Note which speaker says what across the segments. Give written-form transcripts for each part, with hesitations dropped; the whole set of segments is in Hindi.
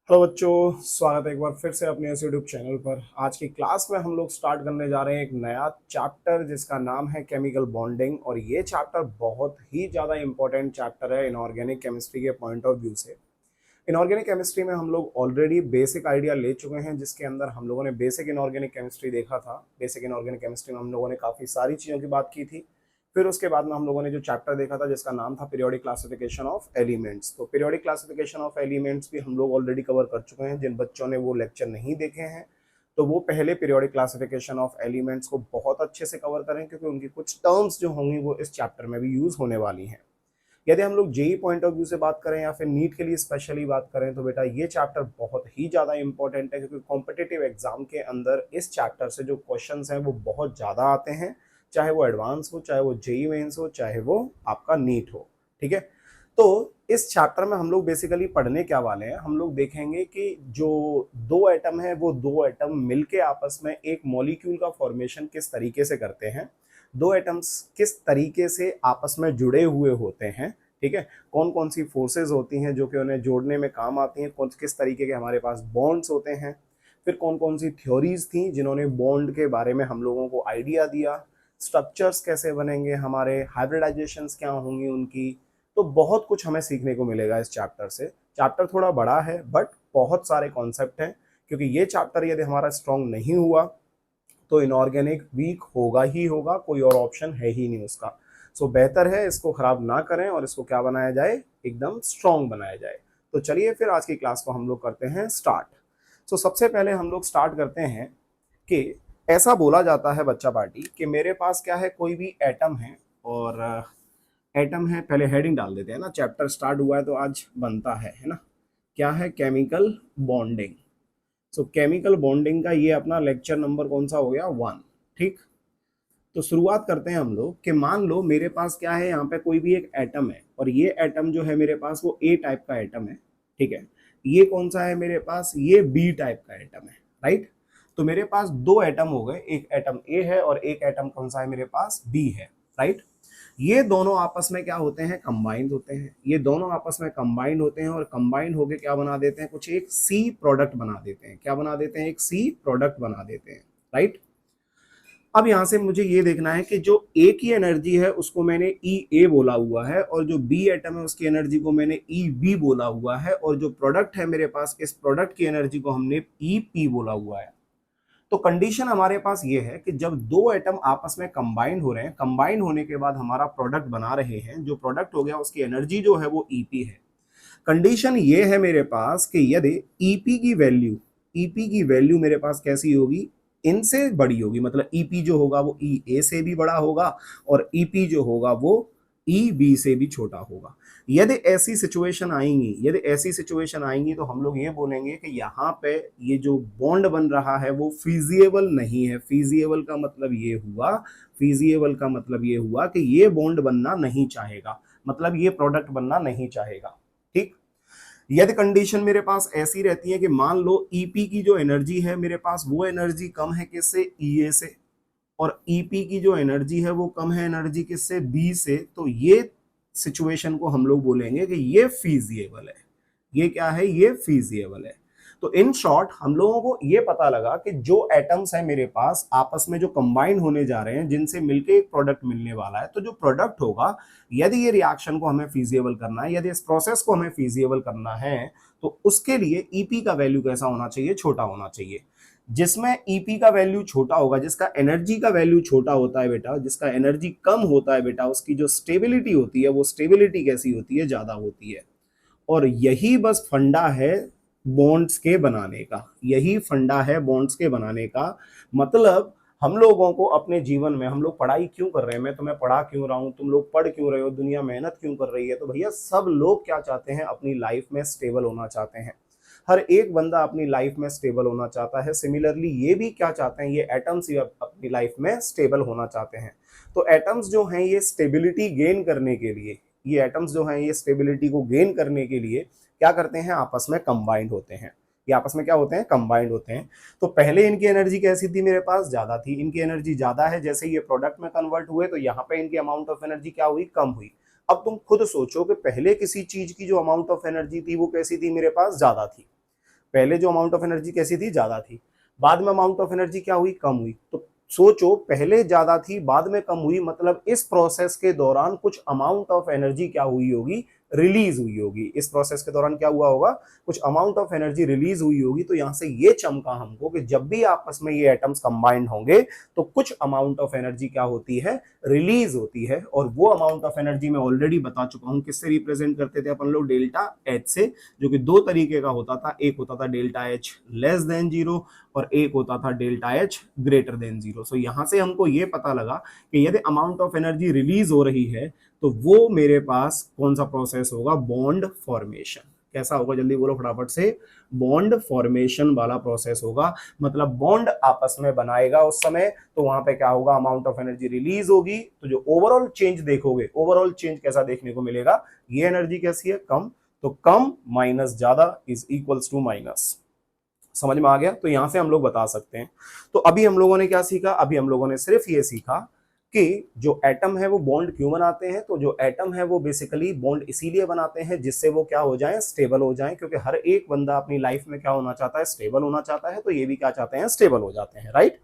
Speaker 1: हेलो बच्चों, स्वागत है एक बार फिर से अपने इस यूट्यूब चैनल पर। आज की क्लास में हम लोग स्टार्ट करने जा रहे हैं एक नया चैप्टर जिसका नाम है केमिकल बॉन्डिंग। और ये चैप्टर बहुत ही ज़्यादा इंपॉर्टेंट चैप्टर है इनऑर्गेनिक केमिस्ट्री के पॉइंट ऑफ व्यू से। इनऑर्गेनिक केमिस्ट्री में हम लोग ऑलरेडी बेसिक आइडिया ले चुके हैं, जिसके अंदर हम लोगों ने बेसिक इनऑर्गेनिक केमिस्ट्री देखा था। बेसिक इनऑर्गेनिक केमिस्ट्री में हम लोगों ने काफ़ी सारी चीज़ों की बात की थी। फिर उसके बाद में हम लोगों ने जो चैप्टर देखा था जिसका नाम था पीरियोडिक क्लासिफिकेशन ऑफ एलिमेंट्स। तो पीरियोडिक क्लासिफिकेशन ऑफ एलिमेंट्स भी हम लोग ऑलरेडी कवर कर चुके हैं। जिन बच्चों ने वो लेक्चर नहीं देखे हैं तो वो पहले पीरियोडिक क्लासिफिकेशन ऑफ एलिमेंट्स को बहुत अच्छे से कवर करें, क्योंकि उनकी कुछ टर्म्स जो होंगी वो इस चैप्टर में भी यूज होने वाली हैं। यदि हम लोग जेई पॉइंट ऑफ व्यू से बात करें या फिर नीट के लिए स्पेशली बात करें तो बेटा ये चैप्टर बहुत ही ज़्यादा इंपॉर्टेंट है, क्योंकि कॉम्पिटिटिव एग्जाम के अंदर इस चैप्टर से जो क्वेश्चंस हैं वो बहुत ज़्यादा आते हैं। चाहे वो एडवांस हो, चाहे वो जेई मेंस हो, चाहे वो आपका नीट हो। ठीक है। तो इस चैप्टर में हम लोग बेसिकली पढ़ने क्या वाले हैं, हम लोग देखेंगे कि जो दो एटम है वो दो एटम मिलके आपस में एक मॉलिक्यूल का फॉर्मेशन किस तरीके से करते हैं, दो एटम्स किस तरीके से आपस में जुड़े हुए होते हैं। ठीक है। कौन कौन सी फोर्सेज होती हैं जो कि उन्हें जोड़ने में काम आती हैं, कौन किस तरीके के हमारे पास बॉन्ड्स होते हैं। फिर कौन कौन सी थ्योरीज थी जिन्होंने बॉन्ड के बारे में हम लोगों को आइडिया दिया। स्ट्रक्चर्स कैसे बनेंगे हमारे, हाइब्रिडाइजेशंस क्या होंगी उनकी। तो बहुत कुछ हमें सीखने को मिलेगा इस चैप्टर से। चैप्टर थोड़ा बड़ा है बट बहुत सारे कॉन्सेप्ट हैं, क्योंकि ये चैप्टर यदि हमारा स्ट्रॉन्ग नहीं हुआ तो इनऑर्गेनिक वीक होगा ही होगा, कोई और ऑप्शन है ही नहीं उसका। सो बेहतर है इसको खराब ना करें और इसको क्या बनाया जाए, एकदम स्ट्रॉन्ग बनाया जाए। तो चलिए फिर आज की क्लास को हम लोग करते हैं स्टार्ट। सो सबसे पहले हम लोग स्टार्ट करते हैं कि ऐसा बोला जाता है बच्चा पार्टी कि मेरे पास क्या है, कोई भी एटम है। और एटम है, पहले हेडिंग डाल देते हैं ना, चैप्टर स्टार्ट हुआ है तो आज बनता है ना। क्या है, केमिकल बॉन्डिंग। सो केमिकल बॉन्डिंग का ये अपना लेक्चर नंबर कौन सा हो गया, 1। ठीक। तो शुरुआत करते हैं हम लोग कि मान लो मेरे पास क्या है, यहाँ पे कोई भी एक एटम है और ये एटम जो है मेरे पास वो ए टाइप का एटम है। ठीक है। ये कौन सा है मेरे पास, ये बी टाइप का एटम है। राइट। तो मेरे पास दो एटम हो गए, एक एटम ए है और एक एटम कौन सा है मेरे पास, बी है। राइट। ये दोनों आपस में क्या होते हैं, कंबाइंड होते हैं। ये दोनों आपस में कंबाइंड होते हैं और कंबाइंड होके क्या बना देते हैं, कुछ एक सी प्रोडक्ट बना देते हैं। क्या बना देते हैं, एक सी प्रोडक्ट बना देते हैं। राइट। अब यहां से मुझे ये देखना है कि जो ए की एनर्जी है उसको मैंने ई ए बोला हुआ है, और जो बी एटम है उसकी एनर्जी को मैंने ई बी बोला हुआ है, और जो प्रोडक्ट है मेरे पास इस प्रोडक्ट की एनर्जी को हमने ई पी बोला हुआ है। तो कंडीशन हमारे पास ये है कि जब दो एटम आपस में कंबाइंड हो रहे हैं, कंबाइंड होने के बाद हमारा प्रोडक्ट बना रहे हैं, जो प्रोडक्ट हो गया उसकी एनर्जी जो है वो ईपी है। कंडीशन ये है मेरे पास कि यदि ईपी की वैल्यू, ईपी की वैल्यू मेरे पास कैसी होगी, इनसे बड़ी होगी। मतलब ईपी जो होगा वो ई ए से भी बड़ा होगा और ईपी जो होगा वो ई बी से भी छोटा होगा। यदि ऐसी सिचुएशन आएंगी, यदि ऐसी सिचुएशन आएंगी तो हम लोग ये बोलेंगे कि यहाँ पे ये जो बॉन्ड बन रहा है वो फीजिएबल नहीं है। फीजिएबल का मतलब ये हुआ, फीजिएबल का मतलब ये हुआ कि ये बॉन्ड बनना नहीं चाहेगा, मतलब ये प्रोडक्ट बनना नहीं चाहेगा। ठीक। यदि कंडीशन मेरे पास ऐसी रहती है कि मान लो ईपी की जो एनर्जी है मेरे पास वो एनर्जी कम है किससे, ईए से, और ईपी की जो एनर्जी है वो कम है एनर्जी किससे, बी से, तो ये सिचुएशन को हम लोग बोलेंगे कि ये फीजिएबल है। ये क्या है, ये फीजिएबल है। तो इन शॉर्ट हम लोगों को ये पता लगा कि जो एटम्स है मेरे पास आपस में जो कंबाइन होने जा रहे हैं, जिनसे मिलके एक प्रोडक्ट मिलने वाला है, तो जो प्रोडक्ट होगा, यदि ये रिएक्शन को हमें फीजिएबल करना है, यदि इस प्रोसेस को हमें फीजिएबल करना है, तो उसके लिए ईपी का वैल्यू कैसा होना चाहिए, छोटा होना चाहिए। जिसमें ईपी का वैल्यू छोटा होगा, जिसका एनर्जी का वैल्यू छोटा होता है बेटा, जिसका एनर्जी कम होता है बेटा, उसकी जो स्टेबिलिटी होती है वो स्टेबिलिटी कैसी होती है, ज्यादा होती है। और यही बस फंडा है बॉन्ड्स के बनाने का, यही फंडा है बॉन्ड्स के बनाने का। मतलब हम लोगों को अपने जीवन में, हम लोग पढ़ाई क्यों कर रहे हैं, मैं तुम्हें पढ़ा क्यों रहा हूं, तुम लोग पढ़ क्यों रहे हो, दुनिया मेहनत क्यों कर रही है, तो भैया सब लोग क्या चाहते हैं, अपनी लाइफ में स्टेबल होना चाहते हैं। हर एक बंदा अपनी लाइफ में स्टेबल होना चाहता है। सिमिलरली ये भी क्या चाहते हैं, ये एटम्स भी अपनी लाइफ में स्टेबल होना चाहते हैं। तो एटम्स जो हैं ये स्टेबिलिटी गेन करने के लिए, ये एटम्स जो हैं ये स्टेबिलिटी को गेन करने के लिए क्या करते हैं, आपस में कंबाइंड होते हैं। ये आपस में क्या होते हैं, कंबाइंड होते हैं। तो पहले इनकी एनर्जी कैसी थी, मेरे पास ज्यादा थी। इनकी एनर्जी ज्यादा है, जैसे ये प्रोडक्ट में कन्वर्ट हुए तो यहाँ पे इनकी अमाउंट ऑफ एनर्जी क्या हुई, कम हुई। अब तुम खुद सोचो कि पहले किसी चीज की जो अमाउंट ऑफ एनर्जी थी वो कैसी थी, मेरे पास ज्यादा थी। पहले जो अमाउंट ऑफ एनर्जी कैसी थी, ज्यादा थी, बाद में अमाउंट ऑफ एनर्जी क्या हुई, कम हुई। तो सोचो, पहले ज्यादा थी बाद में कम हुई, मतलब इस प्रोसेस के दौरान कुछ अमाउंट ऑफ एनर्जी क्या हुई होगी, रिलीज हुई होगी। इस प्रोसेस के दौरान क्या हुआ होगा, कुछ अमाउंट ऑफ एनर्जी रिलीज हुई होगी। तो यहां से ये चमका हमको कि जब भी आपस में ये एटम्स कंबाइंड होंगे तो कुछ अमाउंट ऑफ एनर्जी क्या होती है, रिलीज होती है। और वो अमाउंट ऑफ एनर्जी मैं ऑलरेडी बता चुका हूं किससे रिप्रेजेंट करते थे अपन लोग, डेल्टा एच से, जो कि दो तरीके का होता था। एक होता था delta H less than zero और एक होता था delta H greater than zero. So यहां से हमको ये पता लगा कि यदि अमाउंट ऑफ एनर्जी रिलीज हो रही है तो वो मेरे पास कौन सा प्रोसेस होगा, बॉन्ड फॉर्मेशन। कैसा होगा, जल्दी बोलो फटाफट से, बॉन्ड फॉर्मेशन वाला प्रोसेस होगा। मतलब बॉन्ड आपस में बनाएगा उस समय, तो वहां पे क्या होगा, अमाउंट ऑफ एनर्जी रिलीज होगी। तो जो ओवरऑल चेंज देखोगे, ओवरऑल चेंज कैसा देखने को मिलेगा, ये एनर्जी कैसी है, कम, तो कम माइनस ज्यादा इज इक्वल्स टू माइनस। समझ में आ गया। तो यहां से हम लोग बता सकते हैं। तो अभी हम लोगों ने क्या सीखा, अभी हम लोगों ने सिर्फ ये सीखा कि जो एटम है वो बॉन्ड क्यों बनाते हैं। तो जो एटम है वो बेसिकली बॉन्ड इसीलिए बनाते हैं जिससे वो क्या हो जाए, स्टेबल हो जाए। क्योंकि हर एक बंदा अपनी लाइफ में क्या होना चाहता है, स्टेबल होना चाहता है। तो ये भी क्या चाहते हैं, स्टेबल हो जाते हैं, right.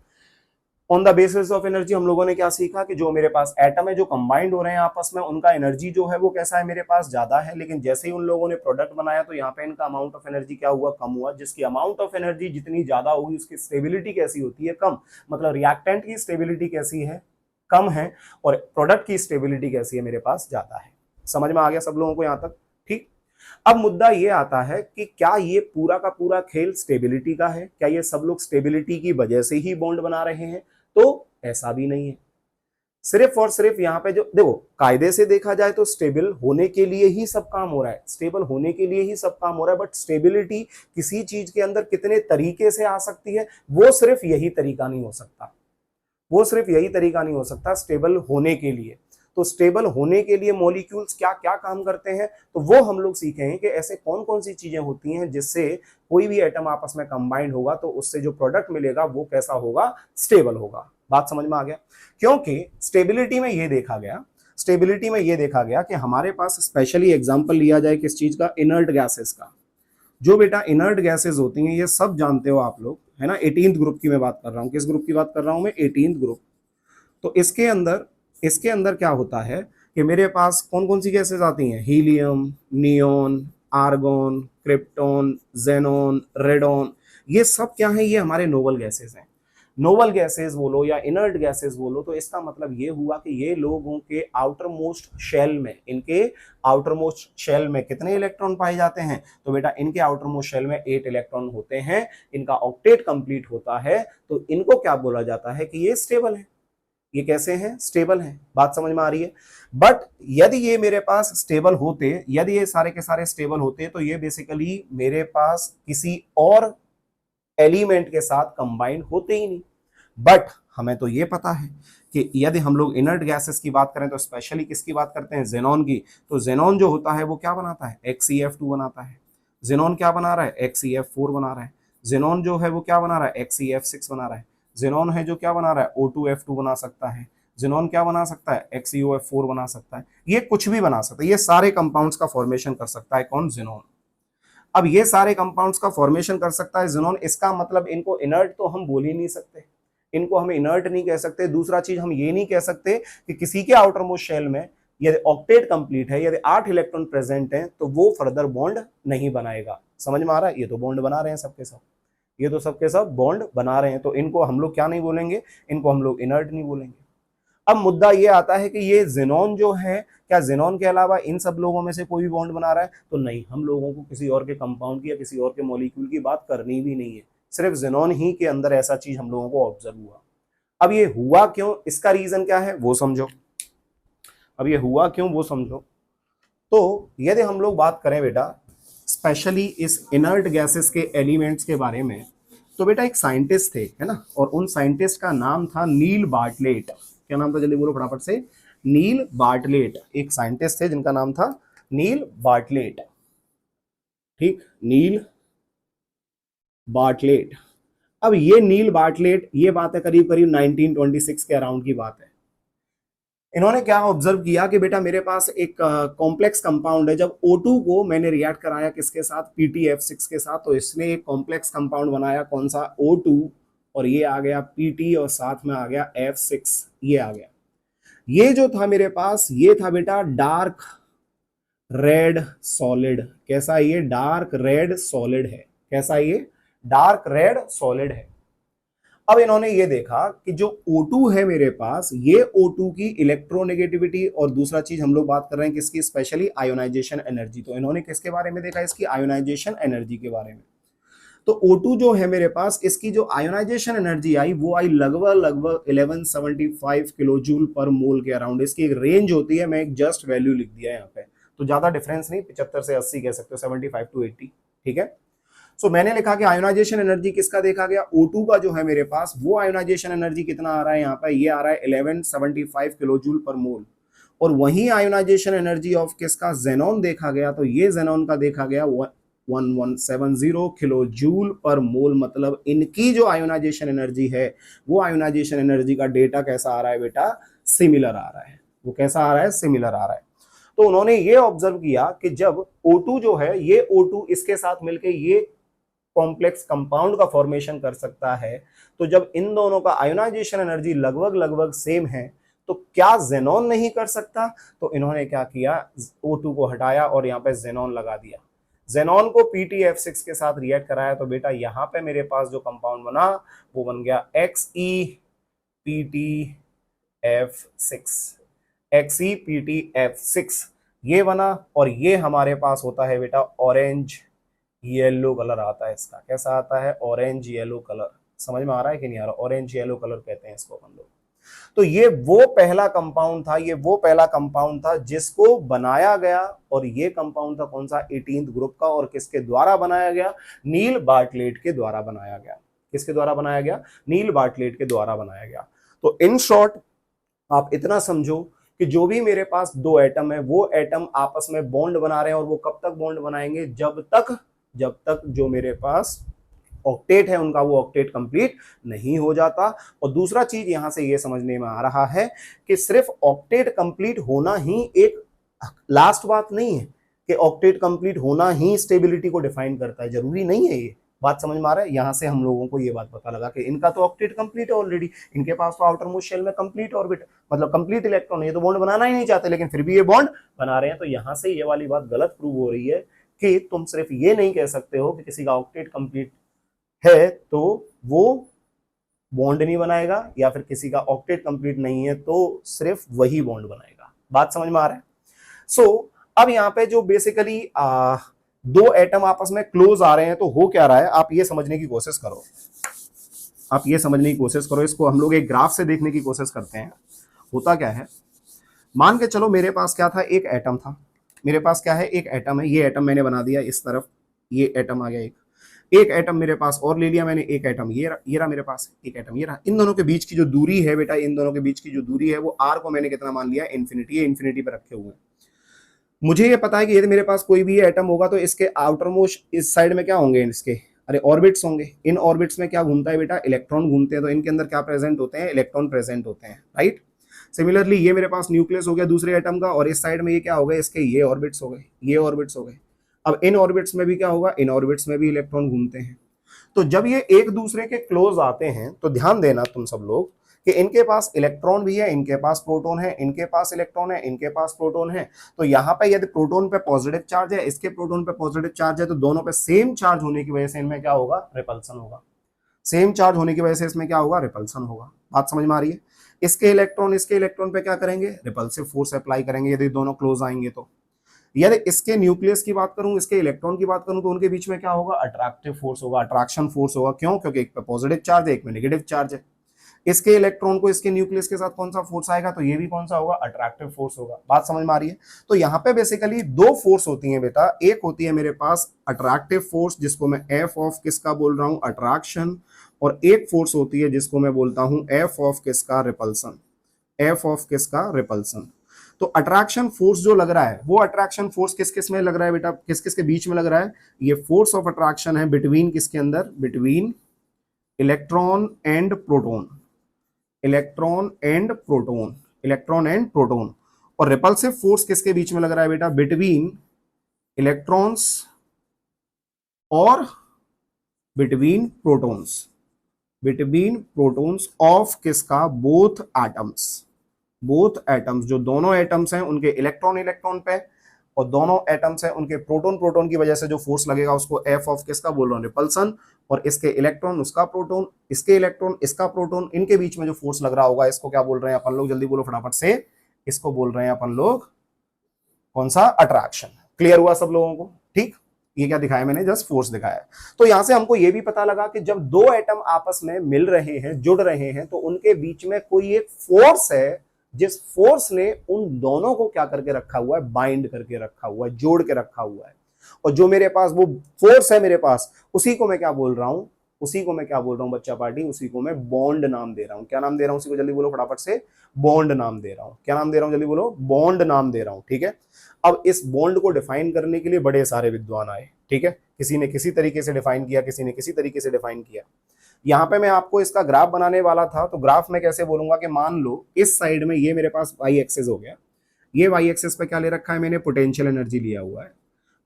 Speaker 1: On the basis of energy हम लोगों ने क्या सीखा कि जो मेरे पास एटम है जो कंबाइंड हो रहे हैं आपस में, उनका एनर्जी जो है वो कैसा है, मेरे पास ज्यादा है। लेकिन जैसे ही उन लोगों ने प्रोडक्ट बनाया तो यहाँ पे इनका अमाउंट ऑफ एनर्जी क्या हुआ, कम हुआ। जिसकी अमाउंट ऑफ एनर्जी जितनी ज्यादा होगी उसकी स्टेबिलिटी कैसी होती है, कम। मतलब रिएक्टेंट की स्टेबिलिटी कैसी है, कम है। और प्रोडक्ट की स्टेबिलिटी कैसी है, मेरे पास ज्यादा है। समझ में आ गया सब लोगों को यहाँ तक, ठीक। अब मुद्दा ये आता है कि क्या ये पूरा का पूरा खेल स्टेबिलिटी का है, क्या ये सब लोग स्टेबिलिटी की वजह से ही बॉन्ड बना रहे हैं, तो ऐसा भी नहीं है। सिर्फ और सिर्फ यहाँ पे जो देखो, कायदे से देखा जाए तो स्टेबल होने के लिए ही सब काम हो रहा है, स्टेबल होने के लिए ही सब काम हो रहा है। बट स्टेबिलिटी किसी चीज के अंदर कितने तरीके से आ सकती है, वो सिर्फ यही तरीका नहीं हो सकता, वो सिर्फ यही तरीका नहीं हो सकता स्टेबल होने के लिए। तो स्टेबल होने के लिए मॉलिक्यूल्स क्या क्या काम करते हैं, तो वो हम लोग सीखेंगे कि ऐसे कौन कौन सी चीजें होती हैं जिससे कोई भी एटम आपस में कंबाइंड होगा तो उससे जो प्रोडक्ट मिलेगा वो कैसा होगा, स्टेबल होगा। बात समझ में आ गया। क्योंकि स्टेबिलिटी में ये देखा गया, स्टेबिलिटी में ये देखा गया कि हमारे पास स्पेशली एग्जांपल लिया जाए किस चीज का, इनर्ट गैसेस का। जो बेटा इनर्ट गैसेस होती हैं ये सब जानते हो आप लोग, है ना। 18th ग्रुप की मैं बात कर रहा हूँ, किस ग्रुप की बात कर रहा हूँ मैं, 18th ग्रुप। तो इसके अंदर क्या होता है कि मेरे पास कौन कौन सी गैसेस आती हैं, helium, neon, argon, krypton, xenon, radon. ये सब क्या है, ये हमारे नोबल गैसेस हैं। नोबल गैसेस बोलो या इनर्ट गैसेस बोलो, तो इसका मतलब ये हुआ कि ये लोगों के आउटर मोस्ट शेल में, इनके आउटर मोस्ट शेल में कितने इलेक्ट्रॉन पाए जाते हैं, तो बेटा इनके आउटर मोस्ट शेल में 8 इलेक्ट्रॉन होते हैं। इनका ऑक्टेट कंप्लीट होता है, तो इनको क्या बोला जाता है कि ये स्टेबल है। ये कैसे हैं, स्टेबल हैं। बात समझ में आ रही है। बट यदि ये मेरे पास स्टेबल होते, यदि ये सारे के सारे स्टेबल होते, तो ये बेसिकली मेरे पास किसी और एलिमेंट के साथ कंबाइंड होते ही नहीं। बट हमें तो ये पता है कि यदि हम लोग इनर्ट गैसेस की बात करें तो स्पेशली किसकी बात करते हैं, जेनॉन की। तो जेनॉन जो होता है वो क्या बनाता है, XeF2 बनाता है। जेनॉन क्या बना रहा है, XeF4 बना रहा है। जेनॉन जो है वो क्या बना रहा है, XeF6 बना रहा है। जेनॉन है जो क्या बना रहा है, O2F2 बना सकता है। जेनॉन क्या बना सकता है, XeOF4 बना सकता है। ये कुछ भी बना सकता है, ये सारे कंपाउंड्स का फॉर्मेशन कर सकता है कौन, जेनॉन। अब ये सारे कंपाउंड्स का फॉर्मेशन कर सकता है जेनॉन, इसका मतलब इनको इनर्ट तो हम बोल ही नहीं सकते, इनको हम इनर्ट नहीं कह सकते। दूसरा चीज हम ये नहीं कह सकते कि किसी के आउटर मोस्ट शेल में यदि ऑक्टेट कंप्लीट है, यदि 8 इलेक्ट्रॉन प्रेजेंट हैं, तो वो फर्दर बॉन्ड नहीं बनाएगा। समझ में आ रहा है, ये तो बॉन्ड बना रहे हैं सबके सब, ये तो सबके सब बॉन्ड बना रहे हैं। तो इनको हम लोग क्या नहीं बोलेंगे, इनको हम लोग इनर्ट नहीं बोलेंगे। अब मुद्दा ये आता है कि ये जेनॉन जो है, क्या जेनॉन के अलावा इन सब लोगों में से कोई भी बॉन्ड बना रहा है, तो नहीं। हम लोगों को किसी और के कंपाउंड की या किसी और के मॉलिक्यूल की बात करनी भी नहीं है, सिर्फ जेनॉन ही के अंदर ऐसा चीज हम लोगों को ऑब्जर्व हुआ। अब ये हुआ क्यों, इसका रीजन क्या है वो समझो। अब ये हुआ क्यों वो समझो। तो यदि हम लोग बात करें बेटा स्पेशली इस इनर्ट गैसेस के एलिमेंट्स के बारे में, तो बेटा एक साइंटिस्ट थे, है ना, और उन साइंटिस्ट का नाम था नील बार्टलेट। क्या नाम था, जल्दी बोलो फटाफट से, नील बार्टलेट। एक साइंटिस्ट थे जिनका नाम था नील बार्टलेट, ठीक, नील बार्टलेट। अब ये नील बार्टलेट, ये बात है करीब करीब 1926 के अराउंड की बात है। इन्होंने क्या ऑब्जर्व किया कि बेटा मेरे पास एक कॉम्प्लेक्स कंपाउंड है, जब O2 को मैंने रिएक्ट कराया किसके साथ, PtF6 के साथ, तो इसने एक कॉम्प्लेक्स कंपाउंड बनाया, कौन सा, O2, और ये आ गया PT और साथ में आ गया F6, ये आ गया। ये जो था मेरे पास, ये था बेटा डार्क रेड सॉलिड। कैसा, ये डार्क रेड सॉलिड है। कैसा, ये डार्क रेड सॉलिड है। अब इन्होंने ये देखा कि जो O2 है मेरे पास, ये O2 की इलेक्ट्रोनेगेटिविटी, और दूसरा चीज हम लोग बात कर रहे हैं किसकी, स्पेशली आयोनाइजेशन एनर्जी। तो इन्होंने किसके बारे में देखा, इसकी आयोनाइजेशन एनर्जी के बारे में। तो O2 जो है मेरे पास, इसकी जो आयोनाइजेशन एनर्जी आई वो आई लगभग लगभग 1175 किलो जूल पर मोल के अराउंड। इसकी एक रेंज होती है, मैं एक जस्ट वैल्यू लिख दिया यहाँ पे, तो ज्यादा डिफरेंस नहीं, 75 से 80 कह सकते हो, 75 टू 80, ठीक है। सो मैंने लिखा कि आयोनाइजेशन एनर्जी किसका देखा गया, O2 का जो है मेरे पास, वो आयोनाइजेशन एनर्जी कितना आ रहा है यहाँ पे, ये आ रहा है 1175 किलो जूल पर मोल। और वही आयोनाइजेशन एनर्जी ऑफ किसका, जेनॉन देखा गया, तो ये जेनॉन का देखा गया 1170 किलो जूल पर मोल। मतलब इनकी जो आयोनाइजेशन एनर्जी है, वो आयोनाइजेशन एनर्जी का डेटा कैसा आ रहा है बेटा, सिमिलर आ रहा है। वो कैसा आ रहा है, सिमिलर आ रहा है। तो उन्होंने ये ऑब्जर्व किया कि जब O2 जो है, ये O2 इसके साथ मिलकर ये कॉम्प्लेक्स कंपाउंड का फॉर्मेशन कर सकता है, तो जब इन दोनों का आयोनाइजेशन एनर्जी लगभग लगभग सेम है, तो क्या जेनॉन नहीं कर सकता। तो इन्होंने क्या किया, O2 को हटाया और यहाँ पे जेनॉन लगा दिया। जेनॉन को PtF6 के साथ रिएक्ट कराया, तो बेटा यहाँ पे मेरे पास जो कंपाउंड बना वो बन गया XePtF6 ये बना। और ये हमारे पास होता है बेटा ऑरेंज येलो कलर आता है इसका। कैसा आता है, ऑरेंज येलो कलर। समझ में आ रहा है कि नहीं आ रहा, ऑरेंज येलो कलर कहते हैं इसको अपन लोग। तो ये वो पहला कंपाउंड था, ये वो पहला कंपाउंड था जिसको बनाया गया, और ये कंपाउंड था कौन सा, 18th ग्रुप का, और किसके द्वारा बनाया गया, नील बार्टलेट के द्वारा बनाया गया। किसके द्वारा बनाया गया, नील बार्टलेट के द्वारा बनाया गया। तो इन शॉर्ट आप इतना समझो कि जो भी मेरे पास दो एटम है, वो एटम आपस में बॉन्ड बना रहे हैं, और वो कब तक बॉन्ड बनाएंगे, जब तक जो मेरे पास ऑक्टेट है उनका वो ऑक्टेट कंप्लीट नहीं हो जाता। और दूसरा चीज यहां से ये समझने में आ रहा है कि सिर्फ ऑक्टेट कंप्लीट होना ही एक लास्ट बात नहीं है, कि ऑक्टेट कंप्लीट होना ही स्टेबिलिटी को डिफाइन करता है, जरूरी नहीं है। ये बात समझ में आ रहा है। यहां से हम लोगों को ये बात पता लगा कि इनका तो ऑक्टेट कंप्लीट है ऑलरेडी, इनके पास तो आउटर मोस्ट शेल में कंप्लीट ऑर्बिट, मतलब कंप्लीट इलेक्ट्रॉन, ये तो बॉन्ड बनाना ही नहीं चाहते, लेकिन फिर भी ये बॉन्ड बना रहे हैं। तो यहां से ये वाली बात गलत प्रूव हो रही है कि तुम सिर्फ ये नहीं कह सकते हो कि किसी का ऑक्टेट कंप्लीट है तो वो बॉन्ड नहीं बनाएगा, या फिर किसी का ऑक्टेट कंप्लीट नहीं है तो सिर्फ वही बॉन्ड बनाएगा। बात समझ में आ रहा है। सो अब यहाँ पे जो बेसिकली दो एटम आपस में क्लोज आ रहे हैं, तो हो क्या रहा है, आप ये समझने की कोशिश करो। आप ये समझने की कोशिश करो, इसको हम लोग एक ग्राफ से देखने की कोशिश करते हैं। होता क्या है, मान के चलो मेरे पास क्या था, एक एटम था। मेरे पास क्या है, एक एटम है। ये एटम मैंने बना दिया इस तरफ, ये एटम आ गया एक एटम मेरे पास और ले लिया मैंने, एक एटम ये रहा मेरे पास, एक एटम ये रहा। इन दोनों के बीच की जो दूरी है बेटा, इन दोनों के बीच की जो दूरी है वो r को मैंने कितना मान लिया, इन्फिनिटी। ये इन्फिनिटी पे रखे हुए हैं। मुझे ये पता है कि यदि मेरे पास कोई भी एटम होगा तो इसके आउटर मोस्ट इस साइड में क्या होंगे, इसके अरे ऑर्बिट्स होंगे। इन ऑर्बिट्स में क्या घूमता है बेटा, इलेक्ट्रॉन घूमते हैं। तो इनके अंदर क्या प्रेजेंट होते हैं, इलेक्ट्रॉन प्रेजेंट होते हैं, राइट। सिमिलरली ये मेरे पास न्यूक्लियस हो गया दूसरे एटम का, और इस साइड में ये क्या हो गए, इसके ये ऑर्बिट्स हो गए, ये ऑर्बिट्स हो गए। अब इन ऑर्बिट्स में भी क्या होगा, इन ऑर्बिट्स में भी इलेक्ट्रॉन घूमते हैं। तो जब ये एक दूसरे के क्लोज आते हैं, तो ध्यान देना तुम सब लोग कि इनके पास इलेक्ट्रॉन भी है, इनके पास प्रोटॉन है, इनके पास इलेक्ट्रॉन है, इनके पास प्रोटॉन है। तो यहाँ पे यदि प्रोटॉन पे पॉजिटिव चार्ज है, इसके प्रोटॉन पे पॉजिटिव चार्ज है, तो दोनों पे सेम चार्ज होने की वजह से इनमें क्या होगा, रिपल्सन होगा। सेम चार्ज होने की वजह से इसमें क्या होगा, रिपल्सन होगा। बात समझ में आ रही है। इसके इलेक्ट्रॉन पे क्या करेंगे, रिपल्सिव फोर्स अप्लाई करेंगे यदि दोनों क्लोज आएंगे। तो यदि इसके न्यूक्लियस की बात करूं, इसके इलेक्ट्रॉन की बात करूं, तो उनके बीच में क्या होगा, अट्रैक्टिव फोर्स होगा, अट्रैक्शन फोर्स होगा। क्यों, क्योंकि एक पे पॉजिटिव चार्ज है, एक में नेगेटिव चार्ज है। इसके इलेक्ट्रॉन को इसके न्यूक्लियस के साथ कौन सा फोर्स आएगा, तो ये भी कौन सा होगा, अट्रैक्टिव फोर्स होगा। बात समझ में आ रही है। तो यहाँ पे बेसिकली दो फोर्स होती हैं बेटा। एक होती है मेरे पास अट्रैक्टिव फोर्स, जिसको मैं एफ ऑफ किसका बोल रहा हूं, अट्रैक्शन। और एक फोर्स होती है जिसको मैं बोलता हूं एफ ऑफ किसका, रिपल्सन। एफ ऑफ किसका, रिपल्सन। तो अट्रैक्शन फोर्स जो लग रहा है, वो अट्रैक्शन फोर्स किस किस में लग रहा है बेटा, किस किस के बीच में लग रहा है, ये फोर्स ऑफ अट्रैक्शन है बिटवीन किसके अंदर, between electron and proton. Electron and proton, electron and proton. और रिपल्सिव फोर्स किसके बीच में लग रहा है बेटा? बिटवीन इलेक्ट्रॉन्स और between protons, between protons of किसका? बोथ एटम्स, बोथ एटम्स, जो दोनों एटम्स हैं उनके इलेक्ट्रॉन इलेक्ट्रॉन पे, और दोनों एटम्स हैं उनके प्रोटॉन प्रोटॉन की वजह से जो फोर्स लगेगा उसको एफ ऑफ किसका बोल रहा हूं? रिपल्सन। और इसके इलेक्ट्रॉन उसका प्रोटॉन, इसके इलेक्ट्रॉन इसका प्रोटॉन, इनके बीच में जो फोर्स लग रहा होगा इसको क्या बोल रहे हैं अपन लोग? जल्दी बोलो फटाफट से। इसको बोल रहे हैं अपन लोग कौन सा? अट्रैक्शन। क्लियर हुआ सब लोगों को? ठीक। ये क्या दिखाया मैंने? जस्ट फोर्स दिखाया। तो यहां से हमको ये भी पता लगा कि जब दो एटम आपस में मिल रहे हैं, जुड़ रहे हैं, तो उनके बीच में कोई एक फोर्स है, जिस फोर्स ने उन दोनों को क्या करके रखा हुआ है? बाइंड करके रखा हुआ है, जोड़ के रखा हुआ है। और जो मेरे पास वो फोर्स है मेरे पास, उसी को मैं क्या बोल रहा हूं? उसी को मैं क्या बोल रहा हूं बच्चा पार्टी? उसी को मैं बॉन्ड नाम दे रहा हूं। क्या नाम दे रहा हूं उसी को? जल्दी बोलो फटाफट से। बॉन्ड नाम दे रहा हूं। क्या नाम दे रहा हूं? जल्दी बोलो। बॉन्ड नाम दे रहा हूं। ठीक है। अब इस बॉन्ड को डिफाइन करने के लिए बड़े सारे विद्वान आए। ठीक है। किसी ने किसी तरीके से डिफाइन किया, किसी ने किसी तरीके से डिफाइन किया। यहां पे मैं आपको इसका ग्राफ बनाने वाला था, तो ग्राफ में कैसे बोलूंगा कि मान लो इस साइड में ये मेरे पास वाई एक्सिस हो गया, ये वाई एक्सिस पे क्या ले रखा है मैंने? पोटेंशियल एनर्जी लिया हुआ है।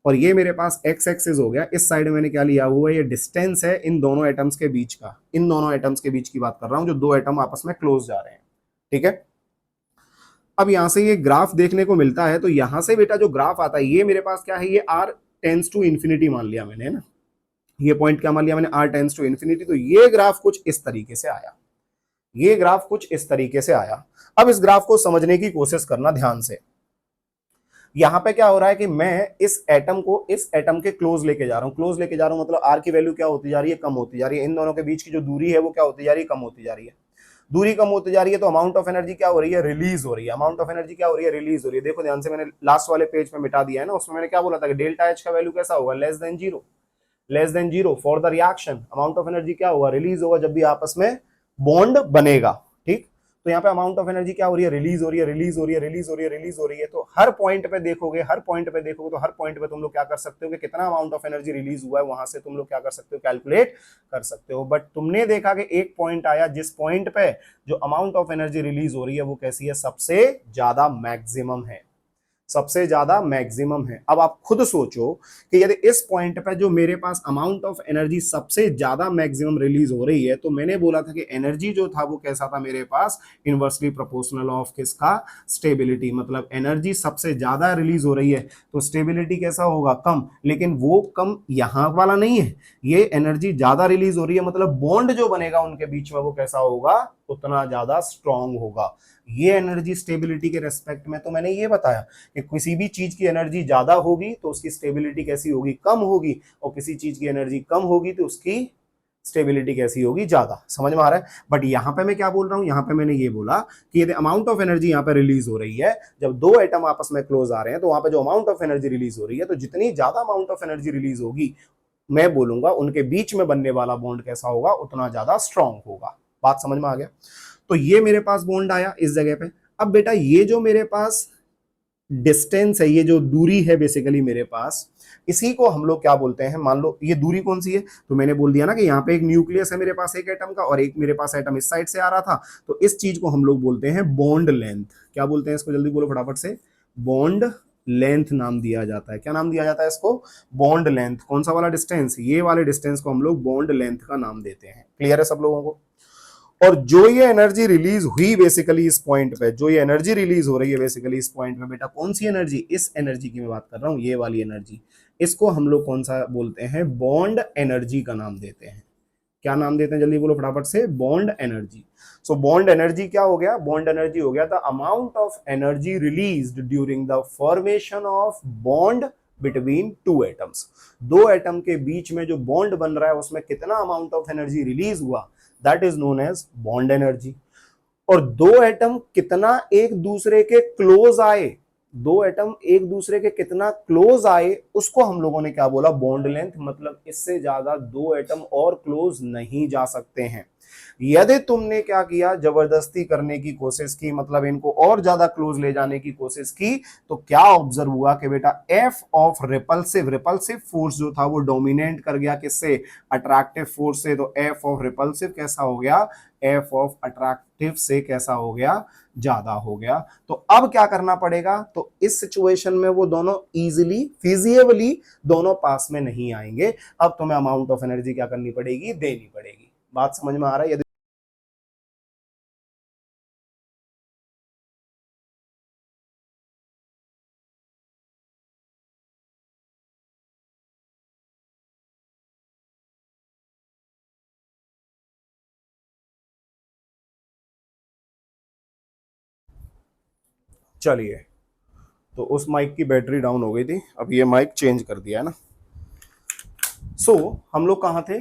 Speaker 1: और ये मेरे पास एक्स एक्सिस हो गया, इस साइड में मैंने क्या लिया हुआ है? ये डिस्टेंस है इन दोनों एटम्स के बीच का, इन दोनों एटम्स के बीच की बात कर रहा हूं, जो दो एटम आपस में क्लोज जा रहे हैं। ठीक है। अब यहां से ये ग्राफ देखने को मिलता है, तो यहां से बेटा जो ग्राफ आता है, ये मेरे पास क्या है? ये आर टेंस टू इन्फिनिटी मान लिया मैंने, है ना? ये पॉइंट क्या मान लिया मैंने? R tends to infinity. तो ये ग्राफ कुछ इस तरीके से आया, ये ग्राफ कुछ इस तरीके से आया। अब इस ग्राफ को समझने की कोशिश करना ध्यान से। यहां पे क्या हो रहा है कि मैं इस एटम को इस एटम के क्लोज लेके जा रहा हूं। क्लोज लेके जा रहा हूं मतलब आर की वैल्यू क्या होती जा रही है? कम होती जा रही है। इन दोनों के बीच की जो दूरी है वो क्या होती जा रही है? कम होती जा रही है। दूरी कम होती जा रही है, तो अमाउंट ऑफ एनर्जी क्या हो रही है? रिलीज हो रही है। अमाउंट ऑफ एनर्जी क्या हो रही है? रिलीज हो रही है। देखो ध्यान से, मैंने लास्ट वाले पेज पे मिटा दिया है ना, उसमें मैंने क्या बोला था कि डेल्टा एच का वैल्यू कैसा होगा? Less than zero. Less than zero for the reaction. Amount of energy क्या होगा? रिलीज होगा जब भी आपस में बॉन्ड बनेगा। ठीक। तो यहाँ पे अमाउंट ऑफ एनर्जी क्या हो रही है? रिलीज हो रही है, रिलीज हो रही है, रिलीज हो रही है, रिलीज हो रही है। तो हर पॉइंट पे देखोगे, हर पॉइंट पे देखोगे, तो हर पॉइंट पे तुम लोग क्या कर सकते हो कि कितना अमाउंट ऑफ एनर्जी रिलीज हुआ है, वहां से तुम लोग क्या कर सकते हो? कैलकुलेट कर सकते हो। बट तुमने देखा कि एक पॉइंट आया जिस पॉइंट पे जो अमाउंट ऑफ एनर्जी रिलीज हो रही है वो कैसी है? सबसे ज्यादा मैक्सिमम है, सबसे ज्यादा मैक्सिमम है। अब आप खुद सोचो कि यदि इस पॉइंट पे जो मेरे पास अमाउंट ऑफ एनर्जी सबसे ज्यादा मैक्सिमम रिलीज हो रही है, तो मैंने बोला था कि एनर्जी जो था वो कैसा था मेरे पास? इनवर्सली प्रोपोर्शनल ऑफ किसका? स्टेबिलिटी। मतलब एनर्जी सबसे ज्यादा रिलीज हो रही है तो स्टेबिलिटी कैसा होगा? कम। लेकिन वो कम यहां वाला नहीं है, ये एनर्जी ज्यादा रिलीज हो रही है मतलब बॉन्ड जो बनेगा उनके बीच में वो कैसा होगा? उतना ज्यादा स्ट्रांग होगा। ये एनर्जी स्टेबिलिटी के रेस्पेक्ट में तो मैंने ये बताया कि किसी भी चीज की एनर्जी ज्यादा होगी तो उसकी स्टेबिलिटी कैसी होगी? कम होगी। और किसी चीज की एनर्जी कम होगी तो उसकी स्टेबिलिटी कैसी होगी? ज्यादा। समझ में आ रहा है? बट यहां पे मैं क्या बोल रहा हूं? यहां पे मैंने ये बोला कि यदि अमाउंट ऑफ एनर्जी यहां पे रिलीज हो रही है, जब दो एटम आपस में क्लोज आ रहे हैं, तो वहां पे जो अमाउंट ऑफ एनर्जी रिलीज हो रही है, तो जितनी ज्यादा अमाउंट ऑफ एनर्जी रिलीज होगी, मैं बोलूंगा उनके बीच में बनने वाला बॉन्ड कैसा होगा? उतना ज्यादा स्ट्रांग होगा। बात समझ में आ गया? तो ये मेरे पास बॉन्ड आया इस जगह पे। अब बेटा ये जो मेरे पास डिस्टेंस है, ये जो दूरी है बेसिकली मेरे पास, इसी को हम लोग क्या बोलते हैं? मान लो ये दूरी कौन सी है, तो मैंने बोल दिया ना कि यहाँ पे एक न्यूक्लियस है मेरे पास एक एटम का, और एक मेरे पास एटम इस साइड से आ रहा था, तो इस चीज को हम लोग बोलते हैं बॉन्ड लेंथ। क्या बोलते हैं इसको? जल्दी बोलो फटाफट से। बॉन्ड लेंथ नाम दिया जाता है। क्या नाम दिया जाता है इसको? Bond length. कौन सा वाला डिस्टेंस? ये वाले डिस्टेंस को हम लोग बॉन्ड लेंथ का नाम देते हैं। क्लियर है सब लोगों को? और जो ये एनर्जी रिलीज हुई बेसिकली इस पॉइंट पे, जो ये एनर्जी रिलीज हो रही है बेसिकली इस पॉइंट पे, बेटा कौन सी एनर्जी? इस एनर्जी की मैं बात कर रहा हूं, ये वाली एनर्जी। इसको हम लोग कौन सा बोलते हैं? बॉन्ड एनर्जी का नाम देते हैं। क्या नाम देते हैं? जल्दी बोलो फटाफट से। Bond energy. So bond energy क्या हो गया? बॉन्ड एनर्जी हो गया the amount of energy released during the formation of bond between two atoms. दो एटम के बीच में जो बॉन्ड बन रहा है उसमें कितना अमाउंट ऑफ एनर्जी रिलीज हुआ, that is known as bond energy. और दो एटम कितना एक दूसरे के क्लोज आए, दो एटम एक दूसरे के कितना क्लोज आए, उसको हम लोगों ने क्या बोला? Bond length. मतलब इससे ज्यादा दो एटम और क्लोज नहीं जा सकते हैं। यदि तुमने क्या किया, जबरदस्ती करने की कोशिश की, मतलब इनको और ज्यादा क्लोज ले जाने की कोशिश की, तो क्या ऑब्जर्व हुआ कि बेटा F of repulsive, repulsive force जो था वो डोमिनेट कर गया किससे, अट्रैक्टिव फोर्स से। तो एफ ऑफ रिपल्सिव कैसा हो गया, एफ ऑफ अट्रैक्टिव से कैसा हो गया, ज्यादा हो गया। तो अब क्या करना पड़ेगा, तो इस सिचुएशन में वो दोनों इजीली फिजिबली दोनों पास में नहीं आएंगे। अब तुम्हें अमाउंट ऑफ एनर्जी क्या करनी पड़ेगी, देनी पड़ेगी। बात समझ में आ रहा है? यदि चलिए, तो उस माइक की बैटरी डाउन हो गई थी, अब ये माइक चेंज कर दिया है ना। हम लोग कहाँ थे,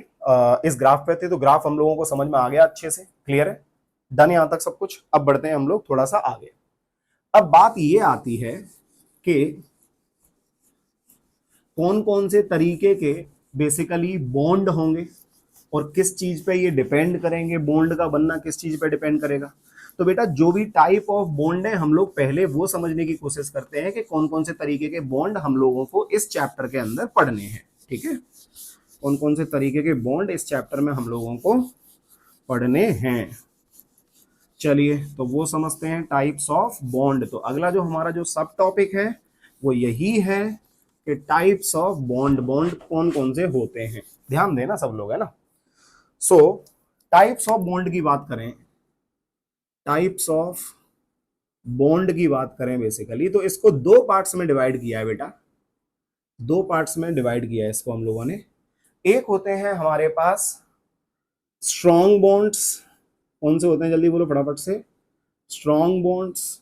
Speaker 1: इस ग्राफ पे थे। तो ग्राफ हम लोगों को समझ में आ गया, अच्छे से क्लियर है, डन यहां तक सब कुछ। अब बढ़ते हैं हम लोग थोड़ा सा आगे। अब बात ये आती है कि कौन कौन से तरीके के बेसिकली बॉन्ड होंगे और किस चीज पे ये डिपेंड करेंगे, बॉन्ड का बनना किस चीज पे डिपेंड करेगा। तो बेटा जो भी टाइप ऑफ बॉन्ड है, हम लोग पहले वो समझने की कोशिश करते हैं कि कौन कौन से तरीके के बॉन्ड हम लोगों को इस चैप्टर के अंदर पढ़ने हैं। ठीक है, कौन कौन से तरीके के बॉन्ड इस चैप्टर में हम लोगों को पढ़ने हैं। चलिए, तो वो समझते हैं टाइप्स ऑफ बॉन्ड। तो अगला जो हमारा जो सब टॉपिक है वो यही है कि टाइप्स ऑफ बॉन्ड, बॉन्ड कौन कौन से होते हैं। ध्यान देना सब लोग, है ना। सो टाइप्स ऑफ बॉन्ड की बात करें, टाइप्स ऑफ बॉन्ड की बात करें बेसिकली, तो इसको दो पार्ट्स में डिवाइड किया है बेटा, दो पार्ट्स में डिवाइड किया है इसको हम लोगों ने। एक होते हैं हमारे पास स्ट्रॉन्ग बॉन्ड्स। कौन से होते हैं, जल्दी बोलो फटाफट से, स्ट्रॉन्ग बॉन्ड्स,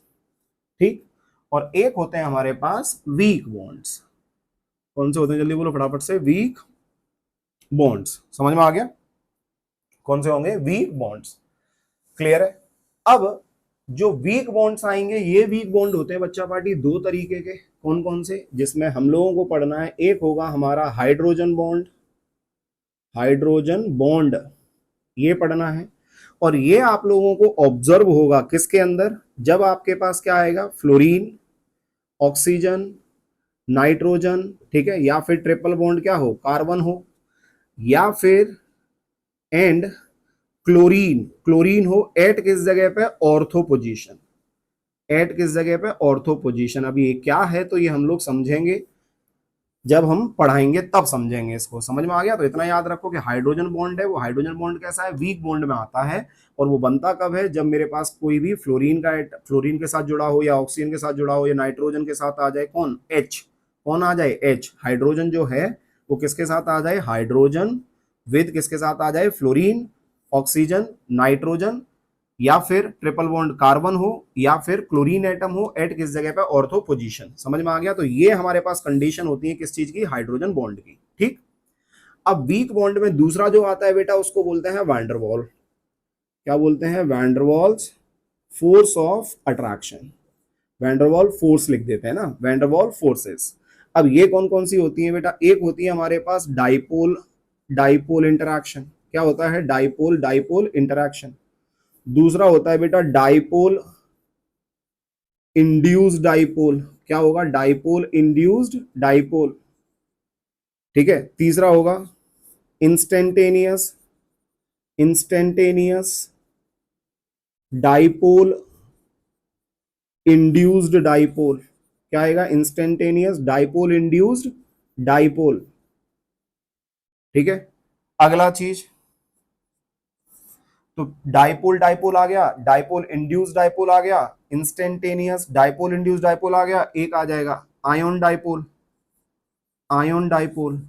Speaker 1: ठीक। और एक होते हैं हमारे पास वीक बॉन्ड्स। कौन से होते हैं, जल्दी बोलो फटाफट से, वीक बॉन्ड्स। समझ में आ गया, कौन से होंगे, वीक बॉन्ड्स। क्लियर है। अब जो वीक बॉन्ड्स आएंगे, ये वीक बॉन्ड होते हैं बच्चा पार्टी दो तरीके के। कौन कौन से, जिसमें हम लोगों को पढ़ना है, एक होगा हमारा हाइड्रोजन बॉन्ड, हाइड्रोजन बॉन्ड ये पढ़ना है। और ये आप लोगों को ऑब्जर्व होगा किसके अंदर, जब आपके पास क्या आएगा, फ्लोरीन, ऑक्सीजन, नाइट्रोजन, ठीक है, या फिर ट्रिपल बॉन्ड क्या हो, कार्बन हो, या फिर एंड क्लोरीन, क्लोरीन हो, एट किस जगह पे, ऑर्थो पोजीशन, एट किस जगह पे, ऑर्थो पोजीशन। अभी ये क्या है तो ये हम लोग समझेंगे जब हम पढ़ाएंगे, तब समझेंगे इसको। समझ में आ गया। तो इतना याद रखो कि हाइड्रोजन बॉन्ड है, वो हाइड्रोजन बॉन्ड कैसा है, वीक बॉन्ड में आता है। और वो बनता कब है, जब मेरे पास कोई भी फ्लोरीन का, फ्लोरीन के साथ जुड़ा हो, या ऑक्सीजन के साथ जुड़ा हो, या नाइट्रोजन के साथ आ जाए कौन, एच, कौन आ जाए, एच। हाइड्रोजन जो है वो किसके साथ आ जाए, हाइड्रोजन विद किसके साथ आ जाए, फ्लोरीन, ऑक्सीजन, नाइट्रोजन, या फिर ट्रिपल बॉन्ड कार्बन हो, या फिर क्लोरीन एटम हो, एट किस जगह पे, ऑर्थो पोजीशन। समझ में आ गया। तो ये हमारे पास कंडीशन होती है किस चीज की, हाइड्रोजन बॉन्ड की, ठीक। अब वीक बॉन्ड में दूसरा जो आता है बेटा, उसको बोलते हैं वैंडरवॉल। क्या बोलते हैं, वैंडरवॉल्स force of attraction. Van der Waals force लिख देते हैं ना, वैंडरवॉल फोर्सेस। अब ये कौन कौन सी होती है बेटा, एक होती है हमारे पास डाइपोल, डाइपोल इंटरैक्शन। क्या होता है, डाइपोल, डाइपोल इंटरैक्शन। दूसरा होता है बेटा डाइपोल इंड्यूस्ड डाइपोल। क्या होगा, डाइपोल इंड्यूस्ड डाइपोल, ठीक है। तीसरा होगा instantaneous, instantaneous dipole induced dipole. क्या आएगा, इंस्टेंटेनियस डाइपोल इंड्यूस्ड डाइपोल, ठीक है। अगला चीज, तो डाइपोल, डाइपोल आ गया, डाइपोल इंड्यूस्ड डाइपोल आ गया, इंस्टेंटेनियस डाइपोल इंड्यूस्ड डाइपोल आ गया। एक आ जाएगा आयोन डाइपोल, आयोन डाइपोल।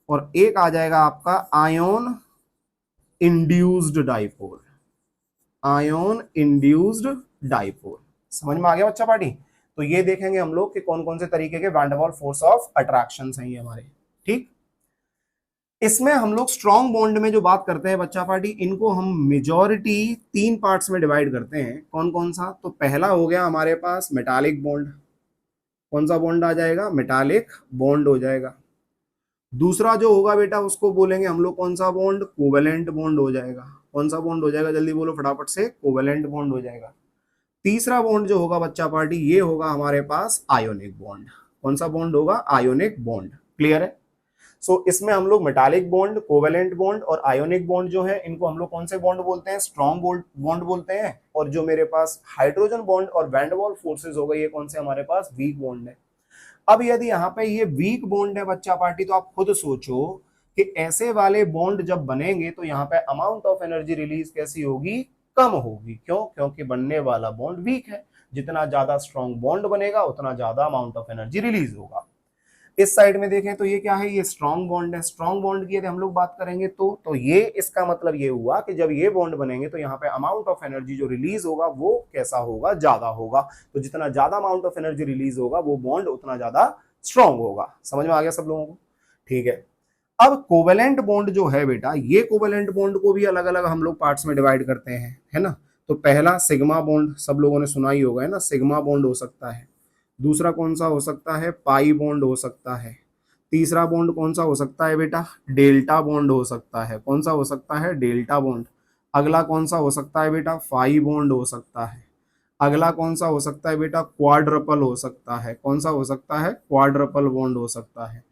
Speaker 1: और एक आ जाएगा आपका ion induced dipole, ion induced dipole. समझ में आ गया बच्चा पार्टी। तो ये देखेंगे हम लोग कि कौन कौन से तरीके के वैंडरवॉल फोर्स ऑफ अट्रैक्शन हैं ये हमारे, ठीक। इसमें हम लोग स्ट्रॉन्ग बॉन्ड में जो बात करते हैं बच्चा पार्टी, इनको हम मेजॉरिटी तीन पार्ट्स में डिवाइड करते हैं। कौन कौन सा, तो पहला हो गया हमारे पास मेटालिक बॉन्ड। कौन सा बॉन्ड आ जाएगा, मेटालिक बॉन्ड हो जाएगा। दूसरा जो होगा बेटा उसको बोलेंगे हम लोग कौन सा बॉन्ड, कोवेलेंट बॉन्ड हो जाएगा। कौन सा बॉन्ड हो जाएगा, जल्दी बोलो फटाफट से, कोवेलेंट बॉन्ड हो जाएगा। तीसरा बॉन्ड जो होगा बच्चा पार्टी, ये होगा हमारे पास आयोनिक बॉन्ड। कौन सा बॉन्ड होगा, आयोनिक बॉन्ड। क्लियर है। सो इसमें हम लोग मेटालिक बॉन्ड, कोवेलेंट बॉन्ड और आयोनिक बॉन्ड जो है इनको हम लोग कौन से बॉन्ड बोलते हैं, स्ट्रॉन्ग बॉन्ड बोलते हैं। और जो मेरे पास हाइड्रोजन बॉन्ड और वैन डर वाल फोर्सेस हो गए, ये कौन से हमारे पास, वीक बॉन्ड है। अब यदि यहाँ पे ये वीक बॉन्ड है बच्चा पार्टी, तो आप खुद सोचो कि ऐसे वाले बॉन्ड जब बनेंगे तो यहाँ पे अमाउंट ऑफ एनर्जी रिलीज कैसी होगी, कम होगी। क्यों, क्योंकि बनने वाला बॉन्ड वीक है। जितना ज्यादा स्ट्रॉन्ग बॉन्ड बनेगा उतना ज्यादा अमाउंट ऑफ एनर्जी रिलीज होगा। इस साइड में देखें तो ये क्या है, ये स्ट्रॉन्ग बॉन्ड है। स्ट्रॉन्ग बॉन्ड की यदि हम लोग बात करेंगे तो ये इसका मतलब ये हुआ कि जब ये बॉन्ड बनेंगे तो यहाँ पे अमाउंट ऑफ एनर्जी जो रिलीज होगा वो कैसा होगा, ज्यादा होगा। तो जितना ज्यादा अमाउंट ऑफ एनर्जी रिलीज होगा वो बॉन्ड उतना ज्यादा स्ट्रॉन्ग होगा। समझ में आ गया सब लोगों को, ठीक है। अब कोवेलेंट बॉन्ड जो है बेटा, ये कोवेलेंट बॉन्ड को भी अलग अलग हम लोग पार्ट्स में डिवाइड करते हैं, है ना। तो पहला सिग्मा बॉन्ड, सब लोगों ने सुना ही होगा, है ना, सिग्मा बॉन्ड हो सकता है। दूसरा कौन सा हो सकता है, पाई बॉन्ड हो सकता है। तीसरा बॉन्ड कौन सा हो सकता है बेटा, डेल्टा बॉन्ड हो सकता है। कौन सा हो सकता है, डेल्टा बॉन्ड। अगला कौन सा हो सकता है बेटा, फाई बॉन्ड हो सकता है। अगला कौन सा हो सकता है बेटा, क्वाड्रपल हो सकता है। कौन सा हो सकता है, क्वाड्रपल बॉन्ड हो सकता है।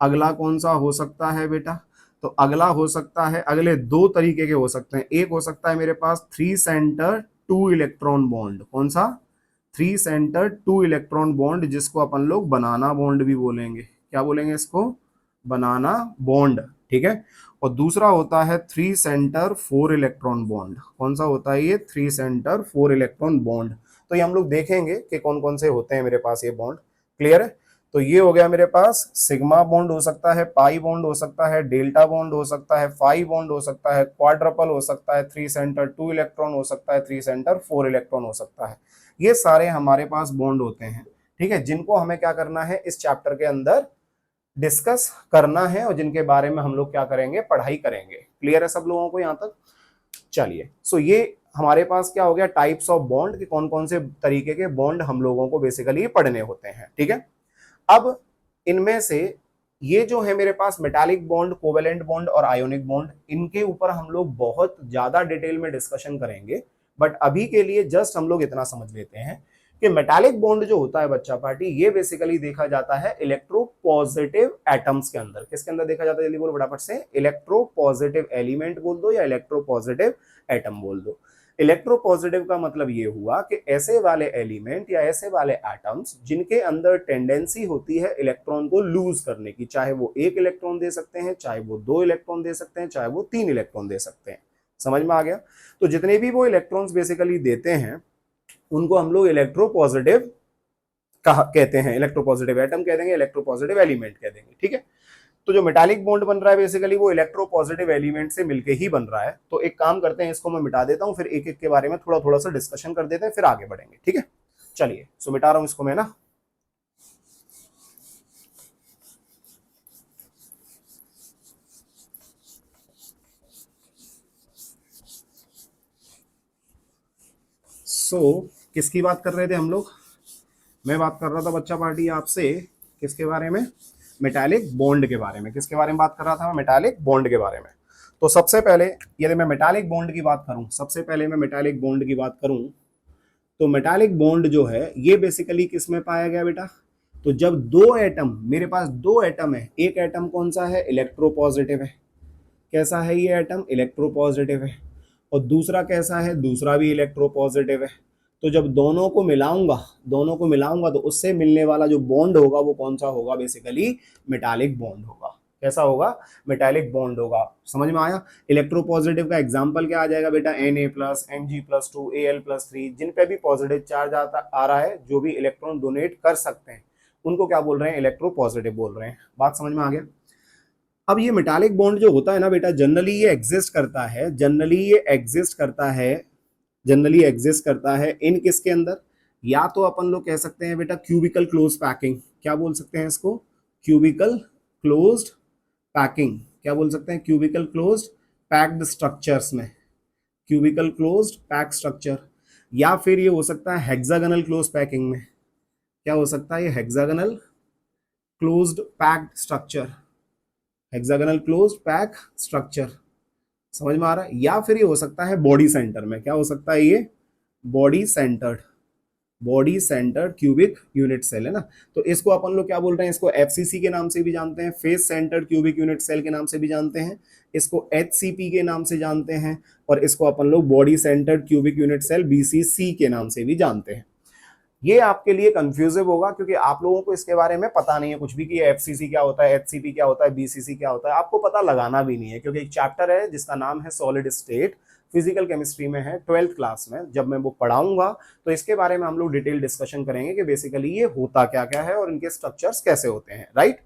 Speaker 1: अगला कौन सा हो सकता है बेटा, तो अगला हो सकता है, अगले दो तरीके के हो सकते हैं। एक हो सकता है मेरे पास three centre two electron bond. कौन सा, three centre two electron bond, जिसको अपन लोग बनाना बॉन्ड भी बोलेंगे। क्या बोलेंगे इसको, बनाना बॉन्ड, ठीक है। और दूसरा होता है three centre for electron bond. कौन सा होता है ये, three centre for electron bond. तो ये हम लोग देखेंगे कि कौन कौन से होते हैं मेरे पास ये बॉन्ड। क्लियर है। तो ये हो गया मेरे पास, सिग्मा बॉन्ड हो सकता है, पाई बॉन्ड हो सकता है, डेल्टा बॉन्ड हो सकता है, फाई बॉन्ड हो सकता है, क्वाड्रपल हो सकता है, थ्री सेंटर टू इलेक्ट्रॉन हो सकता है, थ्री सेंटर फोर इलेक्ट्रॉन हो सकता है। ये सारे हमारे पास बॉन्ड होते हैं, ठीक है, जिनको हमें क्या करना है, इस चैप्टर के अंदर डिस्कस करना है और जिनके बारे में हम लोग क्या करेंगे, पढ़ाई करेंगे। क्लियर है सब लोगों को यहां तक। चलिए, सो ये हमारे पास क्या हो गया, टाइप्स ऑफ बॉन्ड, कि कौन कौन से तरीके के बॉन्ड हम लोगों को बेसिकली पढ़ने होते हैं, ठीक है। अब इनमें से ये जो है मेरे पास मेटालिक बॉन्ड, कोवेलेंट बॉन्ड और आयोनिक बॉन्ड, इनके ऊपर हम लोग बहुत ज्यादा डिटेल में डिस्कशन करेंगे। बट अभी के लिए जस्ट हम लोग इतना समझ लेते हैं कि मेटालिक बॉन्ड जो होता है बच्चा पार्टी, ये बेसिकली देखा जाता है इलेक्ट्रोपॉजिटिव एटम्स के अंदर। किसके अंदर देखा जाता है, जल्दी बोलो फटाफट से, इलेक्ट्रोपॉजिटिव एलिमेंट बोल दो या इलेक्ट्रोपॉजिटिव एटम बोल दो। इलेक्ट्रोपॉजिटिव का मतलब ये हुआ कि ऐसे वाले एलिमेंट या ऐसे वाले एटम्स जिनके अंदर टेंडेंसी होती है इलेक्ट्रॉन को लूज करने की, चाहे वो एक इलेक्ट्रॉन दे सकते हैं, चाहे वो दो इलेक्ट्रॉन दे सकते हैं, चाहे वो तीन इलेक्ट्रॉन दे सकते हैं। समझ में आ गया। तो जितने भी वो इलेक्ट्रॉन्स बेसिकली देते हैं उनको हम लोग इलेक्ट्रोपॉजिटिव कहते हैं, इलेक्ट्रोपॉजिटिव एटम कह देंगे, इलेक्ट्रोपॉजिटिव एलिमेंट कह देंगे, ठीक है। तो जो मेटालिक बॉन्ड बन रहा है बेसिकली वो इलेक्ट्रोपॉजिटिव एलिमेंट से मिलके ही बन रहा है। तो एक काम करते हैं, इसको मैं मिटा देता हूं, फिर एक एक के बारे में थोड़ा थोड़ा सा डिस्कशन कर देते हैं, फिर आगे बढ़ेंगे, ठीक है। चलिए, सो मिटा रहा हूं इसको मैं ना। किसकी बात कर रहे थे हम लोग, मैं बात कर रहा था बच्चा पार्टी आपसे किसके बारे में, मेटालिक बॉन्ड के बारे में। किसके बारे में बात कर रहा था मैं, मेटालिक बॉन्ड के बारे में। तो सबसे पहले यदि मैं मेटालिक बॉन्ड की बात करूं, सबसे पहले मैं मेटालिक बॉन्ड की बात करूं, तो मेटालिक बॉन्ड जो है ये बेसिकली किस में पाया गया बेटा, तो जब दो एटम, मेरे पास दो एटम है, एक एटम कौन सा है, इलेक्ट्रोपॉजिटिव है। कैसा है ये एटम, इलेक्ट्रोपॉजिटिव है। और दूसरा कैसा है, दूसरा भी इलेक्ट्रोपॉजिटिव है। तो जब दोनों को मिलाऊंगा तो उससे मिलने वाला जो बॉन्ड होगा वो कौन सा होगा, बेसिकली मेटालिक बॉन्ड होगा। कैसा होगा, मेटालिक बॉन्ड होगा। समझ में आया। इलेक्ट्रोपॉजिटिव का एग्जांपल क्या आ जाएगा बेटा, Na+, Mg+2, Al+3, जिन पे भी पॉजिटिव चार्ज आ रहा है, जो भी इलेक्ट्रॉन डोनेट कर सकते हैं उनको क्या बोल रहे हैं, इलेक्ट्रोपॉजिटिव बोल रहे हैं। बात समझ में आ गया। अब ये मेटालिक बॉन्ड जो होता है ना बेटा, जनरली एग्जिस्ट करता है इन किसके अंदर, या तो अपन लोग कह सकते हैं बेटा क्यूबिकल क्लोज पैकिंग। क्या बोल सकते हैं इसको, क्यूबिकल क्लोज्ड पैकिंग। क्या बोल सकते हैं, क्यूबिकल क्लोज्ड पैक्ड स्ट्रक्चर्स में, क्यूबिकल क्लोज्ड पैक स्ट्रक्चर। या फिर ये हो सकता है हेक्सागोनल क्लोज पैकिंग में। क्या हो सकता है, ये hexagonal closed packed structure. Hexagonal close pack structure, समझ में आ रहा है। या फिर ये हो सकता है बॉडी सेंटर में, क्या हो सकता है ये, body centred cubic unit cell है ना। तो इसको अपन लोग क्या बोल रहे हैं, इसको एफसीसी के नाम से भी जानते हैं, face centred cubic unit cell के नाम से भी जानते हैं, इसको एचसीपी के नाम से जानते हैं, और इसको अपन लोग body centred cubic unit cell BCC के नाम से भी जानते हैं। ये आपके लिए कंफ्यूजिव होगा क्योंकि आप लोगों को इसके बारे में पता नहीं है कुछ भी कि एफसीसी क्या होता है, एचसीपी क्या होता है, बीसीसी क्या होता है, आपको पता लगाना भी नहीं है, क्योंकि एक चैप्टर है जिसका नाम है सॉलिड स्टेट, फिजिकल केमिस्ट्री में है, 12th क्लास में जब मैं वो पढ़ाऊंगा तो इसके बारे में हम लोग डिटेल डिस्कशन करेंगे कि बेसिकली ये होता क्या क्या है और इनके स्ट्रक्चर्स कैसे होते हैं, राइट।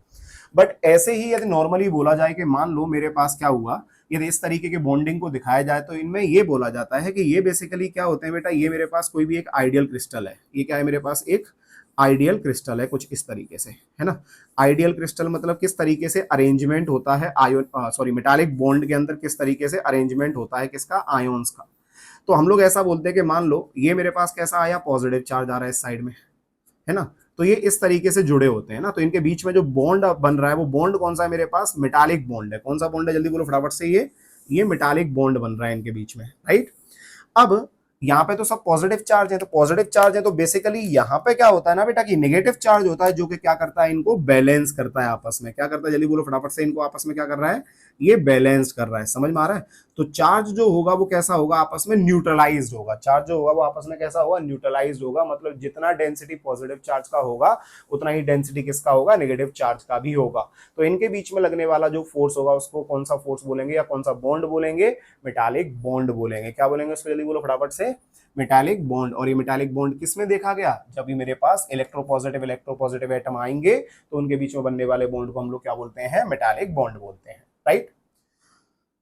Speaker 1: बट ऐसे ही यदि नॉर्मली बोला जाए कि मान लो मेरे पास क्या हुआ, यदि इस तरीके के बॉन्डिंग को दिखाया जाए तो इनमें ये बोला जाता है कि ये बेसिकली क्या होते हैं बेटा, ये मेरे पास कोई भी एक आइडियल क्रिस्टल है, ये क्या है मेरे पास एक आइडियल क्रिस्टल है, कुछ इस तरीके से है ना। आइडियल क्रिस्टल मतलब किस तरीके से अरेंजमेंट होता है आयोन मेटालिक बॉन्ड के अंदर किस तरीके से अरेंजमेंट होता है किसका, आयोन्स का। तो हम लोग ऐसा बोलते हैं कि मान लो ये मेरे पास कैसा आया, पॉजिटिव चार्ज आ रहा है इस साइड में, है ना। तो ये इस तरीके से जुड़े होते हैं ना, तो इनके बीच में जो बॉन्ड बन रहा है वो बॉन्ड कौन सा है मेरे पास, मेटालिक बॉन्ड है। कौन सा बॉन्ड है, जल्दी बोलो फटाफट से, ये मेटालिक बॉन्ड बन रहा है इनके बीच में, राइट। अब यहाँ पे तो सब पॉजिटिव चार्ज है, तो पॉजिटिव चार्ज है तो बेसिकली यहाँ पे क्या होता है ना बेटा कि नेगेटिव चार्ज होता है, जो कि क्या करता है, इनको बैलेंस करता है आपस में। क्या करता है, जल्दी बोलो फटाफट से, इनको आपस में क्या कर रहा है, ये बैलेंस कर रहा है, समझ में आ रहा है। तो चार्ज जो होगा वो कैसा होगा, आपस में न्यूट्रलाइज्ड होगा। चार्ज जो होगा वो आपस में कैसा होगा, न्यूट्रलाइज्ड होगा, मतलब जितना डेंसिटी पॉजिटिव चार्ज का होगा उतना ही डेंसिटी किसका होगा, नेगेटिव चार्ज का भी होगा। तो इनके बीच में लगने वाला जो फोर्स होगा उसको कौन सा फोर्स बोलेंगे या कौन सा बॉन्ड बोलेंगे, मेटालिक बॉन्ड बोलेंगे। क्या बोलेंगे उसको, जल्दी बोलो फटाफट से, मेटालिक बॉन्ड। और ये मेटालिक बॉन्ड किस में देखा गया, जब भी मेरे पास इलेक्ट्रोपॉजिटिव एटम आएंगे तो उनके बीच में बनने वाले बॉन्ड को हम लोग क्या बोलते हैं, मेटालिक बॉन्ड बोलते हैं, राइट।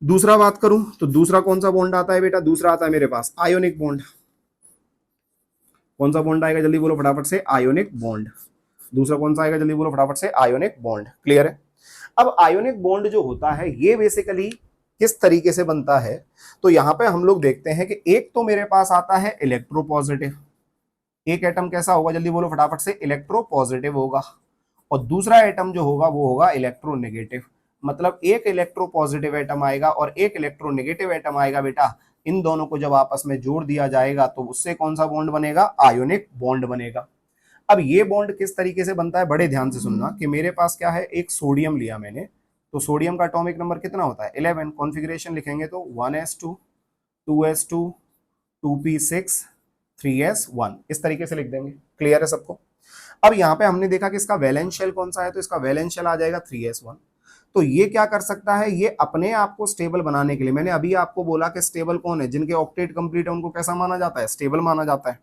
Speaker 1: दूसरा बात करूं तो दूसरा कौन सा बॉन्ड आता है बेटा, दूसरा आता है मेरे पास आयोनिक बॉन्ड। कौन सा बॉन्ड आएगा, जल्दी बोलो फटाफट से, आयोनिक बॉन्ड। दूसरा कौन सा आएगा, जल्दी बोलो फटाफट से, आयोनिक बॉन्ड। क्लियर है। अब आयोनिक बॉन्ड जो होता है ये बेसिकली किस तरीके से बनता है, तो यहां पे हम लोग देखते हैं कि एक तो मेरे पास आता है इलेक्ट्रोपॉजिटिव, एक एटम कैसा होगा, जल्दी बोलो फटाफट से, इलेक्ट्रोपॉजिटिव होगा, और दूसरा एटम जो होगा वो होगा इलेक्ट्रोनेगेटिव। मतलब एक इलेक्ट्रोपॉजिटिव एटम आएगा और एक इलेक्ट्रोनेगेटिव एटम आएगा बेटा, इन दोनों को जब आपस में जोड़ दिया जाएगा तो उससे कौन सा बॉन्ड बनेगा, आयोनिक बॉन्ड बनेगा। अब ये बॉन्ड किस तरीके से बनता है, बड़े ध्यान से सुनना कि मेरे पास क्या है, एक सोडियम लिया मैंने, तो सोडियम का एटॉमिक नंबर कितना होता है, 11। कॉन्फ़िगरेशन लिखेंगे तो 1s2 2s2 2p6 3s1, इस तरीके से लिख देंगे। क्लियर है सबको। अब यहाँ पे हमने देखा कि इसका वैलेंस शेल कौन सा है, तो इसका वैलेंस शेल आ जाएगा 3s1। तो ये क्या कर सकता है, ये अपने आप को स्टेबल बनाने के लिए, मैंने अभी आपको बोला कि स्टेबल कौन है, जिनके ऑक्टेट कंप्लीट है उनको कैसा माना जाता है, स्टेबल माना जाता है।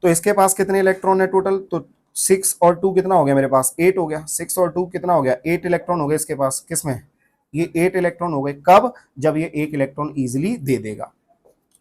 Speaker 1: तो इसके पास कितने इलेक्ट्रॉन है टोटल, तो 6 और 2 कितना हो गया मेरे पास, 8 हो गया। 6 और 2 कितना हो गया, 8 इलेक्ट्रॉन हो गए इसके पास, किसमें, ये 8 इलेक्ट्रॉन हो गए। कब, जब ये 1 इलेक्ट्रॉन इजिली दे देगा,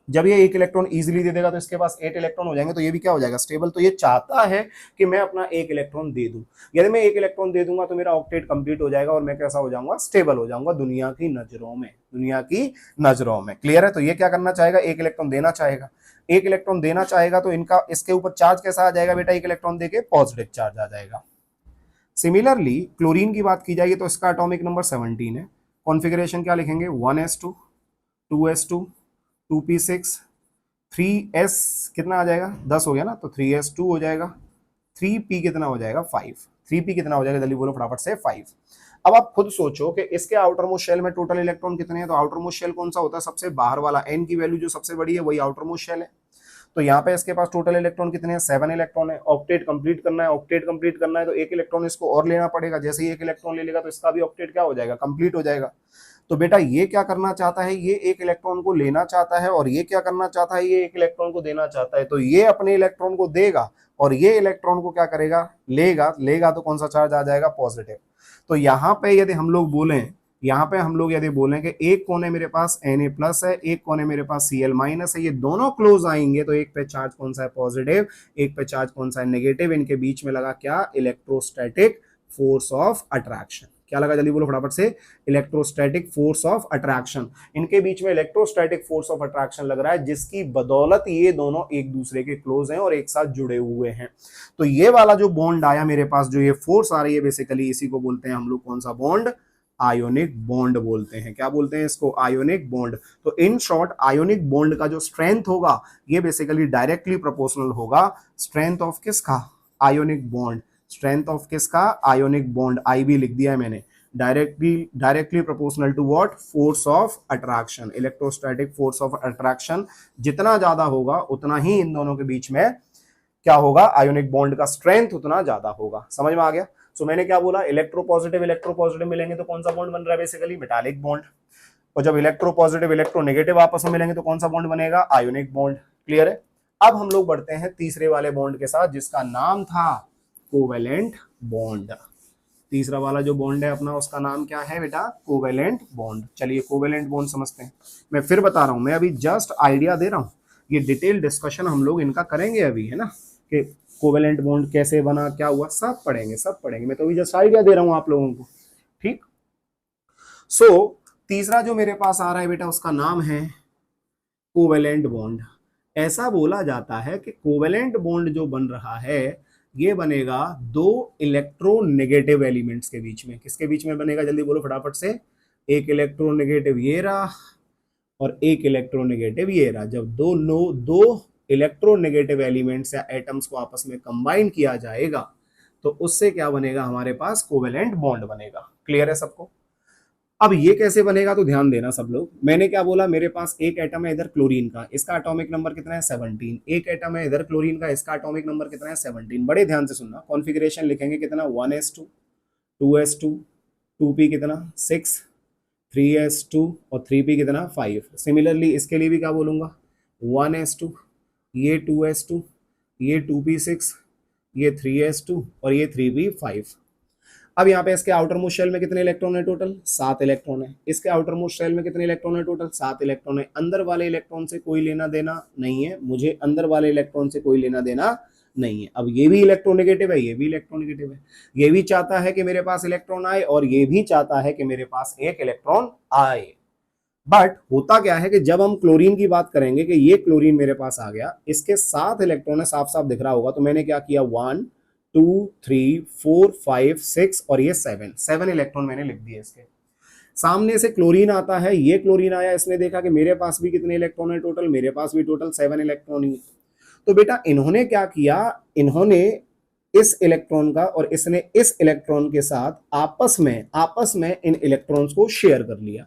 Speaker 1: जब ये 1 इलेक्ट्रॉन इजीली दे देगा तो इसके पास 8 इलेक्ट्रॉन हो जाएंगे, तो ये भी क्या हो जाएगा, स्टेबल। तो ये चाहता है कि मैं अपना 1 इलेक्ट्रॉन दे दूं, यदि मैं 1 इलेक्ट्रॉन दे दूंगा तो मेरा ऑक्टेट कंप्लीट हो जाएगा और मैं कैसा हो जाऊंगा, स्टेबल हो जाऊंगा दुनिया की नजरों में, दुनिया की नजरों में। क्लियर है। तो ये क्या करना चाहेगा, 1 इलेक्ट्रॉन देना चाहेगा। 1 इलेक्ट्रॉन देना चाहेगा तो इनका इसके ऊपर चार्ज कैसा आ जाएगा बेटा, 1 इलेक्ट्रॉन देके पॉजिटिव चार्ज आ जाएगा। सिमिलरली क्लोरीन की बात की जाएगी तो इसका एटॉमिक नंबर 17 है। कॉन्फ़िगरेशन क्या लिखेंगे, 1s2 2s2 2p6 3s कितना आ जाएगा, 10 हो गया ना, तो 3s2 हो जाएगा, 3p कितना हो जाएगा, 5। 3p कितना हो जाएगा, जल्दी बोलो फटाफट से, 5। अब आप खुद सोचो कि इसके आउटर मोस्ट शेल में टोटल इलेक्ट्रॉन कितने हैं, तो आउटर मोस्ट शेल कौन सा होता है, सबसे बाहर वाला, n की वैल्यू जो सबसे बड़ी है वही आउटर मोस्ट शेल है। तो यहाँ पे इसके पास टोटल इलेक्ट्रॉन कितने हैं, 7 इलेक्ट्रॉन है। ऑक्टेट कंप्लीट करना है, ऑक्टेट कंप्लीट करना है तो 1 इलेक्ट्रॉन इसको और लेना पड़ेगा। जैसे ही 1 इलेक्ट्रॉन ले लेगा तो इसका भी ऑक्टेट क्या हो जाएगा, कंप्लीट हो जाएगा। तो बेटा ये क्या करना चाहता है, ये 1 इलेक्ट्रॉन को लेना चाहता है, और ये क्या करना चाहता है, ये 1 इलेक्ट्रॉन को देना चाहता है। तो ये अपने इलेक्ट्रॉन को देगा और ये इलेक्ट्रॉन को क्या करेगा, लेगा तो कौन सा चार्ज आ जाएगा, पॉजिटिव। तो यहाँ पे यदि हम लोग बोलें, यहाँ पे हम लोग यदि बोलें कि एक कोने मेरे पास Na+ है, एक कोने मेरे पास Cl- है, ये दोनों क्लोज आएंगे तो एक पे चार्ज कौन सा है, पॉजिटिव, एक पे चार्ज कौन सा है, नेगेटिव। इनके बीच में लगा क्या, इलेक्ट्रोस्टैटिक फोर्स ऑफ अट्रैक्शन। क्या लगा, जल्दी बोलो फटाफट से, इलेक्ट्रोस्टैटिक फोर्स ऑफ अट्रैक्शन। इनके बीच में इलेक्ट्रोस्टैटिक फोर्स ऑफ अट्रैक्शन लग रहा है, जिसकी बदौलत ये दोनों एक दूसरे के क्लोज हैं और एक साथ जुड़े हुए हैं। तो ये वाला जो बॉन्ड आया मेरे पास, जो ये फोर्स आ रही है बेसिकली, इसी को बोलते हैं हम लोग कौन सा बॉन्ड, आयोनिक बॉन्ड बोलते हैं। क्या बोलते हैं इसको? Ionic bond. तो इन शॉर्ट आयोनिक बॉन्ड का जो स्ट्रेंथ होगा ये बेसिकली डायरेक्टली प्रोपोर्शनल होगा स्ट्रेंथ ऑफ किसका? Ionic bond. स्ट्रेंथ ऑफ किसका? Ionic bond. आई भी लिख दिया है मैंने। Directly proportional to what? Force of attraction, electrostatic force of attraction. जितना ज्यादा होगा उतना ही इन दोनों के बीच में क्या होगा? आयोनिक बॉन्ड का स्ट्रेंथ उतना ज्यादा होगा। समझ में आ गया? सो मैंने क्या बोला? इलेक्ट्रो पॉजिटिव मिलेंगे तो कौन सा बॉन्ड बन रहा है? Basically metallic bond. और जब इलेक्ट्रो पॉजिटिव इलेक्ट्रो नेगेटिव आपस में मिलेंगे तो कौन सा बॉन्ड बनेगा? Ionic bond. क्लियर है? अब हम लोग बढ़ते हैं तीसरे वाले बॉन्ड के साथ जिसका नाम था कोवेलेंट बॉन्ड। तीसरा वाला जो बॉन्ड है अपना उसका नाम क्या है बेटा? Covalent bond. चलिए कोवेलेंट बॉन्ड समझते हैं। मैं फिर बता रहा हूं, मैं अभी जस्ट आइडिया दे रहा हूं, ये डिटेल डिस्कशन हम लोग इनका करेंगे अभी, है ना, कि कोवेलेंट बॉन्ड कैसे बना, क्या हुआ, सब पढ़ेंगे। मैं तो अभी जस्ट आइडिया दे रहा हूं आप लोगों को। ठीक। सो तीसरा जो मेरे पास आ रहा है बेटा उसका नाम है कोवेलेंट बॉन्ड। ऐसा बोला जाता है कि कोवेलेंट बॉन्ड जो बन रहा है ये बनेगा दो इलेक्ट्रोनेगेटिव एलिमेंट्स के बीच में। किसके बीच में बनेगा? जल्दी बोलो फटाफट से। एक इलेक्ट्रोनेगेटिव ये रहा और एक इलेक्ट्रोनेगेटिव ये रहा। जब दो इलेक्ट्रोनेगेटिव एलिमेंट्स या एटम्स को आपस में कंबाइन किया जाएगा तो उससे क्या बनेगा? हमारे पास कोवेलेंट बॉन्ड बनेगा। क्लियर है सबको? अब ये कैसे बनेगा तो ध्यान देना सब लोग। मैंने क्या बोला? मेरे पास एक एटम है इधर क्लोरीन का, इसका एटॉमिक नंबर कितना है? 17। एक एटम है इधर क्लोरीन का, इसका एटॉमिक नंबर कितना है? 17। बड़े ध्यान से सुनना। कॉन्फ़िगरेशन लिखेंगे कितना? 1s2 2s2 2p कितना? 6 3s2 और 3p कितना? 5। सिमिलरली इसके लिए भी क्या बोलूंगा? 1s2 ये 2s2 ये 2p6 ये 3s2 और ये 3p5। अब यहाँ पे इसके आउटर मोस्ट शेल में कितने इलेक्ट्रॉन है? टोटल 7 इलेक्ट्रॉन है। इसके आउटर मोस्ट शेल में कितने इलेक्ट्रॉन है? टोटल 7 इलेक्ट्रॉन है। अंदर वाले इलेक्ट्रॉन से कोई लेना देना नहीं है, मुझे अंदर वाले इलेक्ट्रॉन से कोई लेना देना नहीं है। अब ये भी इलेक्ट्रोनेगेटिव है, ये भी इलेक्ट्रोनेगेटिव है। ये भी चाहता है कि मेरे पास इलेक्ट्रॉन आए और ये भी चाहता है कि मेरे पास एक इलेक्ट्रॉन आए। बट होता क्या है कि जब हम क्लोरीन की बात करेंगे कि ये क्लोरीन मेरे पास आ गया, इसके 7 इलेक्ट्रॉन है, साफ साफ दिख रहा होगा, तो मैंने क्या किया? 1 2 3 4 5 6 और ये 7 इलेक्ट्रॉन मैंने लिख दिए इसके। सामने से क्लोरीन आता है, ये क्लोरीन आया, इसने देखा कि मेरे पास भी कितने इलेक्ट्रॉन है? टोटल मेरे पास भी टोटल 7 इलेक्ट्रॉन ही। तो बेटा इन्होंने क्या किया? इन्होंने इस इलेक्ट्रॉन का और इसने इस इलेक्ट्रॉन के साथ आपस में इन इलेक्ट्रॉन्स को शेयर कर लिया।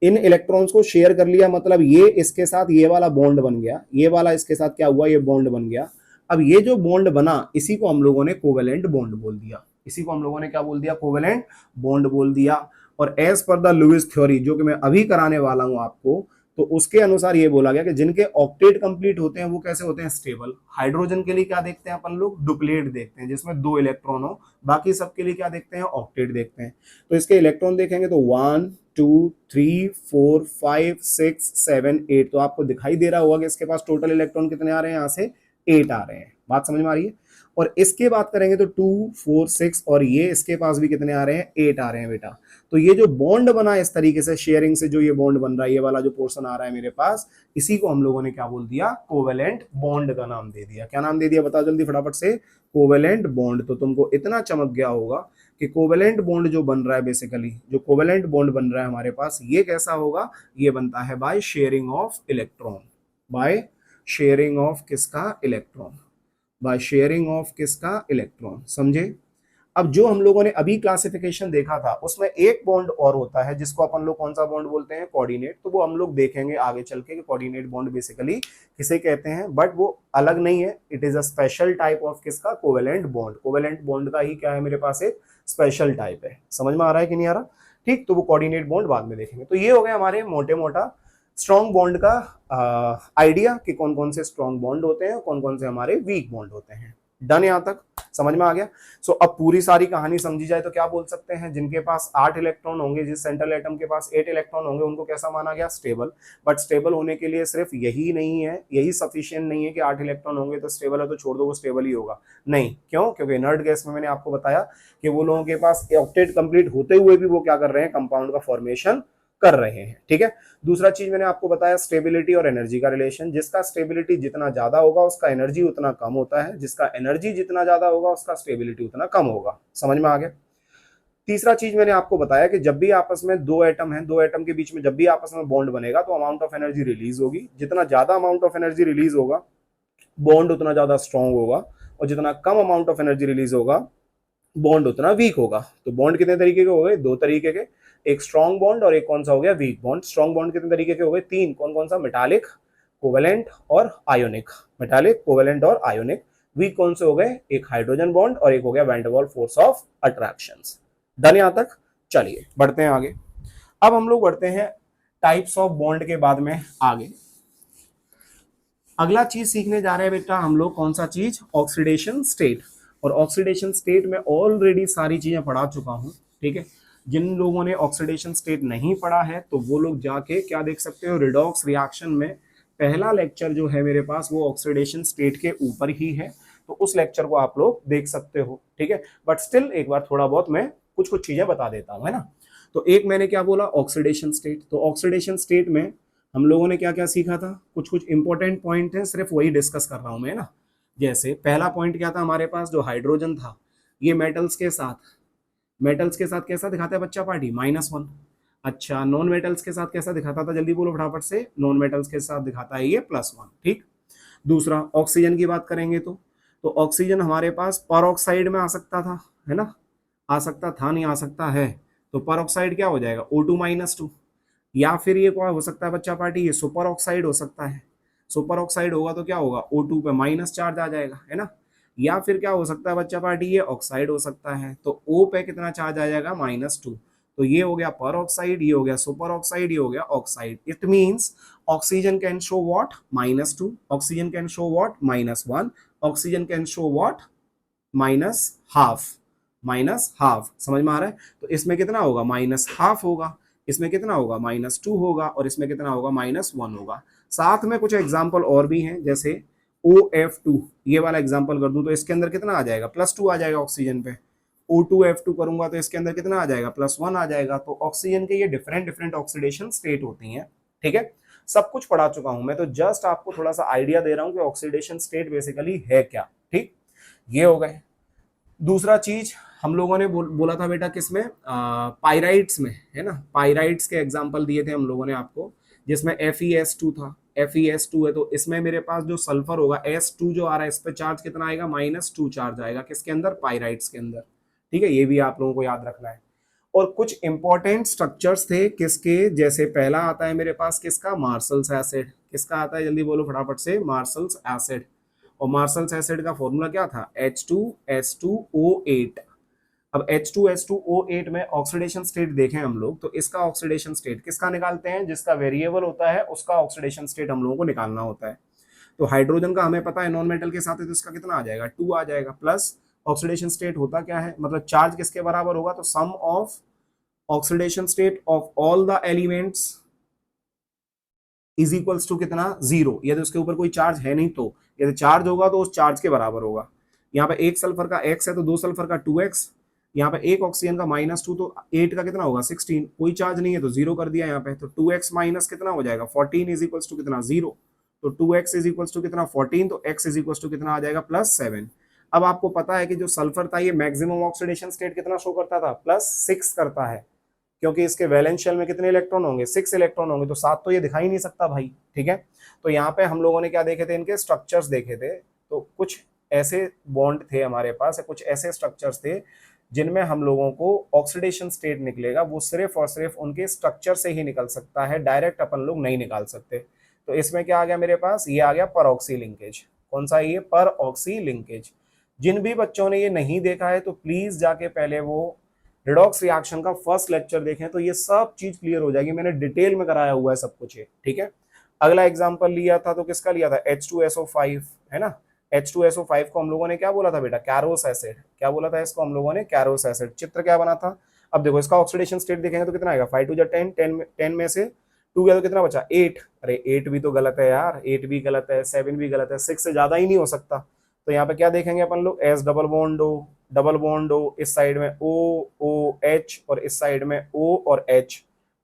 Speaker 1: इन इलेक्ट्रॉन्स को शेयर कर लिया मतलब ये इसके साथ ये वाला बॉन्ड बन गया, ये वाला इसके साथ क्या हुआ? ये बॉन्ड बन गया। अब ये जो बॉन्ड बना इसी को हम लोगों ने कोवेलेंट बॉन्ड बोल दिया। इसी को हम लोगों ने क्या बोल दिया? कोवेलेंट बॉन्ड बोल दिया। और as per the Lewis theory जो कि मैं अभी कराने वाला हूं आपको, तो उसके अनुसार ये बोला गया कि जिनके ऑक्टेट कंप्लीट होते हैं वो कैसे होते हैं? स्टेबल। हाइड्रोजन के लिए क्या देखते हैं अपन लोग? डुप्लेट देखते हैं जिसमें 2 इलेक्ट्रॉन हो। बाकी सबके लिए क्या देखते हैं? ऑक्टेट देखते हैं। तो इसके इलेक्ट्रॉन देखेंगे तो 1 2 3 4 5 6 7 8। तो आपको दिखाई दे रहा होगा कि इसके पास टोटल इलेक्ट्रॉन कितने आ रहे हैं? यहाँ से 8 आ रहे हैं। बात समझ में आ रही है? और इसके बात करेंगे तो 2 4 6 और ये इसके पास भी कितने आ रहे हैं? 8 आ रहे हैं बेटा। तो ये जो बॉन्ड बना इस तरीके से शेयरिंग से, जो ये बॉन्ड बन रहा है, ये वाला जो पोर्शन आ रहा है मेरे पास, इसी को हम लोगों ने क्या बोल दिया? कोवेलेंट बॉन्ड का नाम दे दिया। क्या नाम दे दिया? बताओ जल्दी फटाफट से। Covalent bond. तो तुमको इतना चमक गया होगा कि कोवेलेंट बॉन्ड जो बन रहा है, बेसिकली जो कोवेलेंट बॉन्ड बन रहा है हमारे पास, ये कैसा होगा? ये बनता है by sharing of electron. By sharing of किसका? इलेक्ट्रॉन। बाय शेयरिंग ऑफ किसका? इलेक्ट्रॉन। समझे? अब जो हम लोगों ने अभी क्लासिफिकेशन देखा था उसमें एक बॉन्ड और होता है जिसको अपन लोग कौन सा बॉन्ड बोलते हैं? कोऑर्डिनेट। तो वो हम लोग देखेंगे आगे चल के कि कोऑर्डिनेट बॉन्ड बेसिकली किसे कहते हैं, बट वो अलग नहीं है। It is a special type of किसका? Covalent bond. कोवेलेंट बॉन्ड का ही क्या है मेरे पास? एक स्पेशल टाइप है। समझ में आ रहा है कि नहीं आ रहा? ठीक। तो वो कोऑर्डिनेट बॉन्ड बाद में देखेंगे। तो ये हो गया हमारे मोटे मोटा स्ट्रॉन्ग बॉन्ड का आइडिया कि कौन कौन से स्ट्रॉन्ग बॉन्ड होते हैं, कौन कौन से हमारे वीक बॉन्ड होते हैं। डन? यहां तक समझ में आ गया? सो अब पूरी सारी कहानी समझी जाए तो क्या बोल सकते हैं? जिनके पास 8 इलेक्ट्रॉन होंगे, जिस सेंट्रल एटम के पास 8 इलेक्ट्रॉन होंगे, उनको कैसा माना गया? स्टेबल। बट स्टेबल होने के लिए सिर्फ यही नहीं है, यही सफिशिएंट नहीं है कि 8 इलेक्ट्रॉन होंगे तो स्टेबल है तो छोड़ दो वो स्टेबल ही होगा। नहीं। क्यों? क्योंकि इनर्ट गैस में मैंने आपको बताया कि वो लोगों के पास ऑक्टेट कंप्लीट होते हुए भी वो क्या कर रहे हैं? कंपाउंड का फॉर्मेशन कर रहे हैं। ठीक है। दूसरा चीज मैंने आपको बताया स्टेबिलिटी और एनर्जी का रिलेशन। जिसका स्टेबिलिटी जितना ज्यादा होगा उसका एनर्जी उतना कम होता है, जिसका एनर्जी जितना ज्यादा होगा उसका स्टेबिलिटी उतना कम होगा। समझ में आ गया? तीसरा चीज मैंने आपको बताया कि जब भी आपस में दो एटम हैं, दो एटम के बीच में जब भी आपस में बॉन्ड बनेगा तो अमाउंट ऑफ एनर्जी रिलीज होगी। जितना ज्यादा अमाउंट ऑफ एनर्जी रिलीज होगा बॉन्ड उतना ज्यादा स्ट्रांग होगा, और जितना कम अमाउंट ऑफ एनर्जी रिलीज होगा बॉन्ड उतना वीक होगा। तो बॉन्ड कितने तरीके के हो गए? दो तरीके के, एक स्ट्रॉन्ग बॉन्ड और एक कौन सा हो गया? Weak bond. स्ट्रॉन्ग बॉन्ड कितने तरीके के हो गए? तीन। कौन कौन सा? मेटालिक, कोवेलेंट और आयोनिक। मेटालिक, कोवेलेंट और आयोनिक। वीक कौन से हो गए? एक हाइड्रोजन बॉन्ड और एक हो गया van der Waals force of attraction. Done यहां तक? चलिए बढ़ते हैं आगे। अब हम लोग बढ़ते हैं टाइप्स ऑफ बॉन्ड के बाद में आगे। अगला चीज सीखने जा रहे हैं बेटा हम लोग, कौन सा चीज? Oxidation state. और ऑक्सीडेशन स्टेट में ऑलरेडी सारी चीजें पढ़ा चुका हूं, ठीक है। जिन लोगों ने ऑक्सीडेशन स्टेट नहीं पढ़ा है तो वो लोग जाके क्या देख सकते हो, रिडॉक्स रिएक्शन में पहला लेक्चर जो है मेरे पास वो ऑक्सीडेशन स्टेट के ऊपर ही है, तो उस लेक्चर को आप लोग देख सकते हो, ठीक है। बट स्टिल एक बार थोड़ा बहुत मैं कुछ कुछ चीजें बता देता हूं, है ना। तो एक मैंने क्या बोला? Oxidation state. तो ऑक्सीडेशन स्टेट में हम लोगों ने क्या क्या सीखा था? कुछ कुछ इंपॉर्टेंट पॉइंट है, सिर्फ वही डिस्कस कर रहा हूं मैं, ना। जैसे पहला पॉइंट क्या था हमारे पास? जो हाइड्रोजन था ये मेटल्स के साथ कैसा दिखाता है बच्चा पार्टी? -1। अच्छा, नॉन मेटल्स के साथ कैसा दिखाता था? जल्दी बोलो फटाफट से। नॉन मेटल्स के साथ दिखाता है ये +1, ठीक। दूसरा, ऑक्सीजन की बात करेंगे तो ऑक्सीजन हमारे पास पर ऑक्साइड में आ सकता था, है ना। आ सकता था, नहीं आ सकता है। तो पर ऑक्साइड क्या हो जाएगा? O2-2। या फिर ये क्या हो सकता है बच्चा पार्टी? ये सुपर ऑक्साइड हो सकता है। सुपर ऑक्साइड होगा तो क्या होगा? O2 पे माइनस चार्ज आ जाएगा, है ना। या फिर क्या हो सकता है बच्चा पार्टी? ये ऑक्साइड हो सकता है, तो O पे कितना चार्ज आ जाएगा? -2। तो ये हो गया पर ऑक्साइड, ये हो गया सुपर ऑक्साइड, ये हो गया oxide. It means oxygen can show what? -2। Oxygen can show what? -1। Oxygen can show what? -½ -½ समझ में आ रहा है? तो इसमें कितना होगा? -½ होगा। इसमें कितना होगा? -2 होगा। और इसमें कितना होगा? -1 होगा। साथ में कुछ एग्जाम्पल और भी हैं, जैसे OF2, ये वाला एग्जाम्पल कर दूं तो इसके अंदर कितना आ जाएगा? +2 आ जाएगा ऑक्सीजन पे। O2F2 करूंगा तो इसके अंदर कितना आ जाएगा? +1 आ जाएगा। तो ऑक्सीजन के ये डिफरेंट डिफरेंट ऑक्सीडेशन स्टेट होती हैं, ठीक है। सब कुछ पढ़ा चुका हूं मैं, तो जस्ट आपको थोड़ा सा आइडिया दे रहा हूं कि ऑक्सीडेशन स्टेट बेसिकली है क्या, ठीक। ये हो गए। दूसरा चीज हम लोगों ने बोला था बेटा किसमें? पाइराइट्स में, है ना। पाइराइट्स के एग्जांपल दिए थे हम लोगों ने आपको, जिसमें FeS2 था। FeS2 है तो इसमें मेरे पास जो सल्फर होगा S2 जो आ रहा है, इस पे चार्ज कितना आएगा? -2 चार्ज आएगा। किसके अंदर? पाइराइट्स के अंदर, ठीक है। ये भी आप लोगों को याद रखना है। और कुछ इंपॉर्टेंट स्ट्रक्चर्स थे किसके? जैसे पहला आता है मेरे पास किसका? Marshals acid. किसका आता है? जल्दी बोलो फटाफट से। Marshals acid. और मार्शल्स एसिड का फॉर्मूला क्या था? H2S2O8। अब H2S2O8 में ऑक्सीडेशन स्टेट देखें हम लोग तो इसका ऑक्सीडेशन स्टेट किसका निकालते हैं? जिसका वेरिएबल होता है उसका ऑक्सीडेशन स्टेट हम लोगों को निकालना होता है। तो हाइड्रोजन का हमें पता है नॉन मेटल के साथ है तो इसका कितना आ जाएगा? 2 आ जाएगा। प्लस ऑक्सीडेशन स्टेट होता क्या है, मतलब चार्ज किसके बराबर होगा? तो sum of oxidation state of all the elements is equals to कितना? 0। यदि उसके ऊपर कोई चार्ज है नहीं तो, यदि चार्ज होगा तो उस चार्ज के बराबर होगा। यहाँ पे एक सल्फर का x है तो दो सल्फर का 2x। यहाँ पे एक ऑक्सीजन का -2 तो 8 का कितना होगा? 16। कोई चार्ज नहीं है तो 0 कर दिया यहाँ पे, तो 2x माइनस कितना हो जाएगा? 14 इज इक्वल्स टू कितना? 0। तो 2x इज इक्वल्स टू कितना? 14। तो x इज इक्वल्स टू कितना आ जाएगा? +7। अब आपको पता है कि जो सल्फर था ये मैक्सिमम ऑक्सीडेशन स्टेट कितना शो करता था? +6 करता है, क्योंकि इसके वैलेंस शेल में कितने इलेक्ट्रॉन होंगे? 6 इलेक्ट्रॉन होंगे। तो 7 तो ये दिखाई नहीं सकता भाई, ठीक है। तो यहाँ पे हम लोगों ने क्या देखे थे? इनके स्ट्रक्चर्स देखे थे। तो कुछ ऐसे बॉन्ड थे हमारे पास, कुछ ऐसे स्ट्रक्चर्स थे जिनमें हम लोगों को ऑक्सीडेशन स्टेट निकलेगा, वो सिर्फ और सिर्फ उनके स्ट्रक्चर से ही निकल सकता है, डायरेक्ट अपन लोग नहीं निकाल सकते। तो इसमें क्या आ गया मेरे पास? ये आ गया परऑक्सी लिंकेज। कौन सा? ये परऑक्सी लिंकेज। जिन भी बच्चों ने ये नहीं देखा है तो प्लीज जाके पहले वो रिडॉक्स रिएक्शन का फर्स्ट लेक्चर देखें, तो ये सब चीज क्लियर हो जाएगी। मैंने डिटेल में कराया हुआ है सब कुछ ये, ठीक है। अगला एग्जांपल लिया था तो किसका लिया था? H2SO5, है ना। H2SO5 को हम लोगों ने क्या बोला था बेटा? Carolus acid. क्या बोला था इसको हम लोगों ने? Carolus acid. चित्र क्या बना था? अब देखो इसका ऑक्सीडेशन स्टेट देखेंगे तो कितना आएगा? 5 2 10, 10 में से 2 गया तो कितना बचा? 8। अरे 8 भी तो गलत है यार, 8 भी गलत है, 7 भी गलत है, 6 से ज्यादा ही नहीं हो सकता। तो यहाँ पे क्या देखेंगे अपन लोग? S डबल बॉन्ड O, इस साइड में OH और इस साइड में O और H।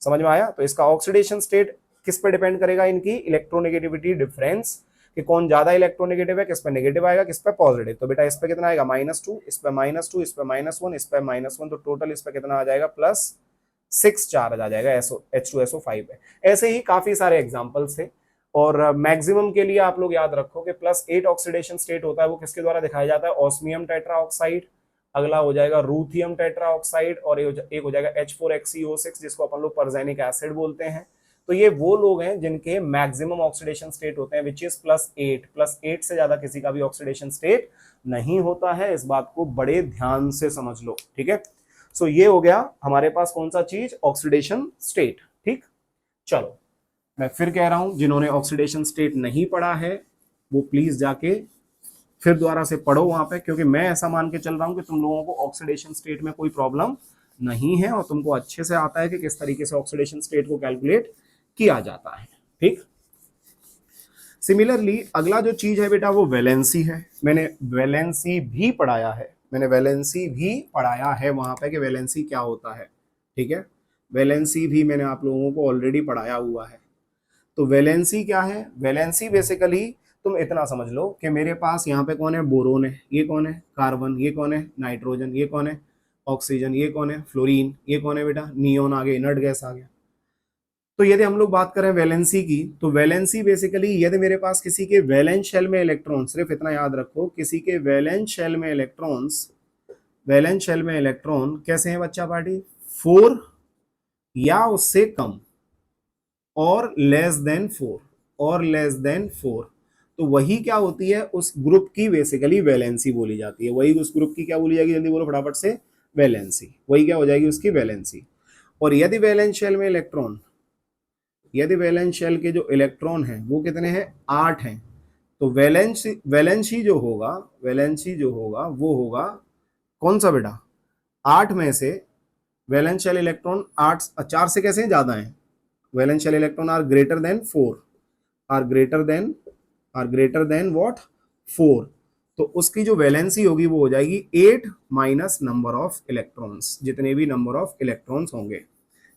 Speaker 1: समझ में आया? तो इसका ऑक्सीडेशन स्टेट किस पे डिपेंड करेगा? इनकी इलेक्ट्रोनेगेटिविटी डिफरेंस कि कौन ज्यादा इलेक्ट्रोनेगेटिव है, किस पे नेगेटिव आएगा, किस पे पॉजिटिव। तो बेटा इस पे कितना आएगा -2, इस पे -2, इस पे -1, इस पे -1, तो टोटल इस पे कितना आ जाएगा +6 चार्ज आ जाएगा H2SO5 पे। ऐसे ही काफी सारे एग्जांपल्स थे। और मैक्सिमम के लिए आप लोग याद रखो कि +8 ऑक्सीडेशन स्टेट होता है, वो किसके द्वारा दिखाया जाता है, ऑस्मियम टेट्राऑक्साइड, अगला हो जाएगा रूथियम टेट्राऑक्साइड, और एक हो जाएगा H4HCO6 जिसको अपन लोग पर्जेनिक एसिड बोलते हैं। तो ये वो लोग हैं जिनके मैक्सिमम ऑक्सीडेशन स्टेट होते हैं विच इज +8। +8 से ज्यादा किसी का भी ऑक्सीडेशन स्टेट नहीं होता है, इस बात को बड़े ध्यान से समझ लो, ठीक है। सो ये हो गया हमारे पास कौन सा चीज, ऑक्सीडेशन स्टेट। ठीक, चलो मैं फिर कह रहा हूं, जिन्होंने ऑक्सीडेशन स्टेट नहीं पढ़ा है वो प्लीज जाके फिर दोबारा से पढ़ो वहां पे, क्योंकि मैं ऐसा मान के चल रहा हूं कि तुम लोगों को ऑक्सीडेशन स्टेट में कोई प्रॉब्लम नहीं है और तुमको अच्छे से आता है कि किस तरीके से ऑक्सीडेशन स्टेट को कैलकुलेट किया जाता है। ठीक, सिमिलरली अगला जो चीज है बेटा वो वैलेंसी है। मैंने वैलेंसी भी पढ़ाया है, वहां पे कि वैलेंसी क्या होता है। ठीक है, वैलेंसी भी मैंने आप लोगों को ऑलरेडी पढ़ाया हुआ है। तो वैलेंसी क्या है, वैलेंसी बेसिकली तुम इतना समझ लो कि मेरे पास यहाँ पे कौन है, बोरोन है, ये कौन है, कार्बन, ये कौन है, नाइट्रोजन, ये कौन है, ऑक्सीजन, ये कौन है, फ्लोरीन, ये कौन है बेटा, नियोन आ गया, इनर्ट गैस आ गया। तो यदि हम लोग बात करें वैलेंसी की, तो वैलेंसी बेसिकली यदि मेरे पास किसी के वैलेंस शेल में इलेक्ट्रॉन, सिर्फ इतना याद रखो, किसी के वैलेंस शेल में इलेक्ट्रॉन कैसे हैं बच्चा पार्टी, 4 या उससे कम, और लेस देन 4, तो वही क्या होती है, उस ग्रुप की बेसिकली वैलेंसी बोली जाती है। वही उस ग्रुप की क्या बोली जाएगी, जल्दी बोलो फटाफट से, वैलेंसी। वही क्या हो जाएगी, उसकी वैलेंसी। और यदि वैलेंस शेल में इलेक्ट्रॉन, यदि वैलेंस शेल के जो इलेक्ट्रॉन हैं वो कितने हैं, 8 हैं, तो वैलेंसी जो होगा वो होगा कौन सा बेटा, 8 में से वैलेंस शेल इलेक्ट्रॉन 8, 4 से कैसे ज्यादा है, valence shell electron are greater than 4, are greater than what, 4। तो उसकी जो वैलेंसी होगी वो हो जाएगी 8 माइनस नंबर ऑफ इलेक्ट्रॉन्स, जितने भी नंबर ऑफ इलेक्ट्रॉन्स होंगे।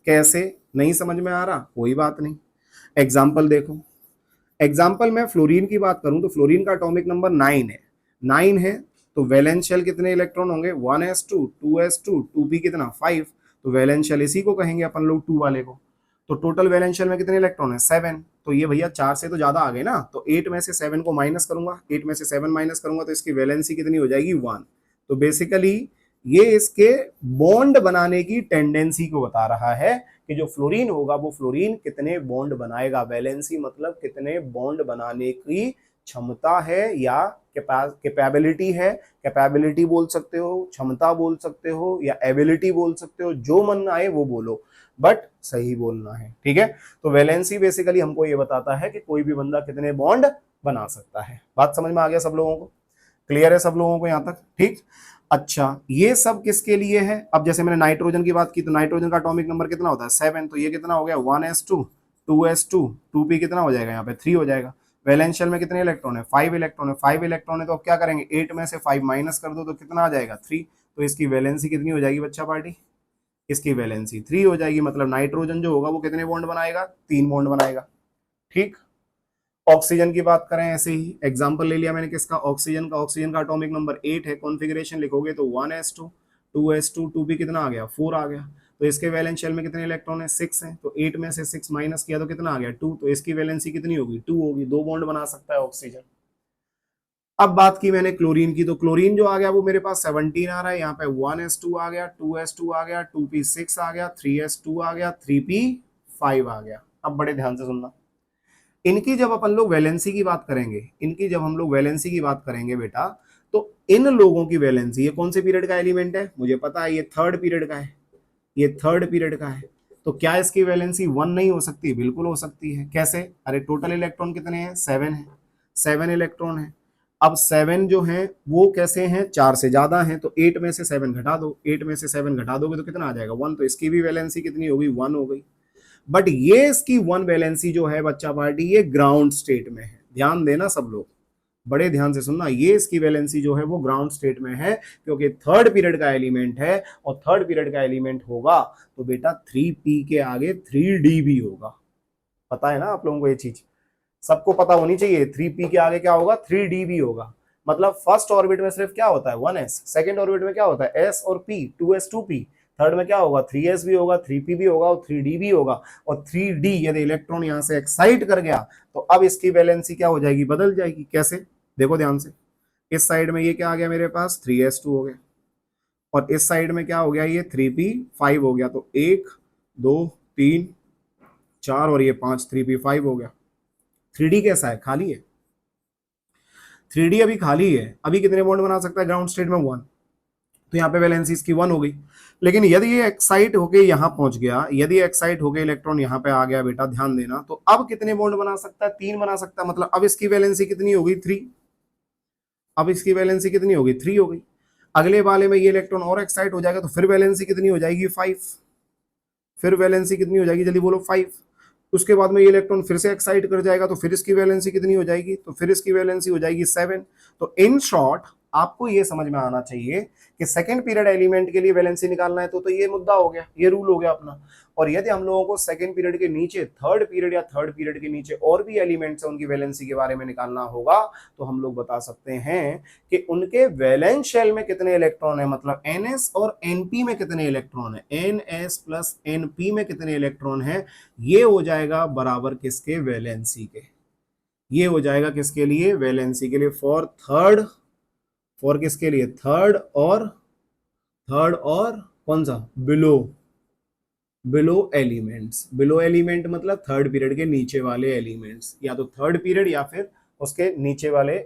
Speaker 1: कैसे, नहीं समझ में आ रहा, कोई बात नहीं, एग्जाम्पल देखो। एग्जाम्पल में फ्लोरीन की बात करूं तो फ्लोरीन का एटॉमिक नंबर 9 है, तो वैलेंस शेल कितने इलेक्ट्रॉन होंगे, 1s2, 2s2, 2p कितना 5, तो वैलेंस शेल इसी को कहेंगे अपन लोग 2 वाले को। तो टोटल वैलेंस शेल में कितने इलेक्ट्रॉन है, 7। तो ये भैया 4 से तो ज्यादा आ गए ना, तो 8 में से 7 को माइनस करूंगा, 8 में से 7 माइनस करूंगा तो इसकी वैलेंसी कितनी हो जाएगी, 1। तो बेसिकली ये इसके बॉन्ड बनाने की टेंडेंसी को बता रहा है कि जो फ्लोरीन होगा वो फ्लोरीन कितने बॉन्ड बनाएगा। वैलेंसी मतलब कितने बॉन्ड बनाने की क्षमता है या कैपेबिलिटी है, कैपेबिलिटी बोल सकते हो, क्षमता बोल सकते हो, या एबिलिटी बोल सकते हो, जो मन आए वो बोलो, बट सही बोलना है। ठीक है, तो वैलेंसी बेसिकली हमको ये बताता है कि कोई भी बंदा कितने बॉन्ड बना सकता है। बात समझ में आ गया सब लोगों को, क्लियर है सब लोगों को यहां तक, ठीक। अच्छा, ये सब किसके लिए है, अब जैसे मैंने नाइट्रोजन की बात की तो नाइट्रोजन का एटॉमिक नंबर कितना होता है, 7, तो ये कितना हो गया, 1s2, 2s2, 2p कितना हो जाएगा यहाँ पे, 3 हो जाएगा। वैलेंस शेल में कितने इलेक्ट्रॉन है, 5 इलेक्ट्रॉन है, 5 इलेक्ट्रॉन है, तो अब क्या करेंगे, 8 में से 5 माइनस कर दो तो कितना आ जाएगा, 3। तो इसकी वैलेंसी कितनी हो जाएगी बच्चा पार्टी, इसकी वैलेंसी 3 हो जाएगी। मतलब नाइट्रोजन जो होगा वो कितने बॉन्ड बनाएगा, 3 बॉन्ड बनाएगा। ठीक, ऑक्सीजन की बात करें, ऐसे ही एग्जांपल ले लिया मैंने किसका, ऑक्सीजन का एटॉमिक नंबर 8 है, कॉन्फ़िगरेशन लिखोगे तो 1s2, 2s2, 2p कितना आ गया, 4 आ गया। तो इसके वैलेंस शेल में कितने इलेक्ट्रॉन है, 6 है, तो 8 में से 6 माइनस किया तो कितना आ गया, 2। तो इसकी वैलेंसी कितनी होगी, 2 होगी, 2 बॉन्ड बना सकता है ऑक्सीजन। अब बात की मैंने क्लोरीन की, तो क्लोरीन जो आ गया वो मेरे पास 17 आ रहा है, यहाँ पे 1s2 आ गया, 2s2 आ गया, 2p6 आ गया, 3s2 आ गया, 3p5 आ गया। अब बड़े ध्यान से सुनना, इनकी जब अपन लोग वैलेंसी की बात करेंगे, बेटा, तो इन लोगों की वैलेंसी, ये कौन से पीरियड का एलिमेंट है मुझे पता है, ये थर्ड पीरियड का है, तो क्या इसकी वैलेंसी 1 नहीं हो सकती, बिल्कुल हो सकती है। कैसे, अरे टोटल इलेक्ट्रॉन कितने हैं, 7 है, 7 इलेक्ट्रॉन है। अब 7 जो है वो कैसे हैं, 4 से ज्यादा हैं, तो 8 में से 7 घटा दो, 8 में से 7 घटा दोगे तो कितना आ जाएगा, 1। तो इसकी भी वैलेंसी कितनी होगी, 1 हो गई। बट ये इसकी 1 वैलेंसी जो है बच्चा पार्टी, ये ग्राउंड स्टेट में है। ध्यान देना सब लोग, बड़े ध्यान से सुनना, ये इसकी वैलेंसी जो है वो ग्राउंड स्टेट में है, क्योंकि थर्ड पीरियड का एलिमेंट है, और थर्ड पीरियड का एलिमेंट होगा तो बेटा 3p के आगे 3d भी होगा। पता है ना आप लोगों को ये चीज, सबको पता होनी चाहिए 3p के आगे क्या होगा, 3d भी होगा। मतलब फर्स्ट ऑर्बिट में सिर्फ क्या होता है 1s, सेकंड ऑर्बिट में क्या होता है s और p, 2s 2p, थर्ड में क्या होगा 3s भी होगा, 3p भी होगा और 3d भी होगा। और 3d यदि इलेक्ट्रॉन यहां से एक्साइट कर गया तो अब इसकी वैलेंसी क्या हो जाएगी, बदल जाएगी। कैसे, देखो ध्यान से, इस साइड में ये क्या आ गया मेरे पास 3s2 हो गया, और इस साइड में क्या हो गया ये 3p5 हो गया। तो 1 2 3 4 और ये 5, 3p5 हो गया। 3d कैसा है, खाली है, 3d अभी खाली है। अभी कितने बॉन्ड बना सकता है ग्राउंड स्टेट में 1, तो यहाँ पे वैलेंसी इसकी 1 हो गई। लेकिन यदि ये एक्साइट होके यहाँ पहुंच गया, यदि एक्साइट होके इलेक्ट्रॉन यहाँ पे आ गया बेटा, ध्यान देना, तो अब कितने बॉन्ड बना सकता है, 3 बना सकता है। मतलब अब इसकी वैलेंसी कितनी होगी 3, अब इसकी वैलेंसी कितनी होगी 3 हो गई। अगले वाले में ये इलेक्ट्रॉन और एक्साइट हो जाएगा तो फिर वैलेंसी कितनी हो जाएगी 5, फिर वैलेंसी कितनी हो जाएगी जल्दी बोलो 5। उसके बाद में ये इलेक्ट्रॉन फिर से एक्साइट कर जाएगा तो फिर इसकी वैलेंसी कितनी हो जाएगी, तो फिर इसकी वैलेंसी हो जाएगी 7। तो इन शॉर्ट आपको ये समझ में आना चाहिए कि सेकंड पीरियड एलिमेंट के लिए वैलेंसी निकालना है तो ये मुद्दा हो गया, ये रूल हो गया अपना। और यदि हम लोगों को सेकंड पीरियड के नीचे थर्ड पीरियड या थर्ड पीरियड के नीचे और भी एलिमेंट्स है उनकी वैलेंसी के बारे में निकालना होगा, तो हम लोग बता सकते हैं कि उनके वैलेंस शेल में कितने इलेक्ट्रॉन है, मतलब ns और np में कितने इलेक्ट्रॉन है, ns प्लस np में कितने इलेक्ट्रॉन है, ये हो जाएगा बराबर किसके, वैलेंसी के। ये हो जाएगा किसके लिए, वैलेंसी के लिए, फॉर थर्ड, फॉर किसके लिए, थर्ड और कौन सा, below, below elements. Below element मतलब थर्ड पीरियड के नीचे वाले एलिमेंट्स, या तो थर्ड पीरियड या फिर उसके नीचे वाले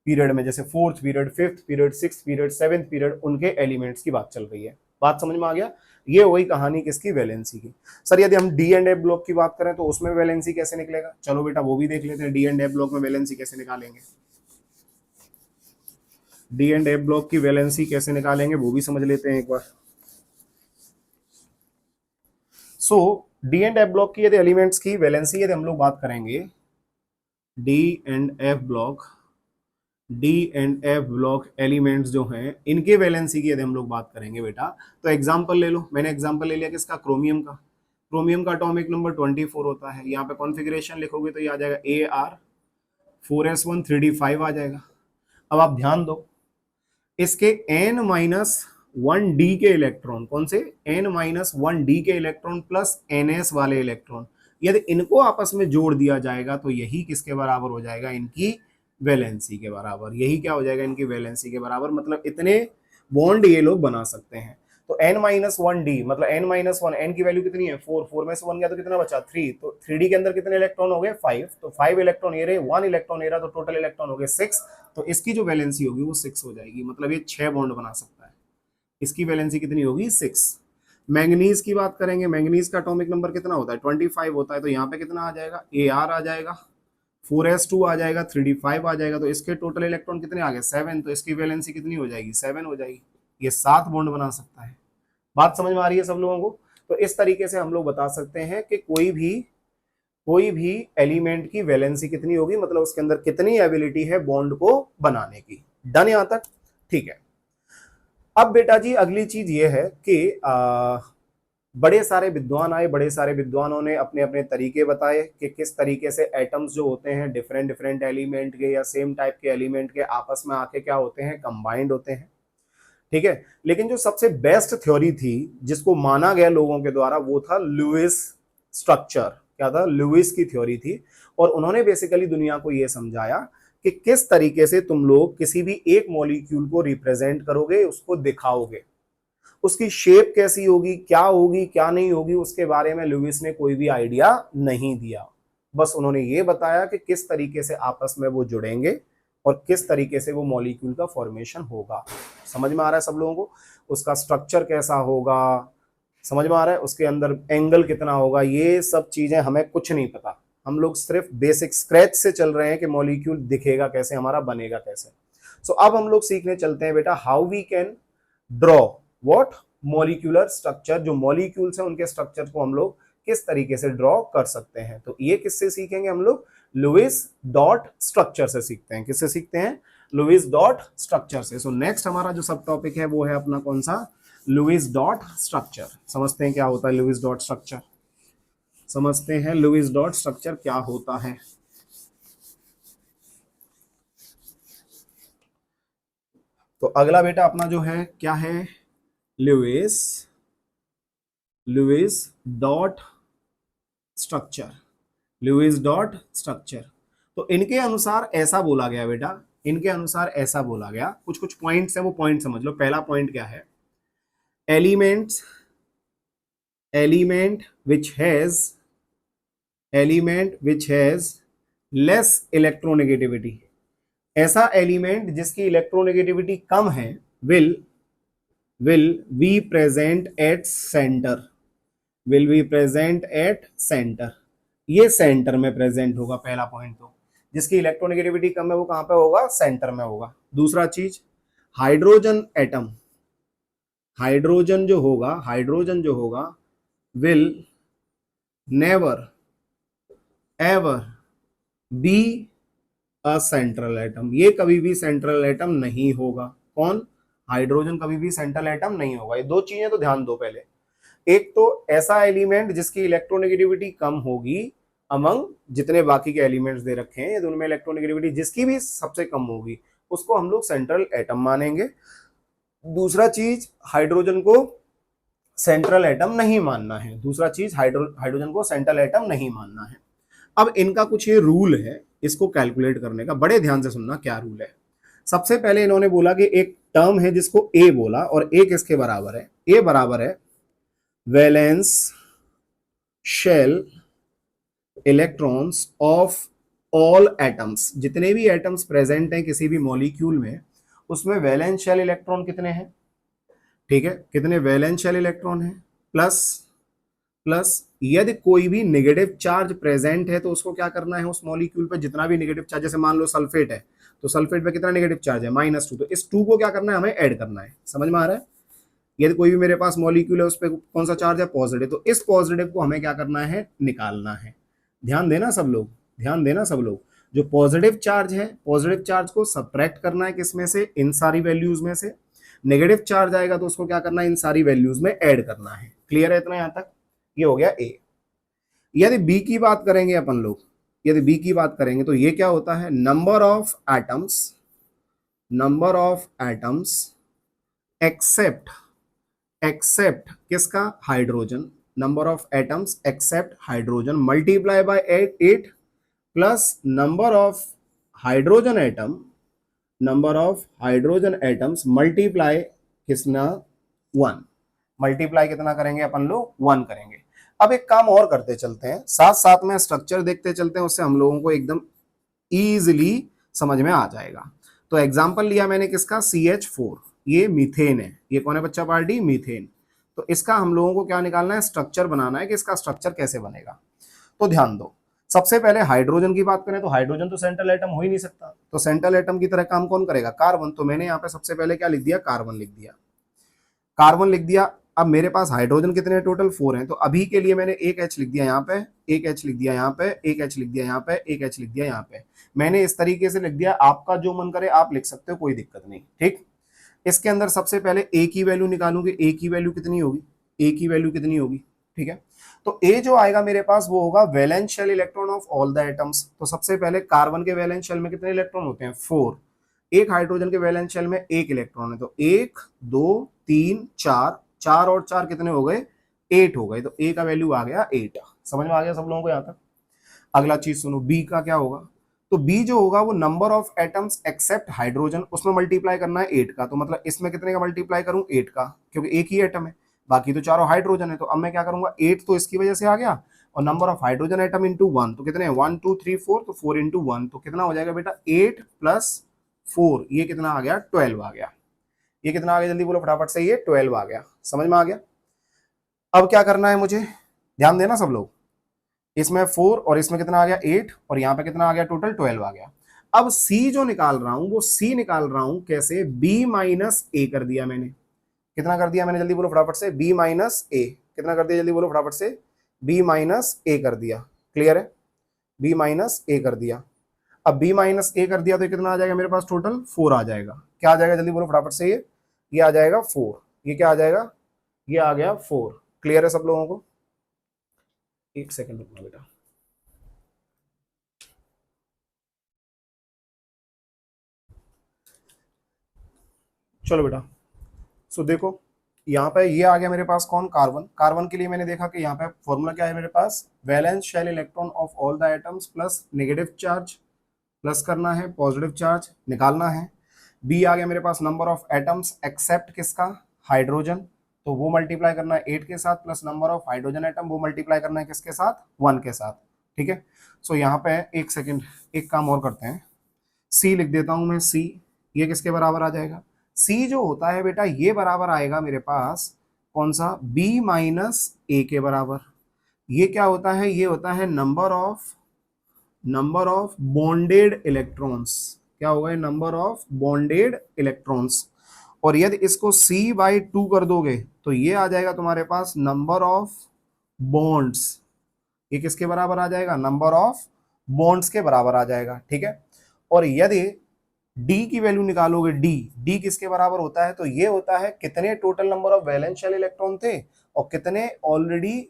Speaker 1: पीरियड में, जैसे fourth period, fifth period, six period, seventh period, उनके एलिमेंट्स की बात चल रही है। बात समझ में आ गया। ये वही कहानी किसकी, वैलेंसी की। सर यदि हम डी एंड एफ ब्लॉक की बात करें तो उसमें वैलेंसी कैसे निकलेगा, चलो बेटा वो भी देख लेते हैं, डी एंड एफ ब्लॉक में वैलेंसी कैसे निकालेंगे। डी एंड एफ ब्लॉक की वैलेंसी कैसे निकालेंगे वो भी समझ लेते हैं एक बार। सो डी एंड एफ ब्लॉक की यदि एलिमेंट्स की वैलेंसी यदि हम लोग बात करेंगे, D and F block, D and F block elements जो हैं इनके वैलेंसी की यदि हम लोग बात करेंगे बेटा, तो एग्जांपल ले लो। मैंने एग्जांपल ले लिया किसका, क्रोमियम का। क्रोमियम का एटॉमिक नंबर 24 होता है। यहाँ पे कॉन्फ़िगरेशन लिखोगे तो ये आ जाएगा AR4S1 3D5 आ जाएगा। अब आप ध्यान दो, इसके n-1d के इलेक्ट्रॉन, कौन से, n-1d के इलेक्ट्रॉन प्लस ns वाले इलेक्ट्रॉन, यदि इनको आपस में जोड़ दिया जाएगा तो यही किसके बराबर हो जाएगा, इनकी वैलेंसी के बराबर। यही क्या हो जाएगा, इनकी वैलेंसी के बराबर। मतलब इतने बॉन्ड ये लोग बना सकते हैं। तो n-1d मतलब n-1, n की वैल्यू कितनी है 4, 4 में से 1 गया तो कितना बचा 3, तो 3d के अंदर कितने इलेक्ट्रॉन हो गए 5, तो 5 इलेक्ट्रॉन ये रहे, 1 इलेक्ट्रॉन ये रहा, तो टोटल इलेक्ट्रॉन हो गए 6। तो इसकी जो वैलेंसी होगी वो 6 हो जाएगी। मतलब ये 6 बॉन्ड बना सकता है। इसकी वैलेंसी कितनी होगी 6। मैंगनीज की बात करेंगे, मैंगनीज का एटॉमिक नंबर कितना होता है 25 होता है। तो यहाँ पे कितना आ जाएगा, AR आ जाएगा, 4s2 आ जाएगा, 3d5 आ जाएगा, तो इसके टोटल इलेक्ट्रॉन कितने आ गए 7। तो इसकी वैलेंसी कितनी हो जाएगी 7 हो जाएगी। ये 7 बॉन्ड बना सकता है। बात समझ में आ रही है सब लोगों को। तो इस तरीके से हम लोग बता सकते हैं कि कोई भी एलिमेंट की वैलेंसी कितनी होगी, मतलब उसके अंदर कितनी एबिलिटी है बॉन्ड को बनाने की। डन यहां तक, ठीक है। अब बेटा जी अगली चीज ये है कि बड़े सारे विद्वान आए, बड़े सारे विद्वानों ने अपने अपने तरीके बताए कि किस तरीके से एटम्स जो होते हैं डिफरेंट डिफरेंट एलिमेंट के या सेम टाइप के एलिमेंट के आपस में आके क्या होते हैं, कंबाइंड होते हैं। ठीक है, लेकिन जो सबसे बेस्ट थ्योरी थी जिसको माना गया लोगों के द्वारा वो था लुईस स्ट्रक्चर। क्या था, लुईस की थ्योरी थी। और उन्होंने बेसिकली दुनिया को यह समझाया कि किस तरीके से तुम लोग किसी भी एक मॉलिक्यूल को रिप्रेजेंट करोगे, उसको दिखाओगे, उसकी शेप कैसी होगी, क्या नहीं होगी, उसके बारे में लुईस ने कोई भी आइडिया नहीं दिया। बस उन्होंने ये बताया कि किस तरीके से आपस में वो जुड़ेंगे और किस तरीके से वो मॉलिक्यूल का फॉर्मेशन होगा। समझ में आ रहा है सब लोगों को, उसका स्ट्रक्चर कैसा होगा, समझ में आ रहा है, उसके अंदर एंगल कितना होगा, ये सब चीजें हमें कुछ नहीं पता। हम लोग सिर्फ बेसिक स्क्रैच से चल रहे हैं कि मॉलिक्यूल दिखेगा कैसे, हमारा बनेगा कैसे। सो अब हम लोग सीखने चलते हैं बेटा how we can draw what, molecular structure. जो मॉलिक्यूल्स हैं उनके स्ट्रक्चर को हम लोग किस तरीके से ड्रॉ कर सकते हैं। तो ये किससे सीखेंगे हम लोग, लुईस डॉट स्ट्रक्चर से सीखते हैं। किससे सीखते हैं, लुईस डॉट स्ट्रक्चर से। सो नेक्स्ट हमारा जो सब टॉपिक है वो है अपना कौन सा, लुईस डॉट स्ट्रक्चर। समझते हैं क्या होता है लुईस डॉट स्ट्रक्चर, समझते हैं लुईस डॉट स्ट्रक्चर क्या होता है। तो अगला बेटा अपना जो है क्या है, Lewis Lewis dot structure, Lewis dot structure. तो इनके अनुसार ऐसा बोला गया बेटा, इनके अनुसार ऐसा बोला गया, कुछ कुछ पॉइंट्स है वो पॉइंट समझ लो। पहला पॉइंट क्या है, elements element which has element which has less electronegativity, ऐसा एलिमेंट जिसकी इलेक्ट्रोनेगेटिविटी कम है, will will be present at centre, will be present at centre, ये सेंटर में प्रेजेंट होगा। पहला पॉइंट तो जिसकी इलेक्ट्रोनेगेटिविटी कम है वो कहां पे होगा, सेंटर में होगा। दूसरा चीज, हाइड्रोजन एटम, हाइड्रोजन जो होगा will never ever be a central atom, ये कभी भी सेंट्रल एटम नहीं होगा। कौन, हाइड्रोजन कभी भी सेंट्रल एटम नहीं होगा। ये दो चीजें तो ध्यान दो पहले, एक तो ऐसा एलिमेंट जिसकी इलेक्ट्रोनेगेटिविटी कम होगी अमंग जितने बाकी के एलिमेंट्स दे रखे हैं, यदि उनमें इलेक्ट्रोनेगेटिविटी जिसकी भी सबसे कम होगी उसको हम लोग सेंट्रल एटम मानेंगे। दूसरा चीज, हाइड्रोजन को सेंट्रल एटम नहीं मानना है, दूसरा चीज हाइड्रोजन को सेंट्रल एटम नहीं मानना है। अब इनका कुछ ये रूल है इसको कैलकुलेट करने का, बड़े ध्यान से सुनना क्या रूल है। सबसे पहले इन्होंने बोला कि एक टर्म है जिसको ए बोला, और ए किसके बराबर है, ए बराबर है valence shell electrons of all atoms, जितने भी एटम्स प्रेजेंट हैं किसी भी मॉलिक्यूल में उसमें वैलेंस शेल इलेक्ट्रॉन कितने हैं, ठीक है, कितने वैलेंस शेल इलेक्ट्रॉन हैं, प्लस प्लस यदि कोई भी नेगेटिव चार्ज प्रेजेंट है तो उसको क्या करना है, उस मॉलिक्यूल पे जितना भी नेगेटिव चार्ज, जैसे मान लो सल्फेट है तो सल्फेट पे कितना नेगेटिव चार्ज है, -2, तो इस 2 को क्या करना है, हमें ऐड करना है। समझ में आ रहा है, यदि कोई भी मेरे पास मॉलिक्यूल है उस पर कौन सा चार्ज है, पॉजिटिव, तो इस पॉजिटिव को हमें क्या करना है, निकालना है। ध्यान देना सब लोग, ध्यान देना सब लोग, जो पॉजिटिव चार्ज है पॉजिटिव चार्ज को सब्ट्रैक्ट करना है किसमें से, इन सारी वैल्यूज में से। नेगेटिव चार्ज आएगा तो उसको क्या करना है, इन सारी वैल्यूज में ऐड करना है। क्लियर है इतना यहां तक, ये हो गया ए। यदि बी की बात करेंगे अपन लोग, यदि बी की बात करेंगे तो ये क्या होता है, number of atoms except except किसका, hydrogen, number of atoms except hydrogen multiply by 8 plus number of hydrogen atoms multiply किसना, 1, मल्टीप्लाई कितना करेंगे अपन लोग, 1 करेंगे। अब एक काम और करते चलते हैं, साथ साथ में स्ट्रक्चर देखते चलते हैं, उससे हम लोगों को एकदम इजीली समझ में आ जाएगा। तो एग्जांपल लिया मैंने किसका, CH4, ये मीथेन है, ये कौन है बच्चा पार्टी, मीथेन। तो इसका हम लोगों को क्या निकालना है, स्ट्रक्चर बनाना है कि इसका स्ट्रक्चर कैसे बनेगा। तो ध्यान दो, सबसे पहले हाइड्रोजन की बात करें तो हाइड्रोजन तो सेंट्रल एटम हो ही नहीं सकता, तो सेंट्रल एटम की तरह काम कौन करेगा, कार्बन। तो मैंने यहाँ पे सबसे पहले क्या लिख दिया, कार्बन लिख दिया, कार्बन लिख दिया। अब मेरे पास हाइड्रोजन कितने हैं, टोटल 4 हैं, तो अभी के लिए मैंने एक H लिख दिया यहाँ पे, एक H लिख दिया यहाँ पे, एक H लिख दिया यहाँ पे, एक H लिख दिया यहाँ पे। मैंने इस तरीके से लिख दिया, आपका जो मन करे आप लिख सकते हो, कोई दिक्कत नहीं, ठीक। इसके अंदर सबसे पहले ए की वैल्यू निकालूंगी, ए की वैल्यू कितनी होगी, ए की वैल्यू कितनी होगी, ठीक है। तो ए जो आएगा मेरे पास वो होगा valence shell electron of all the atoms. तो सबसे पहले कार्बन के वैलेंस शेल में कितने इलेक्ट्रॉन होते हैं, 4, एक हाइड्रोजन के वैलेंस शेल में 1 इलेक्ट्रॉन है, तो 1 2 3 4, 4 और 4 कितने हो गए, 8 हो गए, तो ए का वैल्यू आ गया 8। समझ में आ गया सब लोगों को यहाँ तक। अगला चीज सुनो, बी का क्या होगा, तो बी जो होगा वो number of atoms except hydrogen, उसमें मल्टीप्लाई करना है 8 का, तो मतलब इसमें कितने का मल्टीप्लाई करूं, 8 का, क्योंकि एक ही एटम है, बाकी तो चारों हाइड्रोजन है। तो अब मैं क्या करूंगा, 8 तो इसकी वजह से आ गया, और number of hydrogen atom into 1, तो कितने, 1 2 3 4, तो 4 इंटू 1, तो कितना हो जाएगा बेटा, 8 प्लस 4, ये कितना आ गया, 12 आ गया। ये कितना आ गया, जल्दी बोलो फटाफट से, ये 12 आ गया। समझ में आ गया। अब क्या करना है मुझे, ध्यान देना सब लोग, इसमें 4 और इसमें कितना आ गया, 8, और यहाँ पे कितना आ गया, टोटल 12 आ गया। अब सी जो निकाल रहा हूं वो सी निकाल रहा हूं कैसे, बी माइनस ए कर दिया मैंने, कितना कर दिया मैंने, जल्दी बोलो फटाफट से, बी माइनस ए, कितना कर दिया, जल्दी बोलो फटाफट से, बी माइनस ए कर दिया। क्लियर है, बी माइनस ए कर दिया। अब बी माइनस ए कर दिया तो कितना आ जाएगा मेरे पास, टोटल 4 आ जाएगा। क्या आ जाएगा, जल्दी बोलो फटाफट से, ये आ जाएगा 4, ये क्या आ जाएगा, ये आ गया 4। क्लियर है सब लोगों को, एक सेकंड रुकना बेटा। चलो बेटा, सो देखो यहाँ पे ये आ गया मेरे पास कौन, कार्बन। कार्बन के लिए मैंने देखा कि यहाँ पे फॉर्मूला क्या है मेरे पास, valence shell electron of all the atoms plus negative charge, plus करना है, पॉजिटिव चार्ज निकालना है। बी आ गया मेरे पास नंबर ऑफ एटम्स एक्सेप्ट किसका, हाइड्रोजन, तो वो मल्टीप्लाई करना है 8 के साथ, plus number of hydrogen atom वो मल्टीप्लाई करना है किसके साथ, 1 के साथ। ठीक है, सो यहाँ पे एक सेकेंड, एक काम और करते हैं, सी लिख देता हूं मैं, सी ये किसके बराबर आ जाएगा, सी जो होता है बेटा ये बराबर आएगा मेरे पास कौन सा, बी माइनस ए के बराबर। ये क्या होता है, ये होता है नंबर ऑफ बॉन्डेड इलेक्ट्रॉन्स। क्या होगा ये, नंबर ऑफ बॉन्डेड इलेक्ट्रॉन्स। और यदि इसको c बाई 2 कर दोगे तो ये आ जाएगा तुम्हारे पास नंबर ऑफ बॉन्ड्स। ये किसके बराबर आ जाएगा, नंबर ऑफ बॉन्ड्स के बराबर आ जाएगा। ठीक है, और यदि डी की वैल्यू निकालोगे, डी किसके बराबर होता है, तो ये होता है कितने total number of valence shell electron थे और कितने ऑलरेडी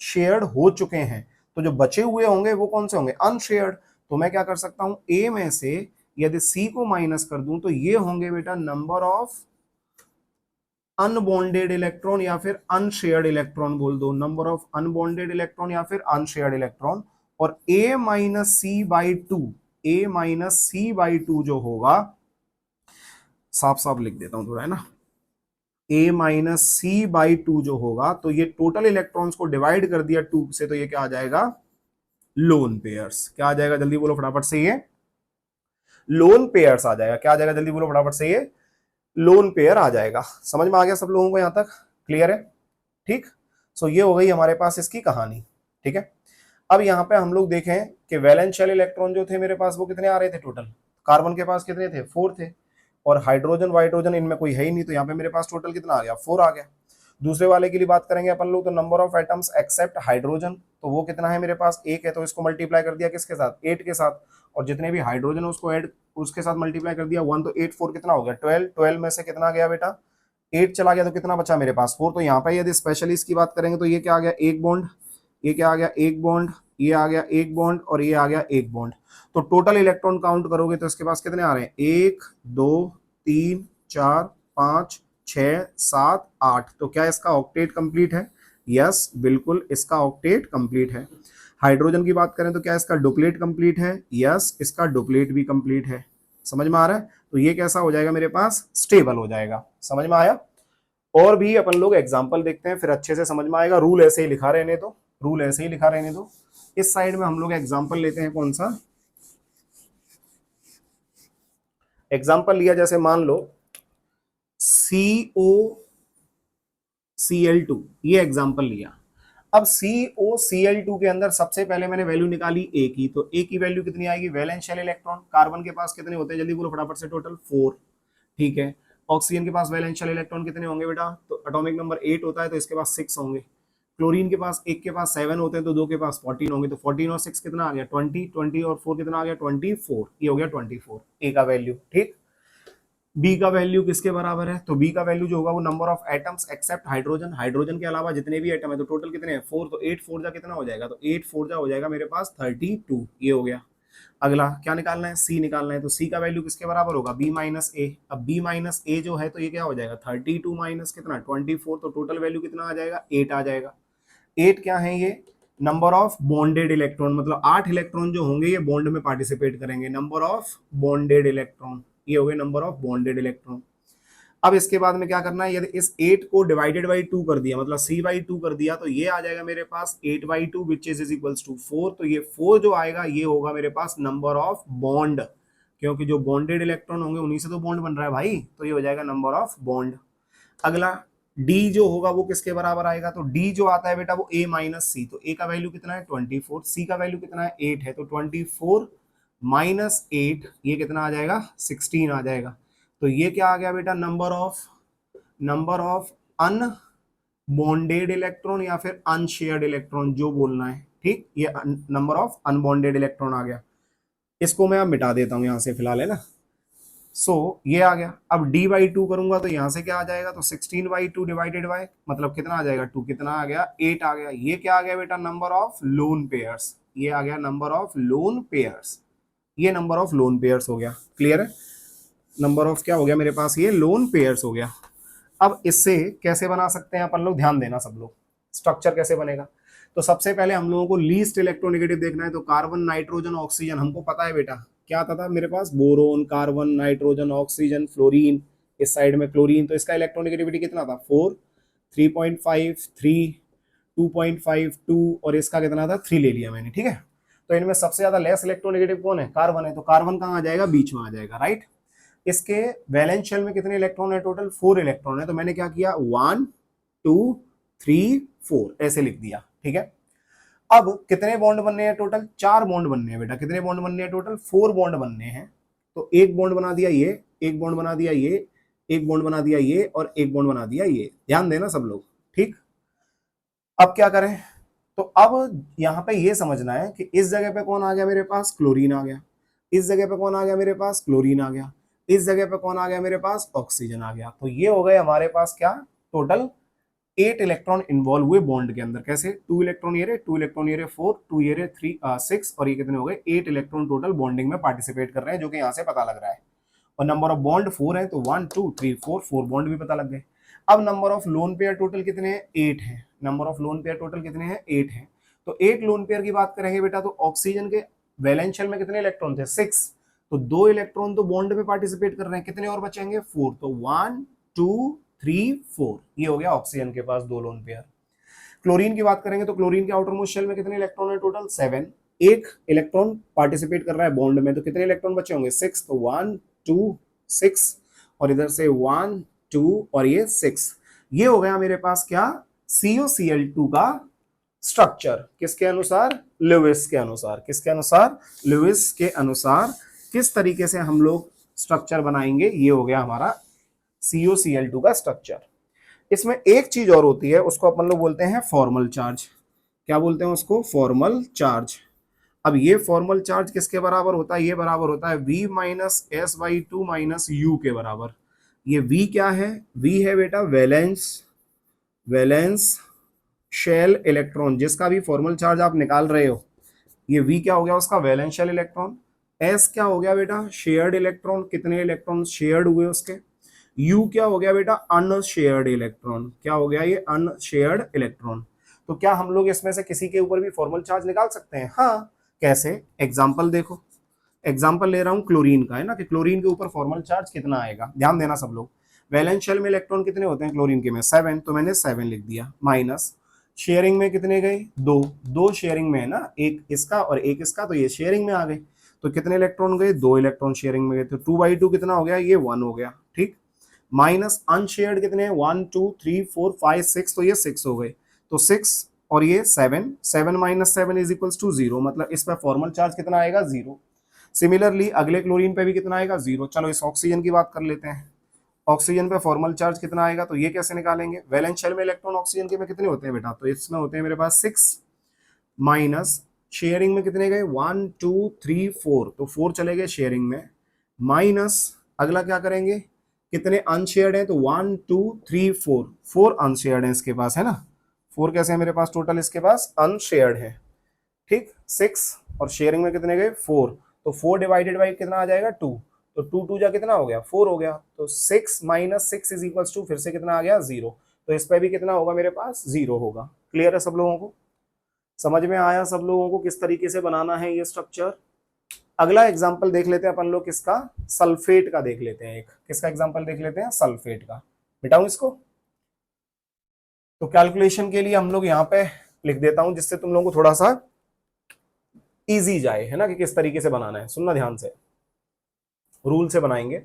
Speaker 1: शेयर्ड हो चुके हैं। तो जो बचे हुए होंगे वो कौन से होंगे, अनशेयर्ड। तो मैं क्या कर सकता हूं, ए में से यदि सी को माइनस कर दूं तो ये होंगे बेटा नंबर ऑफ अनबॉन्डेड इलेक्ट्रॉन या फिर अनशेयर्ड इलेक्ट्रॉन बोल दो, नंबर ऑफ अनबॉन्डेड इलेक्ट्रॉन या फिर अनशेयर्ड इलेक्ट्रॉन। और A minus C by two, A minus C by two जो होगा, साफ साफ लिख देता हूं थोड़ा, है ना, ए माइनस सी बाई टू जो होगा, तो ये टोटल इलेक्ट्रॉन्स को डिवाइड कर दिया 2 से, तो ये क्या आ जाएगा, लोन पेयर्स। क्या आ जाएगा, जल्दी बोलो फटाफट से, ये लोन पेयर्स आ जाएगा। क्या आ जाएगा, जल्दी बोलो फटाफट से, ये लोन पेयर आ जाएगा। समझ में आ गया सब लोगों को, यहां तक क्लियर है? ठीक, सो ये हो गई हमारे पास इसकी कहानी। ठीक है, अब यहाँ पे हम लोग देखें कि वैलेंस शेल इलेक्ट्रॉन जो थे मेरे पास वो कितने आ रहे थे टोटल, कार्बन के पास कितने थे, 4 थे, और हाइड्रोजन वाइड्रोजन इनमें कोई है ही नहीं, तो यहाँ पे मेरे पास टोटल कितना आ गया, 4 आ गया। दूसरे वाले के लिए बात करेंगे अपन लोग, तो number of atoms except hydrogen, तो वो कितना है मेरे पास, 1 है, तो इसको मल्टीप्लाई कर दिया किसके साथ, 8 के साथ, और जितने भी हाइड्रोजन उसको ऐड उसके साथ मल्टीप्लाई कर दिया 1, तो 8 4 कितना हो गया, 12। 12 में से कितना गया बेटा, 8 चला गया, तो कितना बचा मेरे पास, 4। तो यहाँ पे यदि स्पेशली इसकी बात करेंगे तो ये क्या आ गया, एक बॉन्ड, ये क्या आ गया, एक बॉन्ड, ये आ गया एक बॉन्ड, और ये आ गया एक बॉन्ड। तो टोटल इलेक्ट्रॉन काउंट करोगे तो इसके पास कितने आ रहे हैं, 1 2 3 4 5 6 7 8। तो क्या इसका ऑक्टेट कंप्लीट है, यस बिल्कुल इसका ऑक्टेट कंप्लीट है। हाइड्रोजन की बात करें तो क्या इसका डुप्लेट कंप्लीट है, यस इसका डुप्लेट भी कंप्लीट है। समझ में आ रहा है? तो ये कैसा हो जाएगा मेरे पास, स्टेबल हो जाएगा। समझ में आया? और भी अपन लोग एग्जाम्पल देखते हैं, फिर अच्छे से समझ में आएगा। रूल ऐसे ही लिखा रहने दो, रूल ऐसे ही लिखा रहने दो। इस साइड में हम लोग एग्जाम्पल लेते हैं, कौन सा एग्जाम्पल लिया, जैसे मान लो COCl2, ये एग्जाम्पल लिया। अब COCl2 के अंदर सबसे पहले मैंने वैल्यू निकाली ए की, तो ए की वैल्यू कितनी आएगी, वैलेंस शेल इलेक्ट्रॉन। कार्बन के पास कितने होते हैं, जल्दी बोलो फटाफट से, टोटल 4। ठीक है, ऑक्सीजन के पास वैलेंस शेल इलेक्ट्रॉन कितने होंगे बेटा, तो एटॉमिक नंबर 8 होता है, तो इसके पास 6 होंगे। क्लोरीन के पास एक के पास 7 होते हैं, तो 2 के पास 14 होंगे, तो 14 और 6 कितना आ गया, 20। 20 और 4 कितना आ गया, 24। ये हो गया 24 ए का वैल्यू। ठीक, बी का वैल्यू किसके बराबर है, तो बी का वैल्यू जो होगा वो number of atoms except hydrogen, hydrogen के अलावा जितने भी एटम है, तो टोटल कितने हैं, 4। तो 8 4 जा कितना हो जाएगा, तो 8 4 जा हो जाएगा मेरे पास 32। ये हो गया। अगला क्या निकालना है, सी निकालना है, तो सी का वैल्यू किसके बराबर होगा, बी माइनस ए। अब बी माइनस ए जो है, तो ये क्या हो जाएगा, 32 माइनस कितना, 24। तो टोटल वैल्यू कितना आ जाएगा, 8 आ जाएगा। 8 क्या है, ये नंबर ऑफ बॉन्डेड इलेक्ट्रॉन, मतलब 8 इलेक्ट्रॉन जो होंगे ये बॉन्ड में पार्टिसिपेट करेंगे, नंबर ऑफ बॉन्डेड इलेक्ट्रॉन। ये हो गए नंबर ऑफ बॉन्डेड इलेक्ट्रॉन। अब इसके बाद में क्या करना है, यदि इस 8 को डिवाइडेड बाई 2 कर दिया, मतलब c बाई 2 कर दिया, तो ये आ जाएगा मेरे पास 8 by 2 which is equals to 4। तो ये 4 जो आएगा ये होगा मेरे पास नंबर ऑफ बॉन्ड, क्योंकि जो बॉन्डेड इलेक्ट्रॉन होंगे उन्हीं से तो बॉन्ड बन रहा है भाई, तो ये हो जाएगा नंबर ऑफ बॉन्ड। अगला d जो होगा वो किसके बराबर आएगा, तो d जो आता है बेटा वो a माइनस सी। तो a का वैल्यू कितना है, 24। c का वैल्यू कितना है, 8 है, तो 24 माइनस 8 ये कितना आ जाएगा, 16 आ जाएगा। तो ये क्या आ गया बेटा, नंबर ऑफ अनबॉन्डेड इलेक्ट्रॉन या फिर अनशेयर्ड इलेक्ट्रॉन जो बोलना है। ठीक, ये नंबर ऑफ अनबॉन्डेड इलेक्ट्रॉन आ गया। इसको मैं अब मिटा देता हूं यहां से फिलहाल, है ना। सो ये आ गया। अब d बाई 2 करूंगा तो यहां से क्या आ जाएगा, तो 16 बाई 2 डिवाइडेड बाय, मतलब कितना आ जाएगा, 2 कितना आ गया, 8 आ गया। ये क्या आ गया बेटा, नंबर ऑफ लोन पेयर्स। ये आ गया नंबर ऑफ लोन पेयर्स, ये नंबर ऑफ लोन पेयर्स हो गया। क्लियर है? नंबर ऑफ क्या हो गया मेरे पास, ये लोन पेयर्स हो गया। अब इससे कैसे बना सकते हैं अपन लोग, ध्यान देना सब लोग, स्ट्रक्चर कैसे बनेगा। तो सबसे पहले हम लोगों को लीस्ट इलेक्ट्रोनेगेटिव देखना है। तो कार्बन, नाइट्रोजन, ऑक्सीजन हमको पता है बेटा, क्या आता था मेरे पास, boron, carbon, nitrogen, oxygen, fluorine, इस साइड में क्लोरीन। तो इसका इलेक्ट्रोनेगेटिविटी कितना था, 4, 3.5, 3, 2.5, 2, और इसका कितना था, 3 ले लिया मैंने, ठीक है। तो इनमें सबसे ज्यादा लेस इलेक्ट्रोनेगेटिव कौन है, कार्बन है। तो कार्बन कहाँ आ जाएगा, बीच में आ जाएगा, राइट। इसके वैलेंस शेल में कितने इलेक्ट्रॉन है, टोटल 4 इलेक्ट्रॉन है। तो मैंने क्या किया, 1, 2, 3, 4 ऐसे लिख दिया, ठीक है। अब कितने बॉन्ड बनने हैं, टोटल 4 बॉन्ड बनने हैं बेटा। कितने बॉन्ड बनने हैं, टोटल 4 बॉन्ड बनने हैं। तो एक बॉन्ड बना दिया ये, एक बॉन्ड बना दिया ये, एक बॉन्ड बना दिया ये, और एक बॉन्ड बना दिया ये। ध्यान देना सब लोग, ठीक। अब क्या करें, तो अब यहां पे ये समझना है कि इस जगह पे कौन आ गया मेरे पास, क्लोरीन आ गया। इस जगह पे कौन आ गया मेरे पास, क्लोरीन आ गया। इस जगह पे कौन आ गया मेरे पास, ऑक्सीजन आ गया। तो ये हो गए हमारे पास क्या, टोटल 8 इलेक्ट्रॉन इन्वॉल्व हुए बॉन्ड के अंदर। कैसे, 2 इलेक्ट्रॉन ये रहे, 2 इलेक्ट्रॉन ये रहे, 4, 2 ये रहे, 3, 6, और ये कितने हो गए, 8 इलेक्ट्रॉन टोटल बॉन्डिंग में पार्टिसिपेट कर रहे हैं, जो कि यहाँ से पता लग रहा है। और नंबर ऑफ बॉन्ड 4 है, तो 1, 2, 3, 4 बॉन्ड भी पता लग गए। अब number of lone pair total कितने हैं, 8 है। Number of lone pair total कितने हैं, 8 है। तो 8 लोन पेयर की बात करेंगे बेटा, तो ऑक्सीजन के वैलेंस शेल में कितने इलेक्ट्रॉन थे, 6। तो 2 इलेक्ट्रॉन तो बॉन्ड में पार्टिसिपेट कर रहे हैं, कितने और बचेंगे, 4। तो 1, 2, 3, 4, ये हो गया ऑक्सीजन के पास 2 लोन पेयर। क्लोरीन की बात करेंगे तो क्लोरीन के आउटर मोस्ट शेल में कितने इलेक्ट्रॉन है, टोटल 7। एक इलेक्ट्रॉन पार्टिसिपेट कर रहा है बॉन्ड में, तो कितने इलेक्ट्रॉन बचे होंगे, 6। तो 1, 2, 6, और इधर से 1, 2, और ये 6। ये हो गया मेरे पास क्या, CuCl2 का स्ट्रक्चर। किसके अनुसार, लुईस के अनुसार। किसके अनुसार, लुईस के अनुसार किस तरीके से हम लोग स्ट्रक्चर बनाएंगे, ये हो गया हमारा CuCl2 का स्ट्रक्चर। इसमें एक चीज और होती है, उसको अपन लोग बोलते हैं फॉर्मल चार्ज। क्या बोलते हैं उसको, फॉर्मल चार्ज। अब ये फॉर्मल चार्ज किसके बराबर होता है, ये बराबर होता है V minus S by 2 minus you के बराबर। ये V क्या है, V है बेटा वैलेंस, वैलेंस शेल इलेक्ट्रॉन, जिसका भी फॉर्मल चार्ज आप निकाल रहे हो। ये V क्या हो गया, उसका वैलेंस शेल इलेक्ट्रॉन। S क्या हो गया बेटा, शेयर्ड इलेक्ट्रॉन, कितने इलेक्ट्रॉन शेयर्ड हुए उसके। U क्या हो गया बेटा, अनशेयर्ड इलेक्ट्रॉन। क्या हो गया, ये अनशेयर्ड इलेक्ट्रॉन। तो क्या हम लोग इसमें से किसी के ऊपर भी फॉर्मल चार्ज निकाल सकते हैं, हाँ। कैसे, एग्जाम्पल देखो। एग्जाम्पल ले रहा हूं क्लोरीन का, है ना, कि क्लोरीन के ऊपर फॉर्मल चार्ज कितना आएगा। ध्यान देना सब लोग, वैलेंस शेल में इलेक्ट्रॉन कितने होते हैं क्लोरीन के में, 7। तो मैंने 7 लिख दिया, माइनस शेयरिंग में कितने गए, 2। 2 शेयरिंग में है ना, एक इसका और एक इसका, तो ये शेयरिंग में आ गए। तो कितने इलेक्ट्रॉन गए, 2 इलेक्ट्रॉन शेयरिंग में गए। तो 2/2 कितना हो गया, ये 1 हो गया, ठीक। माइनस अनशेयर्ड कितने, 1, 2, 3, 4, 5, 6, तो ये 6 हो गए। तो 6 और ये 7, 7 माइनस 7 इज इक्वल्स टू 0, मतलब इस पर फॉर्मल चार्ज कितना आएगा, 0। सिमिलरली अगले क्लोरीन पे भी कितना आएगा, 0। चलो इस ऑक्सीजन की बात कर लेते हैं। ऑक्सीजन पे फॉर्मल चार्ज कितना आएगा, तो ये कैसे निकालेंगे, वैलेंस शेल में इलेक्ट्रॉन ऑक्सीजन के में कितने होते हैं बेटा, तो इसमें होते हैं मेरे पास 6, माइनस शेयरिंग में कितने गए, 1, 2, 3, 4, तो 4 चले गए शेयरिंग में, माइनस अगला क्या करेंगे, कितने अनशेयर्ड है, तो 1, 2, 3, 4, 4 अनशेयर्ड है इसके पास, है ना। 4 कैसे है मेरे पास, टोटल इसके पास अनशेयर्ड है, ठीक। 6 और शेयरिंग में कितने गए, 4। तो 4 डिवाइडेड बाई कितना आ जाएगा, 2। तो 2 2 जा कितना हो गया, 4 हो गया। तो 6 माइनस 6 इज इक्वल्स टू, फिर से कितना आ गया, 0। तो इस पर भी कितना होगा मेरे पास, 0 होगा। क्लियर है सब लोगों को, समझ में आया सब लोगों को किस तरीके से बनाना है ये स्ट्रक्चर। अगला एग्जांपल देख लेते हैं अपन लोग किसका, सल्फेट का देख लेते हैं। एक किसका एग्जांपल देख लेते हैं, सल्फेट का। मिटाऊं इसको, तो कैलकुलेशन के लिए हम लोग यहाँ पे लिख देता हूं, जिससे तुम लोगों को थोड़ा सा इजी जाए, है ना, कि किस तरीके से बनाना है। सुनना ध्यान से, रूल से बनाएंगे।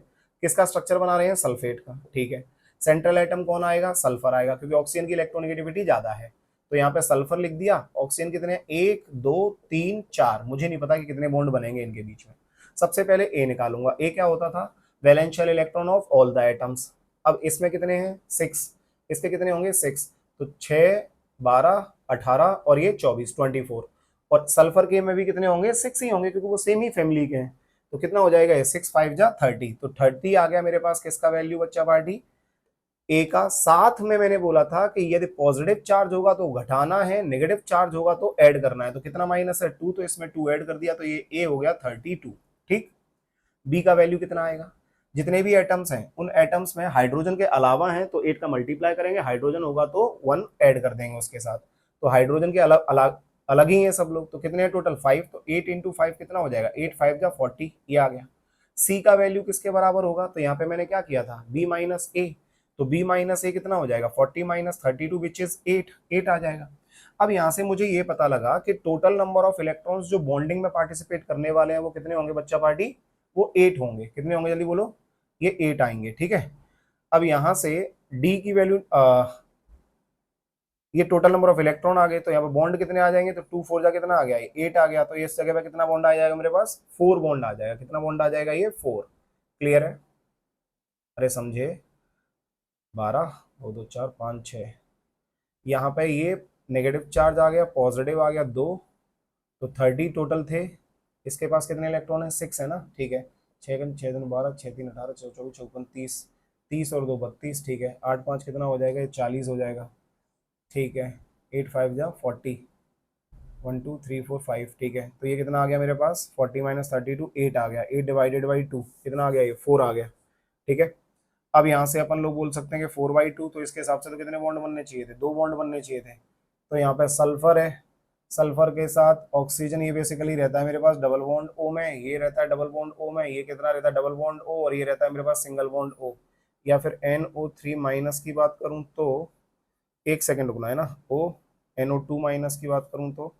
Speaker 1: किसका स्ट्रक्चर बना रहे हैं, सल्फेट का, ठीक है। सेंट्रल एटम कौन आएगा, सल्फर आएगा, क्योंकि ऑक्सीजन की इलेक्ट्रोनेगेटिविटी ज्यादा है। तो यहाँ पे सल्फर लिख दिया। ऑक्सीजन कितने, 1, 2, 3, 4, मुझे नहीं पता कि कितने बॉन्ड बनेंगे इनके बीच में। सबसे पहले ए निकालूंगा। ए क्या होता था, valence shell electron of all the atoms. अब इसमें कितने हैं, 6, इसके कितने होंगे, 6। तो 6, 12, 18 और ये 24, 24। और सल्फर के में भी कितने होंगे, 6 ही होंगे, क्योंकि वो सेम ही फैमिली के हैं। तो कितना हो जाएगा, 6 5 जा 30। तो 30 आ गया मेरे पास किसका वैल्यू, बच्चा पार्टी, ए का। साथ में मैंने बोला था कि यदि पॉजिटिव चार्ज होगा तो घटाना है, नेगेटिव चार्ज होगा तो ऐड करना है। तो कितना माइनस है, 2, तो इसमें 2 ऐड कर दिया, तो ये ए हो गया 32, ठीक। बी का वैल्यू कितना आएगा, जितने भी एटम्स हैं उन एटम्स में हाइड्रोजन के अलावा हैं तो 8 का मल्टीप्लाई करेंगे, हाइड्रोजन होगा तो 1 ऐड कर देंगे उसके साथ। तो हाइड्रोजन के अलग अलग अलग ही हैं सब लोग। तो कितने टोटल 5, तो 8 इंटू 5 कितना हो जाएगा, 8 5 जा 40, ये आ गया। सी का वैल्यू किसके बराबर होगा, तो यहाँ पे मैंने क्या किया था, बी माइनस ए। तो बी माइनस ए कितना हो जाएगा, 40 माइनस 32 विच इज 8, 8 आ जाएगा। अब यहाँ से मुझे ये पता लगा कि टोटल नंबर ऑफ इलेक्ट्रॉन्स जो बॉन्डिंग में पार्टिसिपेट करने वाले हैं वो कितने होंगे बच्चा पार्टी, वो 8 होंगे। कितने होंगे जल्दी बोलो, ये 8 आएंगे, ठीक है। अब यहां से डी की वैल्यू, ये टोटल नंबर ऑफ इलेक्ट्रॉन आ गए, तो यहाँ पे बॉन्ड कितने आ जाएंगे, तो 2 4 जा कितना आ गया, 8 आ गया। तो इस जगह पे कितना बॉन्ड आ जाएगा मेरे पास, 4 बॉन्ड आ जाएगा। कितना बॉन्ड आ जाएगा, ये 4। क्लियर है, अरे समझे, 12 2 2 4 5 6, यहाँ पे ये नेगेटिव चार्ज आ गया, पॉजिटिव आ गया 2, तो 30 टोटल थे। इसके पास कितने इलेक्ट्रॉन है, 6 है ना, ठीक है। 6 6 2 12, 6 3 18, 6 24 54 30, 30 और 2 32, ठीक है। 8 5 कितना हो जाएगा, ये 40 हो जाएगा, ठीक है। 8 5 जा 40, 1 2 3 4 5, ठीक है। तो ये कितना आ गया मेरे पास, 40 माइनस 32, 8 आ गया। 8 डिवाइडेड बाई 2 कितना आ गया, ये 4 आ गया, ठीक है। अब यहाँ से अपन लोग बोल सकते हैं कि 4/2, तो इसके हिसाब से तो कितने बॉन्ड बनने चाहिए थे, 2 बॉन्ड बनने चाहिए थे। तो यहाँ पे सल्फर है, सल्फर के साथ ऑक्सीजन, ये बेसिकली रहता है मेरे पास डबल बॉन्ड ओ में, ये रहता है डबल बॉन्ड ओ में, ये कितना रहता है डबल बॉन्ड ओ, और ये रहता है मेरे पास सिंगल बॉन्ड ओ। या फिर NO3 माइनस की बात करूं तो, एक सेकंड रुकना है ना, ओ NO2 माइनस की बात करूं तो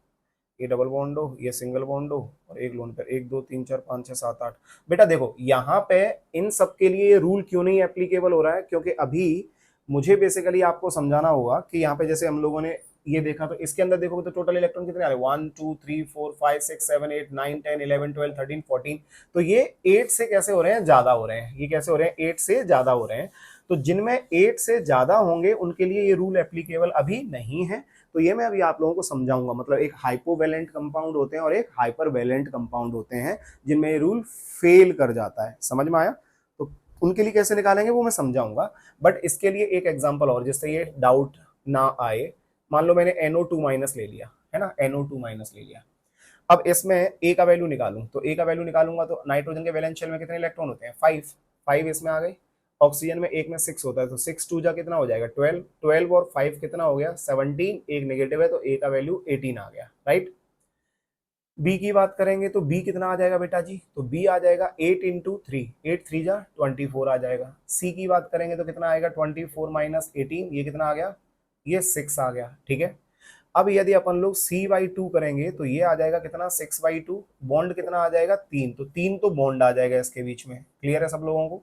Speaker 1: ये डबल बॉन्ड हो, ये सिंगल बॉन्ड हो, और एक लोन पेयर, 1 2 3 4 5 6 7 8। बेटा देखो यहाँ पे इन सब के लिए ये रूल क्यों नहीं एप्लीकेबल हो रहा है, क्योंकि अभी मुझे बेसिकली आपको समझाना होगा कि यहाँ पे जैसे हम लोगों ने ये देखा, तो इसके अंदर देखोगे तो टोटल इलेक्ट्रॉन कितने आ रहे हैं, 1 2 3 4 5 6 7 8 9 10 11 12 13 14। तो ये 8 से कैसे हो रहे हैं, ज्यादा हो रहे हैं। ये कैसे हो रहे हैं, 8 से ज्यादा हो रहे हैं। तो जिनमें 8 से ज्यादा होंगे उनके लिए ये रूल एप्लीकेबल अभी नहीं है। तो ये मैं अभी आप लोगों को समझाऊंगा। मतलब एक हाइपोवैलेंट कंपाउंड होते हैं और एक हाइपरवैलेंट कंपाउंड होते हैं, जिनमें ये रूल फेल कर जाता है। समझ में आया, तो उनके लिए कैसे निकालेंगे वो मैं समझाऊंगा। बट इसके लिए एक एग्जांपल और, जिससे ये डाउट ना आए। मान लो मैंने NO2 माइनस ले लिया है ना, NO2 माइनस ले लिया। अब इसमें ए का वैल्यू निकालूं, तो ए का वैल्यू निकालूंगा तो नाइट्रोजन के वैलेंस शेल में कितने इलेक्ट्रॉन होते हैं, 5, 5 इसमें आ गए। ऑक्सीजन में एक में 6 होता है, तो 6 2 जा कितना हो जाएगा, 12, 12 और 5 कितना हो गया, 17, एक नेगेटिव है तो ए का वैल्यू 18 आ गया, राइट। बी की बात करेंगे तो बी कितना आ जाएगा बेटा जी, तो बी आ जाएगा 8 इंटू 3, 8 3 जा 24 आ जाएगा। सी की बात करेंगे तो कितना आएगा, 24 माइनस 18, ये कितना आ गया, ये 6 आ गया, ठीक है। अब यदि अपन लोग C/2 करेंगे तो ये आ जाएगा कितना, 6/2। बॉन्ड कितना आ जाएगा, 3, तो 3 तो बॉन्ड आ जाएगा इसके बीच में। क्लियर है सब लोगों को।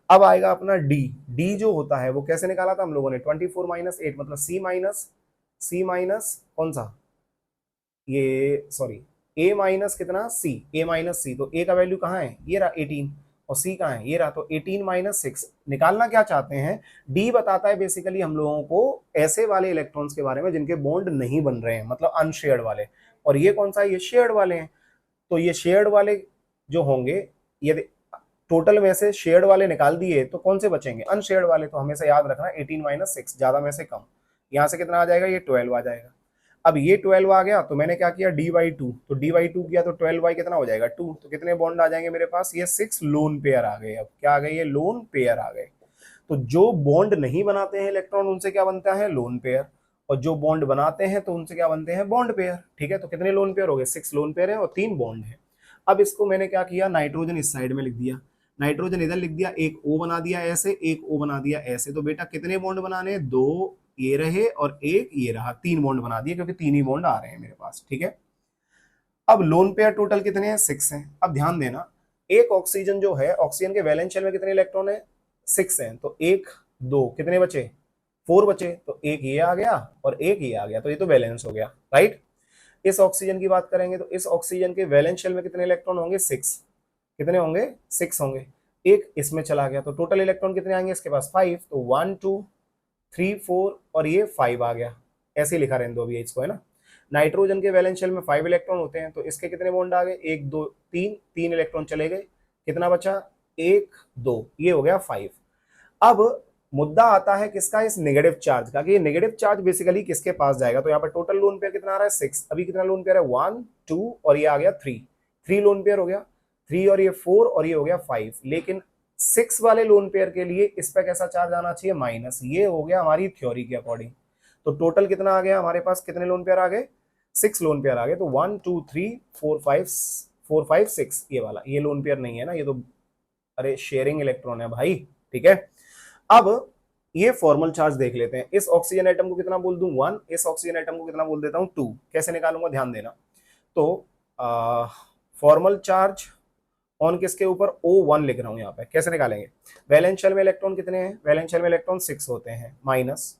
Speaker 1: अब आएगा अपना डी। डी जो होता है वो कैसे निकाला था हम लोगों ने, 24 माइनस 8, मतलब सी माइनस कौन सा, ये सॉरी, ए माइनस कितना, सी, ए माइनस सी। तो ए का वैल्यू कहाँ है, ये रहा 18, और सी कहाँ है, ये रहा। तो 18 माइनस 6 निकालना क्या चाहते हैं, डी बताता है बेसिकली हम लोगों को ऐसे वाले इलेक्ट्रॉन्स के बारे में जिनके बॉन्ड नहीं बन रहे हैं, मतलब अनशेयर्ड वाले। और ये कौन सा है, ये शेयर्ड वाले हैं। तो ये शेयर्ड वाले जो होंगे, यदि टोटल में से शेयर्ड वाले निकाल दिए तो कौन से बचेंगे, अनशेयर्ड वाले। तो हमेशा याद रखना 18 माइनस 6, ज्यादा में से कम। यहाँ से कितना आ जाएगा, ये 12 आ जाएगा। अब ये 12 आ गया तो मैंने क्या किया, D/2, तो D/2 किया तो 12 कितना हो जाएगा 2। तो कितने बॉन्ड आ जाएंगे मेरे पास, ये 6 लोन पेयर आ गए। अब क्या आ गए, ये लोन पेयर आ गए। तो जो बॉन्ड नहीं बनाते हैं इलेक्ट्रॉन, उनसे क्या बनता है, लोन पेयर। और जो बॉन्ड बनाते हैं तो उनसे क्या बनते हैं, बॉन्ड पेयर। ठीक है, तो कितने लोन पेयर हो गए, 6 लोन पेयर है और 3 बॉन्ड है। अब इसको मैंने क्या किया, नाइट्रोजन इस साइड में लिख दिया, नाइट्रोजन इधर लिख दिया, एक O बना दिया ऐसे, एक O बना दिया ऐसे। तो बेटा कितने बॉन्ड बनाने हैं, 2 ये रहे और एक ये रहा, 3 बॉन्ड बना दिए, क्योंकि 3 ही बॉन्ड आ रहे हैं मेरे पास। ठीक है, अब लोन पेयर टोटल कितने हैं, 6 हैं। अब ध्यान देना, एक ऑक्सीजन जो है, ऑक्सीजन के वैलेंस शेल में कितने इलेक्ट्रॉन है, 6 हैं। तो 1 2 कितने बचे, 4 बचे। तो एक ये आ गया और एक ये आ गया, तो ये तो वैलेंस हो गया, राइट। इस ऑक्सीजन की बात करेंगे तो इस ऑक्सीजन के वैलेंस शेल में कितने इलेक्ट्रॉन होंगे, 6। कितने होंगे, 6 होंगे। एक इसमें चला गया तो टोटल इलेक्ट्रॉन कितने आएंगे इसके पास, 5। तो 1 2 3 4 और ये 5 आ गया। ऐसे ही लिखा रहने दो अभी इसको, है ना। नाइट्रोजन के वैलेंस शेल में 5 इलेक्ट्रॉन होते हैं, तो इसके कितने बॉन्ड आ गए, 1 2 3, 3 इलेक्ट्रॉन चले गए। कितना बचा, 1 2, ये हो गया 5। अब मुद्दा आता है किसका, इस नेगेटिव चार्ज का, कि ये नेगेटिव चार्ज बेसिकली किसके पास जाएगा। तो यहाँ पर टोटल लोन पेयर कितना आ रहा है, 6। अभी कितना लोन पेयर है, 1 2 और ये आ गया 3, 3 लोन पेयर हो गया। 3 और ये 4 और ये हो गया 5। लेकिन 6 वाले लोन पेयर के लिए इस पे कैसा चार्ज आना चाहिए, माइनस। ये हो गया हमारी थ्योरी के अकॉर्डिंग। तो टोटल कितना आ गया हमारे पास, कितने लोन पेयर आ गए, 6 लोन पेयर आ गए। तो 1 2 3 4 5 6, ये वाला, ये लोन पेयर नहीं है ना, ये तो अरे शेयरिंग इलेक्ट्रॉन है भाई, ठीक है। अब ये फॉर्मल चार्ज देख लेते हैं। इस ऑक्सीजन एटम को कितना बोल दूं, 1, इस ऑक्सीजन एटम को कितना बोल देता हूं, 2। कैसे निकालूंगा, ध्यान देना। तो फॉर्मल चार्ज ऑन किसके ऊपर, O1 लिख रहा हूं यहाँ पे। कैसे निकालेंगे, वैलेंस शेल में इलेक्ट्रॉन कितने हैं, वैलेंस शेल में इलेक्ट्रॉन 6 होते हैं, माइनस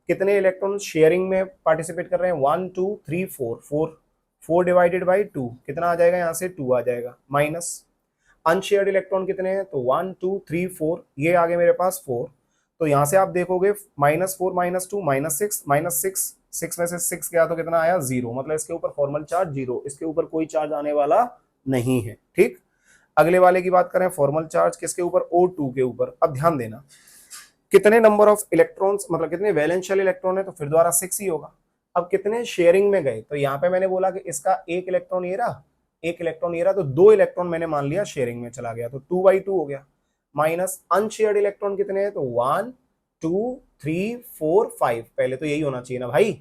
Speaker 1: कितने इलेक्ट्रॉन शेयरिंग में पार्टिसिपेट कर रहे हैं, 1 2 3 4, 4 डिवाइडेड बाई 2 कितना आ जाएगा, यहाँ से 2 आ जाएगा, माइनस अनशेयर्ड इलेक्ट्रॉन कितने हैं, तो 1 2 3 4, ये आ गए मेरे पास 4। तो यहां से आप देखोगे -4 -2 -6 -6, 6 में से 6 गया तो कितना आया, 0। मतलब इसके ऊपर फॉर्मल चार्ज 0, इसके ऊपर कोई चार्ज आने वाला नहीं है, ठीक। अगले वाले की बात करें, फॉर्मल चार्ज किसके ऊपर, O2 के ऊपर। अब ध्यान देना, कितने नंबर ऑफ इलेक्ट्रॉन्स, मतलब कितने वैलेंस शेल इलेक्ट्रॉन है, तो फिर द्वारा 6 ही होगा। अब कितने शेयरिंग में गए, तो यहाँ पे मैंने बोला कि इसका एक इलेक्ट्रॉन ये रहा, एक इलेक्ट्रॉन ये रहा, तो 2 इलेक्ट्रॉन मैंने मान लिया शेयरिंग में चला गया, तो 2/2 हो गया। माइनस अनशेयर्ड इलेक्ट्रॉन कितने हैं, तो 1 2 3 4 5, पहले तो यही होना चाहिए ना भाई,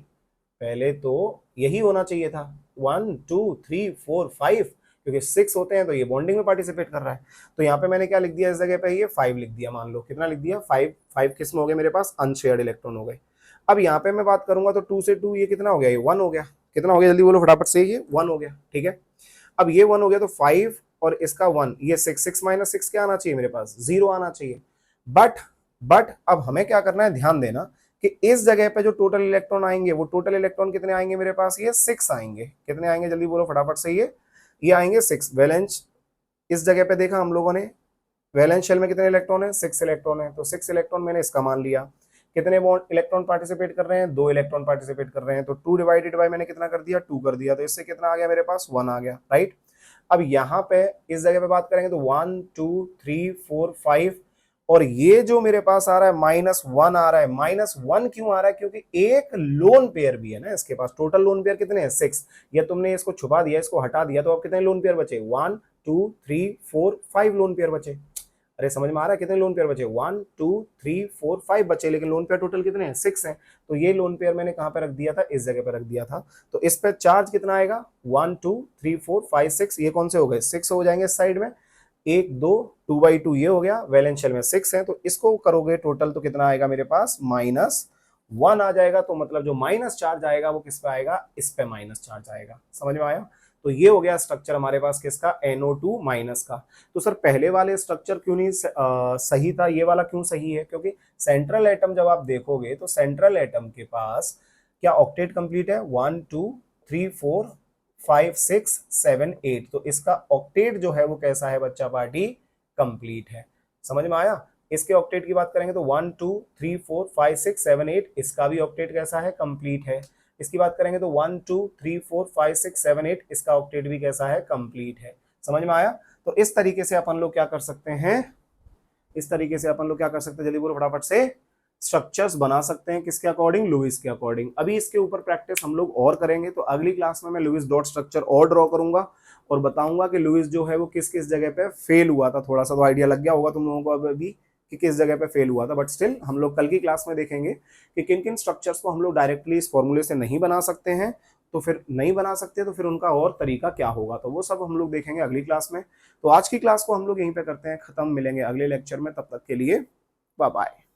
Speaker 1: पहले तो यही होना चाहिए था, 1 2 3 4 5, क्योंकि 6 होते हैं तो ये बॉन्डिंग में पार्टिसिपेट कर रहा है। तो यहाँ पे मैंने क्या लिख दिया, इस जगह पे ये 5 लिख दिया, मान लो कितना लिख दिया, 5 किस्म हो गए मेरे पास, अनशेयर्ड इलेक्ट्रॉन हो गए। अब यहाँ पे मैं बात करूंगा तो 2 से 2 ये कितना हो गया, ये 1 हो गया। कितना हो गया, जल्दी बोलो फटाफट से, ये 1 हो गया, ठीक है। अब ये 1 हो गया तो 5 और इसका 1, ये 6 माइनस 6 क्या आना चाहिए मेरे पास, 0 आना चाहिए। बट अब हमें क्या करना है, ध्यान देना कि इस जगह पे जो टोटल इलेक्ट्रॉन आएंगे, वो टोटल इलेक्ट्रॉन कितने आएंगे मेरे पास, ये 6 आएंगे। कितने आएंगे, जल्दी बोलो फटाफट से, ये आएंगे 6। वैलेंस इस जगह पे देखा हम लोगों ने, वैलेंस शेल में कितने इलेक्ट्रॉन है, 6 इलेक्ट्रॉन है, तो 6 इलेक्ट्रॉन मैंने इसका मान लिया। कितने बॉन्ड इलेक्ट्रॉन पार्टिसिपेट कर रहे हैं, 2 इलेक्ट्रॉन पार्टिसिपेट कर रहे हैं, तो 2 डिवाइडेड बाय मैंने कितना कर दिया, 2 कर दिया, तो इससे कितना आ गया मेरे पास, 1 आ गया, राइट। अब यहाँ पे इस जगह पे बात करेंगे तो 1 2 3 4 5, और ये जो मेरे पास आ रहा है -1 आ रहा है। -1 क्यों आ रहा है, क्योंकि एक लोन पेयर भी है ना इसके पास। टोटल लोन पेयर कितने हैं, 6। या तुमने इसको छुपा दिया, इसको हटा दिया, तो अब कितने लोन पेयर बचे, 1 2 3 4 5 लोन पेयर बचे। अरे समझ में आ रहा है, कितने लोन पेयर बचे, 1 2 3 4 5 बचे, लेकिन लोन पेयर टोटल कितने हैं, 6 हैं। तो ये लोन पेयर मैंने कहां पे रख दिया था, इस जगह पे रख दिया था। तो इस पे चार्ज कितना आएगा, 1 2 3 4 5 6, ये कौन से हो गए, 6 हो जाएंगे साइड में। 1 2 2/2 ये हो गया, वैलेंस शेल में 6 है, तो इसको करोगे टोटल तो कितना आएगा मेरे पास, -1 आ जाएगा। तो मतलब जो माइनस चार्ज आएगा वो किस पे आएगा, इस पे माइनस चार्ज आएगा। समझ में आया। तो ये हो गया स्ट्रक्चर हमारे पास किसका, NO2 माइनस का। तो सर पहले वाले स्ट्रक्चर क्यों नहीं सही था, ये वाला क्यों सही है, क्योंकि सेंट्रल एटम जब आप देखोगे तो सेंट्रल एटम के पास क्या ऑक्टेट कंप्लीट है, 1 2 3 4 5 6 7 8, तो इसका ऑक्टेट जो है वो कैसा है बच्चा पार्टी, कंप्लीट है। समझ में आया। इसके ऑक्टेट की बात करेंगे तो 1 2 3 4 5 6 7 8, इसका भी ऑक्टेट कैसा है, कंप्लीट है। इसकी बात करेंगे तो 1 2 3 4 5 6 7 8, इसका ऑक्टेट भी कैसा है, कंप्लीट है। समझ में आया। तो इस तरीके से अपन लोग क्या कर सकते हैं, इस तरीके से अपन लोग क्या कर सकते हैं, जल्दी बोलो फटाफट से, स्ट्रक्चर्स बना सकते हैं किसके अकॉर्डिंग, लुईस के अकॉर्डिंग। अभी इसके ऊपर प्रैक्टिस हम लोग और करेंगे, तो अगली क्लास में मैं लुईस डॉट स्ट्रक्चर और ड्रॉ करूंगा और बताऊंगा कि लुईस जो है वो किस किस जगह पे फेल हुआ था। थोड़ा सा तो आइडिया लग गया होगा तुम लोगों को अभी कि किस जगह पे फेल हुआ था, बट स्टिल हम लोग कल की क्लास में देखेंगे कि किन किन स्ट्रक्चर्स को हम लोग डायरेक्टली इस फॉर्मूले से नहीं बना सकते हैं। तो फिर नहीं बना सकते तो फिर उनका और तरीका क्या होगा, तो वो सब हम लोग देखेंगे अगली क्लास में। तो आज की क्लास को हम लोग यहीं पे करते हैं खत्म, मिलेंगे अगले लेक्चर में, तब तक के लिए बाय बाय।